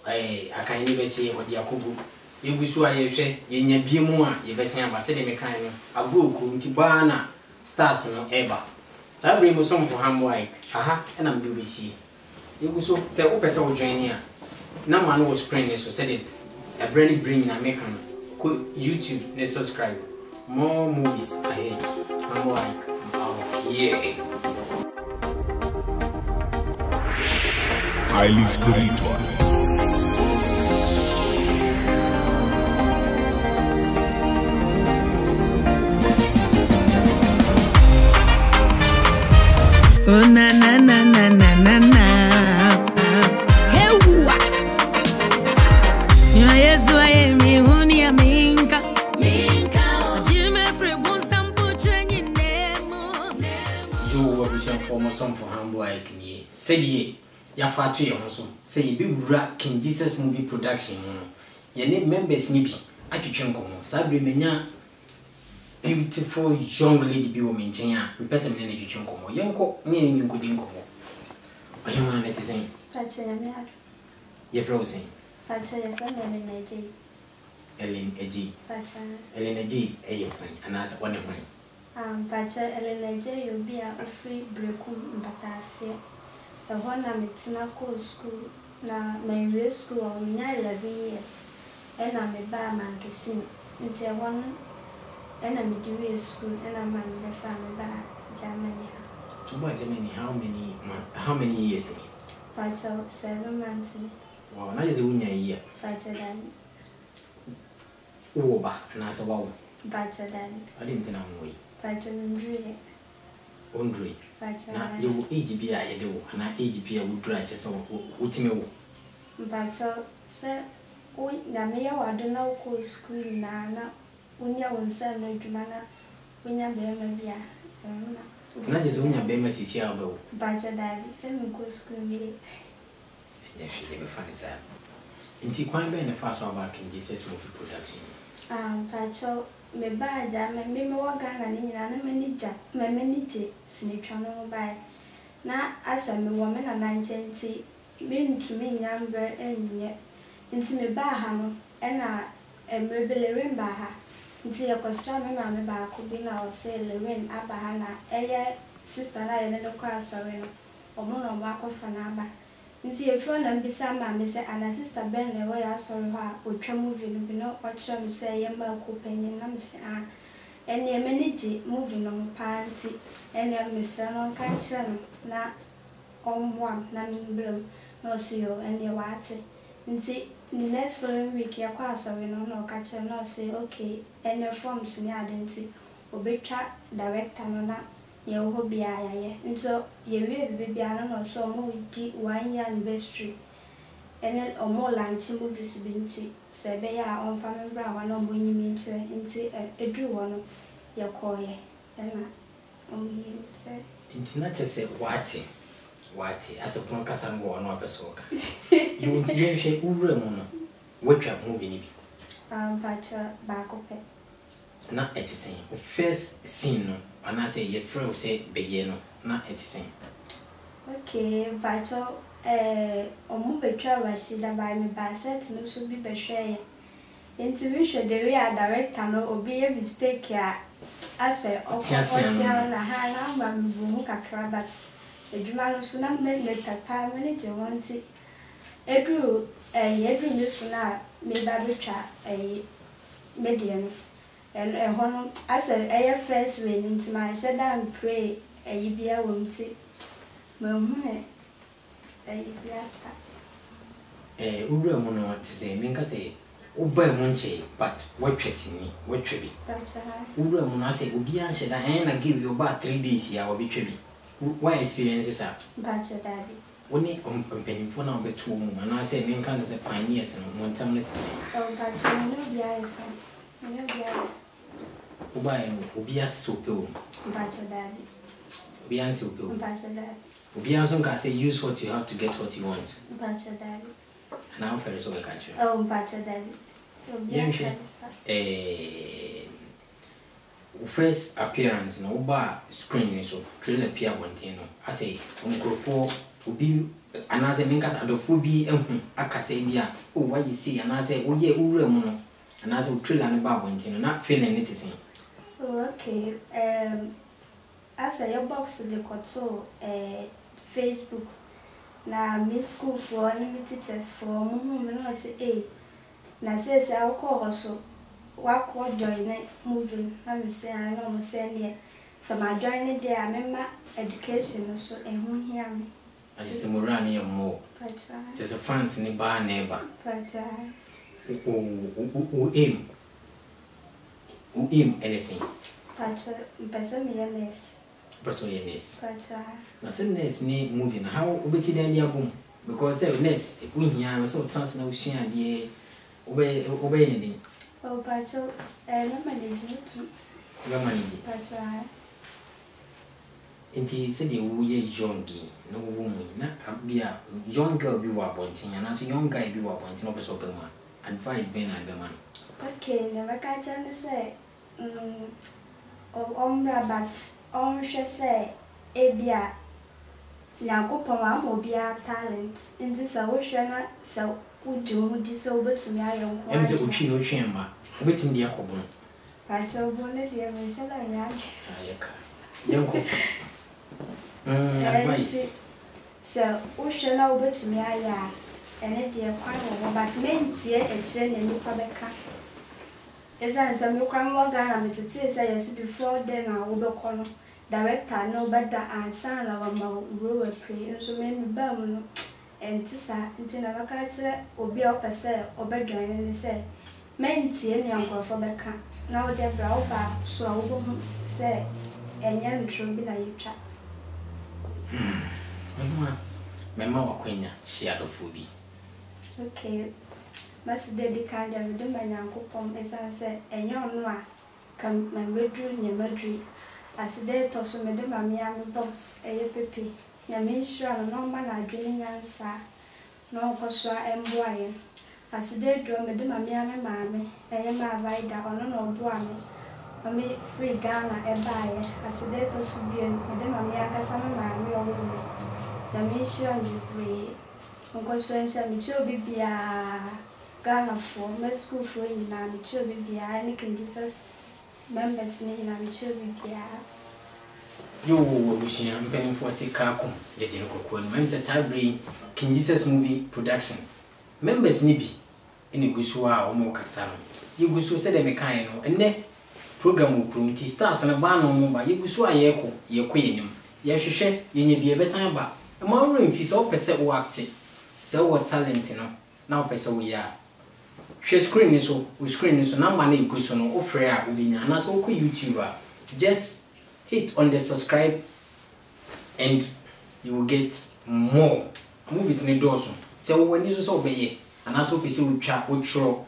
[SPEAKER 16] akan ni be se odi akogu yegusu aye hwe yenya biemu a yebesen aba se de me kan no agro ku nti ba na stars no eba sabri mu som for hamboy aha na mbi obesi yegusu se opese wo join ni a na ma no screen so se de a brand bring na make no ko YouTube ne subscribe more movies ahead hamboy yeah
[SPEAKER 9] highly spiritual.
[SPEAKER 3] Oh na na na na na na na. Hey wa. Yo Yesu aye mi huni ya minka. Jime frebu sampo chenyi nemo.
[SPEAKER 16] Yo wabusia for some for hamboy knie. Sedie ya fatu ye honso. Say ye be wura King Jesus movie production no. Ye ne members ni bi atwetwe nkomo. Sabre menya beautiful young lady bi wo menchen a person ne twetwe nkomo yenko ne ni nkodi nkomo ayema na tisen
[SPEAKER 18] Pacha ya meado
[SPEAKER 16] ye frozen
[SPEAKER 18] Pacha ya fana
[SPEAKER 16] Ellen Eji
[SPEAKER 18] Pacha
[SPEAKER 16] Ellen Eji eye fan anasa wone hwan
[SPEAKER 18] Pacha Ellen Eji yo bia ofri breku mbatase ehona metina ko school na my school on 11 years ena me ba mankesin nti ehon and I'm doing school and I'm on the family back Germany.
[SPEAKER 16] To Germany, how many years?
[SPEAKER 18] Pacha 7 months.
[SPEAKER 16] Wow, now is a year.
[SPEAKER 18] Pacha then.
[SPEAKER 16] Oh, and as a wow.
[SPEAKER 18] Pacha then.
[SPEAKER 16] I didn't know we.
[SPEAKER 18] Pacha
[SPEAKER 16] Andre. Now you age be I do, and I age be I would drag us or ultimate.
[SPEAKER 18] Pacha said, oh, Namia, I don't know who school now. Unya wonsa no dwumana unya bema bia
[SPEAKER 16] na je unya bema sisi abo
[SPEAKER 18] bacha dali se mko school mire
[SPEAKER 16] ya shile be fani sa nti kwan be ne fa so about King Jesus movie production
[SPEAKER 18] pacha me baja me waga na ni nyina na manager sinetwa no bai na asa me wo me na nanchenti me ntumi nyambre enye nti me ba ha no ena emrebele ba ha nti ya kwasha me ma me ba ko bi na o se Lewin aba na eye sister na ye ne ko asori no omo no ba ko fa na aba nti e fro na mbisa ma me se ana sister Ben le wo ya asori ha otwa movie no bi no o kira me se ye ma ko penyin na me se ene manage movie no pa nti ene me se no ka kira no na omwa na me blom no so yo ene wate nti the next following week ya kwa sorry no catch no say okay any forms ni adenti obetwa director no na ye ho bia ya ye nso ye wie bibia no so mo di 1 year anniversary ene omo lunch movies bi nti se be ya on fa me bra wa no mo nyimi nkyere nti edu wo no ye koye ena omi se
[SPEAKER 16] nti na chese wati asa pon kasa ngo no apesoka you nti ye hwe ura mu no watwa movie ni bi
[SPEAKER 18] bacha ba ko pe
[SPEAKER 16] na etisen first scene no ana say ye friend say beye no na etisen
[SPEAKER 18] okay bacha omo betwa Rashida by me ba set no so bi behwe nti we hwe the way a director no obi ye mistake ya ase otia na ha na ba me bu mu kakra but edwuma no so na me papa me je wanti edu ne so na me ba betwa media no and hono ase first way nti ma hye dan pray bia wonti me hu Biasta.
[SPEAKER 16] Ura mu no tse me nka se oba mu nche but watwesini watwebi. Ura mu no ase obi a hye dan na give you about 3 days ya obi twebi. What experiences are?
[SPEAKER 18] Bacha daddy.
[SPEAKER 16] Woni mpanimfo na obeto mu na ase me nka se pioneers no montam let say.
[SPEAKER 18] Bacha no bia ifa. No bia.
[SPEAKER 16] Oba obi a sopo.
[SPEAKER 18] Bacha daddy.
[SPEAKER 16] Obi a sopo.
[SPEAKER 18] Bacha daddy.
[SPEAKER 16] Obianso can say use what you have to get what you want.
[SPEAKER 18] Bacha daddy.
[SPEAKER 16] And I'm fair so we catch you.
[SPEAKER 18] Oh, bacha daddy.
[SPEAKER 16] First appearance no ba screen so trailer appear one thing no. I say microphone obi anaze minkas adofo bi ehun akasa bia oh why you see anaze wo ye owura mu no anaze trailer no ba one thing no na feeling it is.
[SPEAKER 18] Oh, okay. As a box de koto Facebook na me school for any teachers for me no say na say I call so wa ko join movie na me say I no say ne some join there member education so ehun hia me
[SPEAKER 16] as moral ne mo just a fans ni ba neighbor aim anything
[SPEAKER 18] person millionaires
[SPEAKER 16] person yes
[SPEAKER 18] Pacha.
[SPEAKER 16] Na say nurse ni movie na how obeti dan dia bom because say nurse we hia so trans na usua de obey anything.
[SPEAKER 18] Oh Pacha, no manage it.
[SPEAKER 16] We manage.
[SPEAKER 18] Pacha.
[SPEAKER 16] Inti say the wo ye youngi no woman na bia young girl bi wa bontin na say young guy bi wa bontin no be so ma advice be na be man.
[SPEAKER 18] Okay, never catch and say but on she say ebia Yakopon am obia talent nti sa wo hwe na sa wudi ho di so betumi ayon kwa
[SPEAKER 16] em se otwi no hwe ma obetimi de akobo no
[SPEAKER 18] pa cho bo ne de me se la nyaje
[SPEAKER 16] ayeka yenko advice
[SPEAKER 18] sa wo hwe na obetumi aya ene de kwa no but mentie e kire ne nipa beka eza nsa me kwa mo ga na metete say yes before then na wo bekọ no director no bada ansa na wa ma rowe pre so me ba mu no entisa ntina baka kire obi opese obedwan ni se mentie ne ankrofo beka na wo de bra wo ba so wo bo se enya ntro bi na yitwa
[SPEAKER 16] mema wakwenya shiadofo bi
[SPEAKER 18] okay mas dedicate de manyankopom esa se enya ono a kam mamedru nyamadru aside to so me de mamia me boss eye pepe na me sure no ma na adwene nyansa no koso emboaye aside do me de mamia me maame eye ma vaida ono no oboa me mami free Ghana ebaye aside to so bi me de mamia kasa me maame owo me na me sure ni free nkoso ensa me chi obi bia Ghana for my school for in na me chi obi bia any can Jesus members ni na me chi obi bia
[SPEAKER 16] yo bushia mpeni for sikako de jino kokko no members sabre King Jesus movie production members ni bi ene gusu a o mo kasa no ye gusu se de me kan no enne program okrumti stars na ba no mo ba ye gusu a ye ko yenim ye hwehwe ye nya bi e besan ba e ma won fi so pese o act se o talent no na o pese o ya hwe screen ni so na ma na gusu no o frɛ a obinya na so ko YouTuber just hit on the subscribe and you will get more movies ni dɔɔso sɛ wo wani so sɛ obɛyɛ anaasɛ wopɛ sɛ wotwa wotwerɛ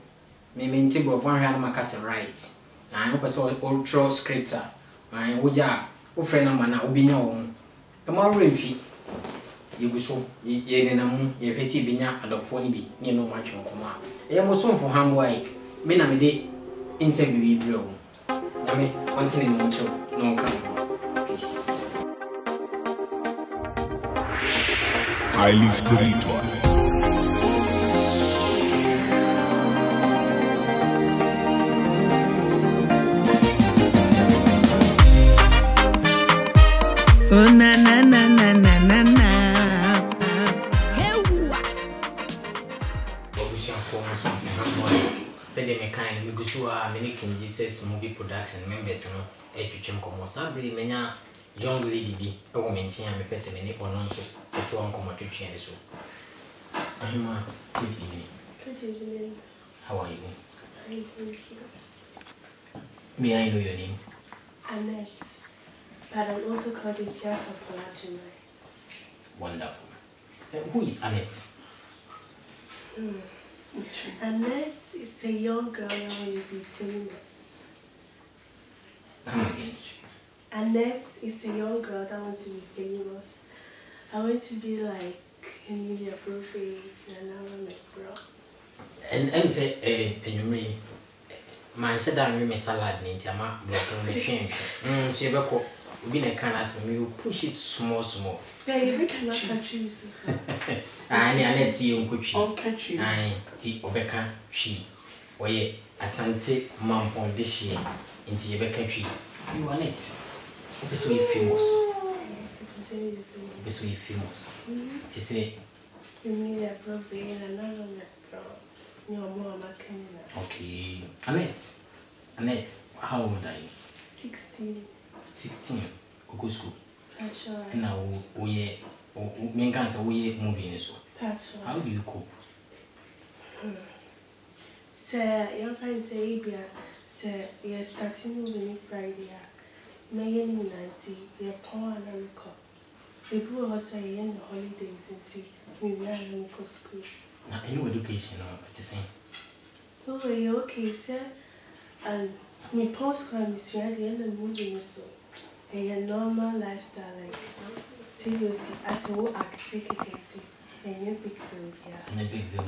[SPEAKER 16] mente borɔfo ahwɛ no maka sɛ right wopɛ sɛ wotwerɛ script a wogya a wofrɛ number no a wobɛnya wɔ ho ɛma worɛ mfi yɛgu so yɛnenam mu yɛhwɛ sɛ yɛbɛnya adɔfoɔ no bi ne ɛno matwe nkɔmmɔ a ɛyɛ mo somfo Hamboik me na mede interview yi brɛ wo nyame ɔntene ne mu kyerɛw na ɔnka no peace.
[SPEAKER 9] Highly spiritual.
[SPEAKER 3] Oh na na na na na na na.
[SPEAKER 16] Said the kind of Gusua, many King Jesus movie production members, Etchim Comosabri, Mena, young lady be a woman, a person in it or non so, a two uncommon to change so. I'm a good evening.
[SPEAKER 19] Good evening.
[SPEAKER 16] How are you?
[SPEAKER 19] I'm good.
[SPEAKER 16] May I know your name?
[SPEAKER 19] Annette. But I'm also called the Jazz of Polagina.
[SPEAKER 16] Wonderful. Who is Annette?
[SPEAKER 19] Annette is a young girl that wants to be famous.
[SPEAKER 16] Come again.
[SPEAKER 19] Annette is a young girl that wants to be famous. I want to be like Emilia Broadway and Nana McGraw.
[SPEAKER 16] And say, you mean, my said I remember salad in Tama, but the change. She ever been a can ask me, you push it small.
[SPEAKER 19] Yeah, you cannot catch you.
[SPEAKER 16] I let's see you catch you. I the Obeka she. Or ye, Asante Mampo this year into your country. You are it. Be so famous. Be so famous. To say,
[SPEAKER 19] Emilia Broadway and Nana McGraw. Your mom,
[SPEAKER 16] okay. Annette, how old are you?
[SPEAKER 19] 16.
[SPEAKER 16] 16. Go school.
[SPEAKER 19] That's right.
[SPEAKER 16] Now, we can't movie so.
[SPEAKER 19] That's right.
[SPEAKER 16] How do you cope?
[SPEAKER 19] Sir, your friend say, sir, you're starting moving Friday. May you know, you're poor and cup. The poor also in the holidays and we are in school.
[SPEAKER 16] Now, any education or the same?
[SPEAKER 19] Oh, you're okay, sir. And my postcard is at the end of moving so. A normal lifestyle like seriously as a whole activity and you big deal, yeah.
[SPEAKER 16] And a big deal,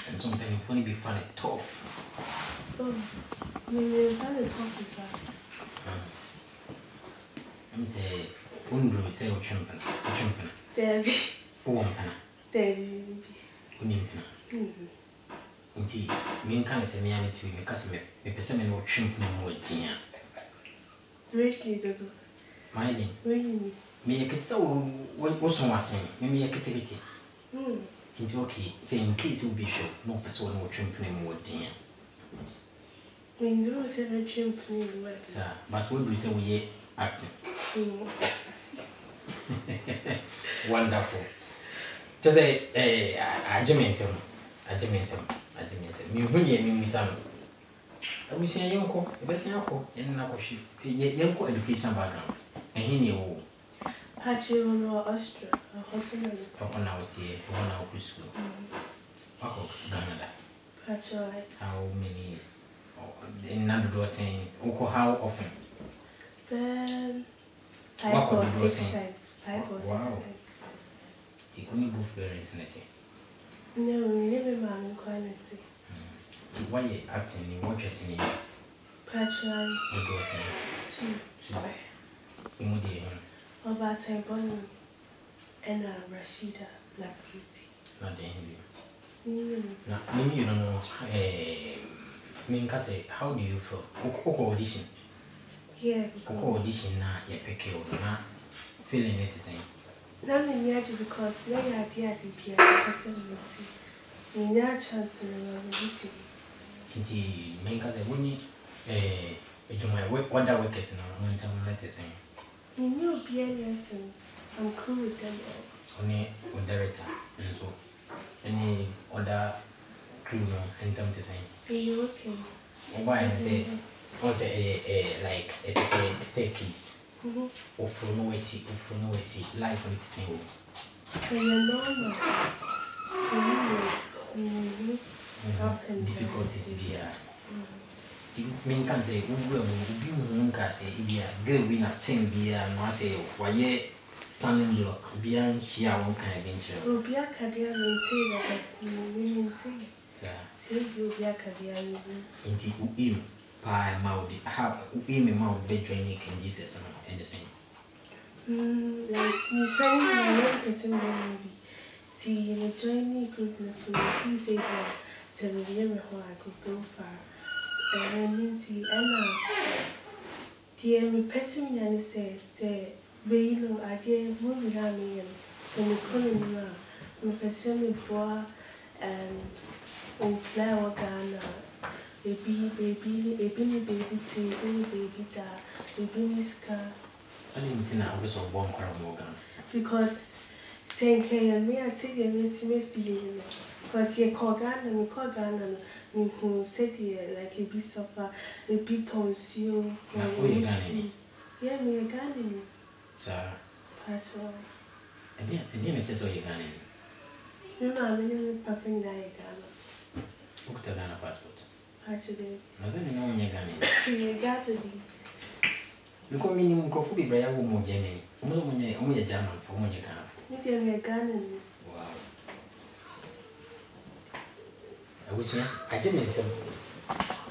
[SPEAKER 16] and sometimes funny be funny tough.
[SPEAKER 19] Oh, we have a tough is
[SPEAKER 16] I'm say, Undru say, champion.
[SPEAKER 19] Debbie.
[SPEAKER 16] Oh,
[SPEAKER 19] Debbie.
[SPEAKER 16] Indeed, me can't say me to me, because me person or champion more genius.
[SPEAKER 19] Really,
[SPEAKER 16] my name.
[SPEAKER 19] Really?
[SPEAKER 16] Me a kid so what was saying, maybe a cativity. Into okay, saying kids will be sure no person or champion more genius.
[SPEAKER 19] We do say a champion,
[SPEAKER 16] sir, but what we say we acting. Wonderful. Just a gentleman. Me who ye me some. I wish I young co, the best uncle, and Nakoshi, a young education background, and he knew.
[SPEAKER 19] Patchy or Austria, a husband.
[SPEAKER 16] Upon our tea, 1 hour school. Oh, Canada.
[SPEAKER 19] Patchy,
[SPEAKER 16] how many in another door saying, Oko, how often?
[SPEAKER 19] Then 5 or 6 times. 5 or 6 times.
[SPEAKER 16] The only both parents in it.
[SPEAKER 19] No, we never man quality.
[SPEAKER 16] Why you acting in what you're saying?
[SPEAKER 19] Patchy,
[SPEAKER 16] what was saying? 2. Immediately.
[SPEAKER 19] About a bonnet and a Rashida Lapiti.
[SPEAKER 16] Not the Hindi. Now, maybe you don't know. Minkase, how do you feel? Oko audition.
[SPEAKER 19] Yeah.
[SPEAKER 16] Oko audition na ye peke o na feeling it the same.
[SPEAKER 19] Na me nyadi because na ya dia di bia possibility. Me nya chance na me biti.
[SPEAKER 16] Inti minkase woni ejuma other workers na no ntama let the same.
[SPEAKER 19] Me know bia lesson. I'm cool with them all.
[SPEAKER 16] Only with director and so any other crew no ntama the same.
[SPEAKER 19] Are you okay?
[SPEAKER 16] Why say like it's a staircase. Offer no way see, life on the same. Difficulties here. Me can't say, we will be Munka say, if good win a 10 beer, and I say, why, ye standing block, beyond here, one kind of venture.
[SPEAKER 19] Will be a career maintainer, women say, you'll be a career.
[SPEAKER 16] Indeed, him, pie, mouth, how him a mouth bed joining can Jesus and the same.
[SPEAKER 19] Like, you saying my person movie. See, in a joining goodness, please say that 7 years before I could go far. And see, Anna, dear, person and say, we know, I dear, movie having so we couldn't know. We person boy and flower Ghana, baby, baby tea, baby da, baby car.
[SPEAKER 16] I didn't think I was so born Morgan.
[SPEAKER 19] Because St. Clair and me, I say, you miss me feeling. Because you call Ghana and you call Ghana. Who said here like a bit of a bit on you for yeah, me a Ghanaian.
[SPEAKER 16] Sir,
[SPEAKER 19] that's all.
[SPEAKER 16] I didn't just saw you Ghanaian.
[SPEAKER 19] You know, I'm in a perfect Ghana.
[SPEAKER 16] Book the Ghana passport.
[SPEAKER 19] Actually,
[SPEAKER 16] nothing no one Ghanaian.
[SPEAKER 19] You got to do.
[SPEAKER 16] You call me Microphone, Brian, more Germany. Only a German for one you can't.
[SPEAKER 19] You can be a Ghanaian.
[SPEAKER 16] Wow. I was saying, I didn't mean some.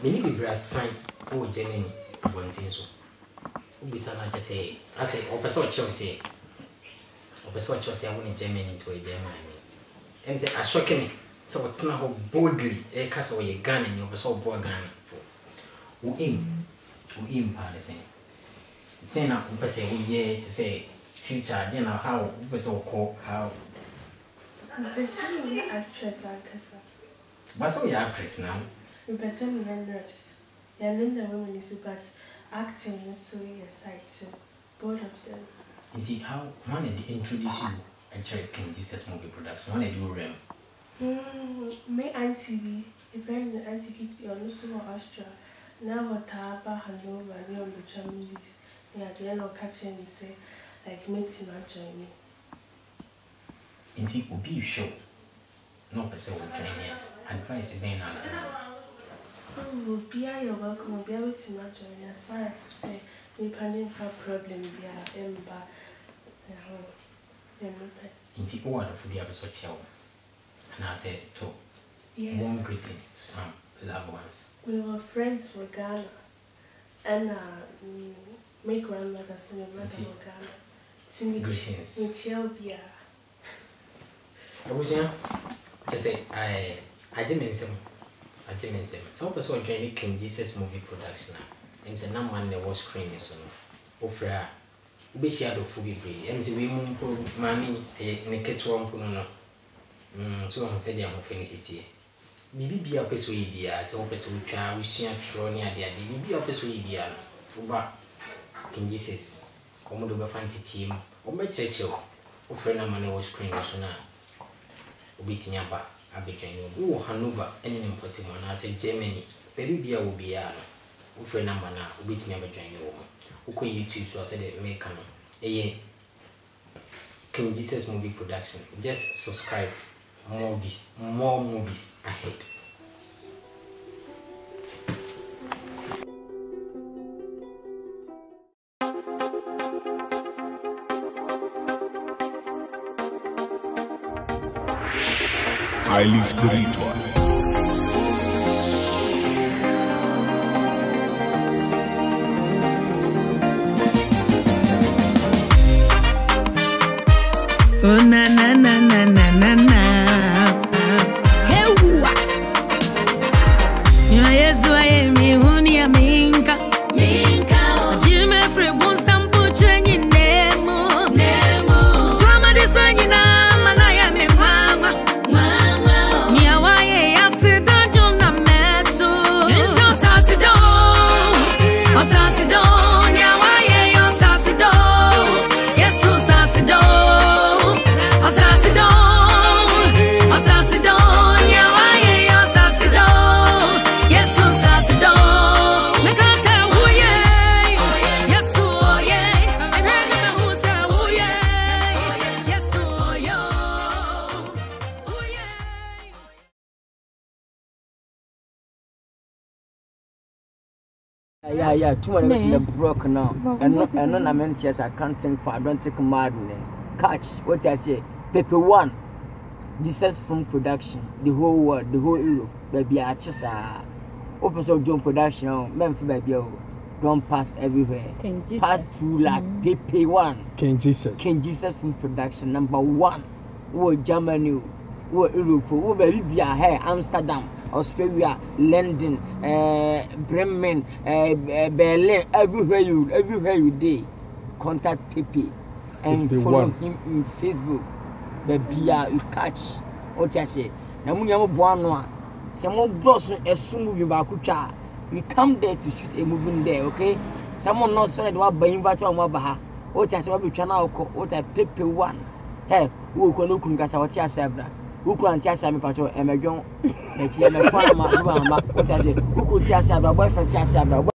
[SPEAKER 16] Many people sign over Germany, one thing so. We say, I say, Opposite Chelsea. Opposite Chelsea, I went in Germany to a German. And say, I shock me. So it's not how boldly a castle a gun and you so boy gun for. Who aim, Palestine. Then I would say, we to say future, then how was all called how.
[SPEAKER 19] The same actress, Alcasa.
[SPEAKER 16] But so you're actress now.
[SPEAKER 19] The person you're nurse. You're the woman is about acting is so your side too. Both of them.
[SPEAKER 16] Indeed, how when they introduce you and check King Jesus movie production, when they do rem.
[SPEAKER 19] My auntie, a friend auntie gift you also Austria. Now what Taba Hanover and on the families. Yeah, the yellow catching me say like makes him join me.
[SPEAKER 16] Indeed, will be sure. No person will join yet. Advice is being out.
[SPEAKER 19] Oh, Pia, you're welcome. I'll be able to not join as far as I say, we planning for problem, we are ember.
[SPEAKER 16] Indeed, all the food you have is what you and I said, too.
[SPEAKER 19] Yes.
[SPEAKER 16] Warm greetings to some loved ones.
[SPEAKER 19] We were friends with Ghana, and my grandmother and my brother were Ghana.
[SPEAKER 16] Greetings.
[SPEAKER 19] Michelle Bia.
[SPEAKER 16] I was young. Just say, I didn't mention. Some person joining King Jesus movie production. And the number one was screening so. Ofra, we share the food be. MC we move mammy a kit one puno. So I said, I'm finished. Maybe be a persuade dear, so person we can we see a throne near there. Maybe a persuade dear. Uba King Jesus. Come to fancy team. Or my church. Ofra na money was screening so now. Beating your back, I'll be training. Oh, Hanover, any important one. I said Germany, baby beer will be a friend number now, beat me up a training woman. Who could YouTube so I said it may come. King Jesus movie production. Just subscribe. More movies ahead.
[SPEAKER 9] Highly spiritual.
[SPEAKER 3] Oh na na na na na na na. Hewa. Nyo Yesu aye mi huni ya minka. Jime frebu sampu chenyi nemo. Swama disanyi na mana ya mengwangwa. Niawaye ya sida jumna metu. Incho sasido. O sasido. Niawaye yo sasido. Yesu sasido.
[SPEAKER 20] Yeah, too many in the broke now. And no, I meant yes, I can't think for I don't take madness. Catch what I say. Paper one. This is from production. The whole world, the whole Europe. Baby, I just open so doing production. Men for baby, don't pass everywhere. Pass through like paper one. King Jesus from production number one. Who Germany, who Europe, who baby be here Amsterdam. Australia, London, Bremen, Berlin, everywhere you day, contact Pepe and follow him in Facebook. Baby, you catch what I say. Now, when you have someone brought a movie back, we come there to shoot a movie there, okay? Someone knows that what by invite on Wabaha. What I say, what we can now call what I Pepe one. Hey, who can look at what I said. Who can't tell me patrol and my young, and she am a farmer, what I say, who could tell my boyfriend,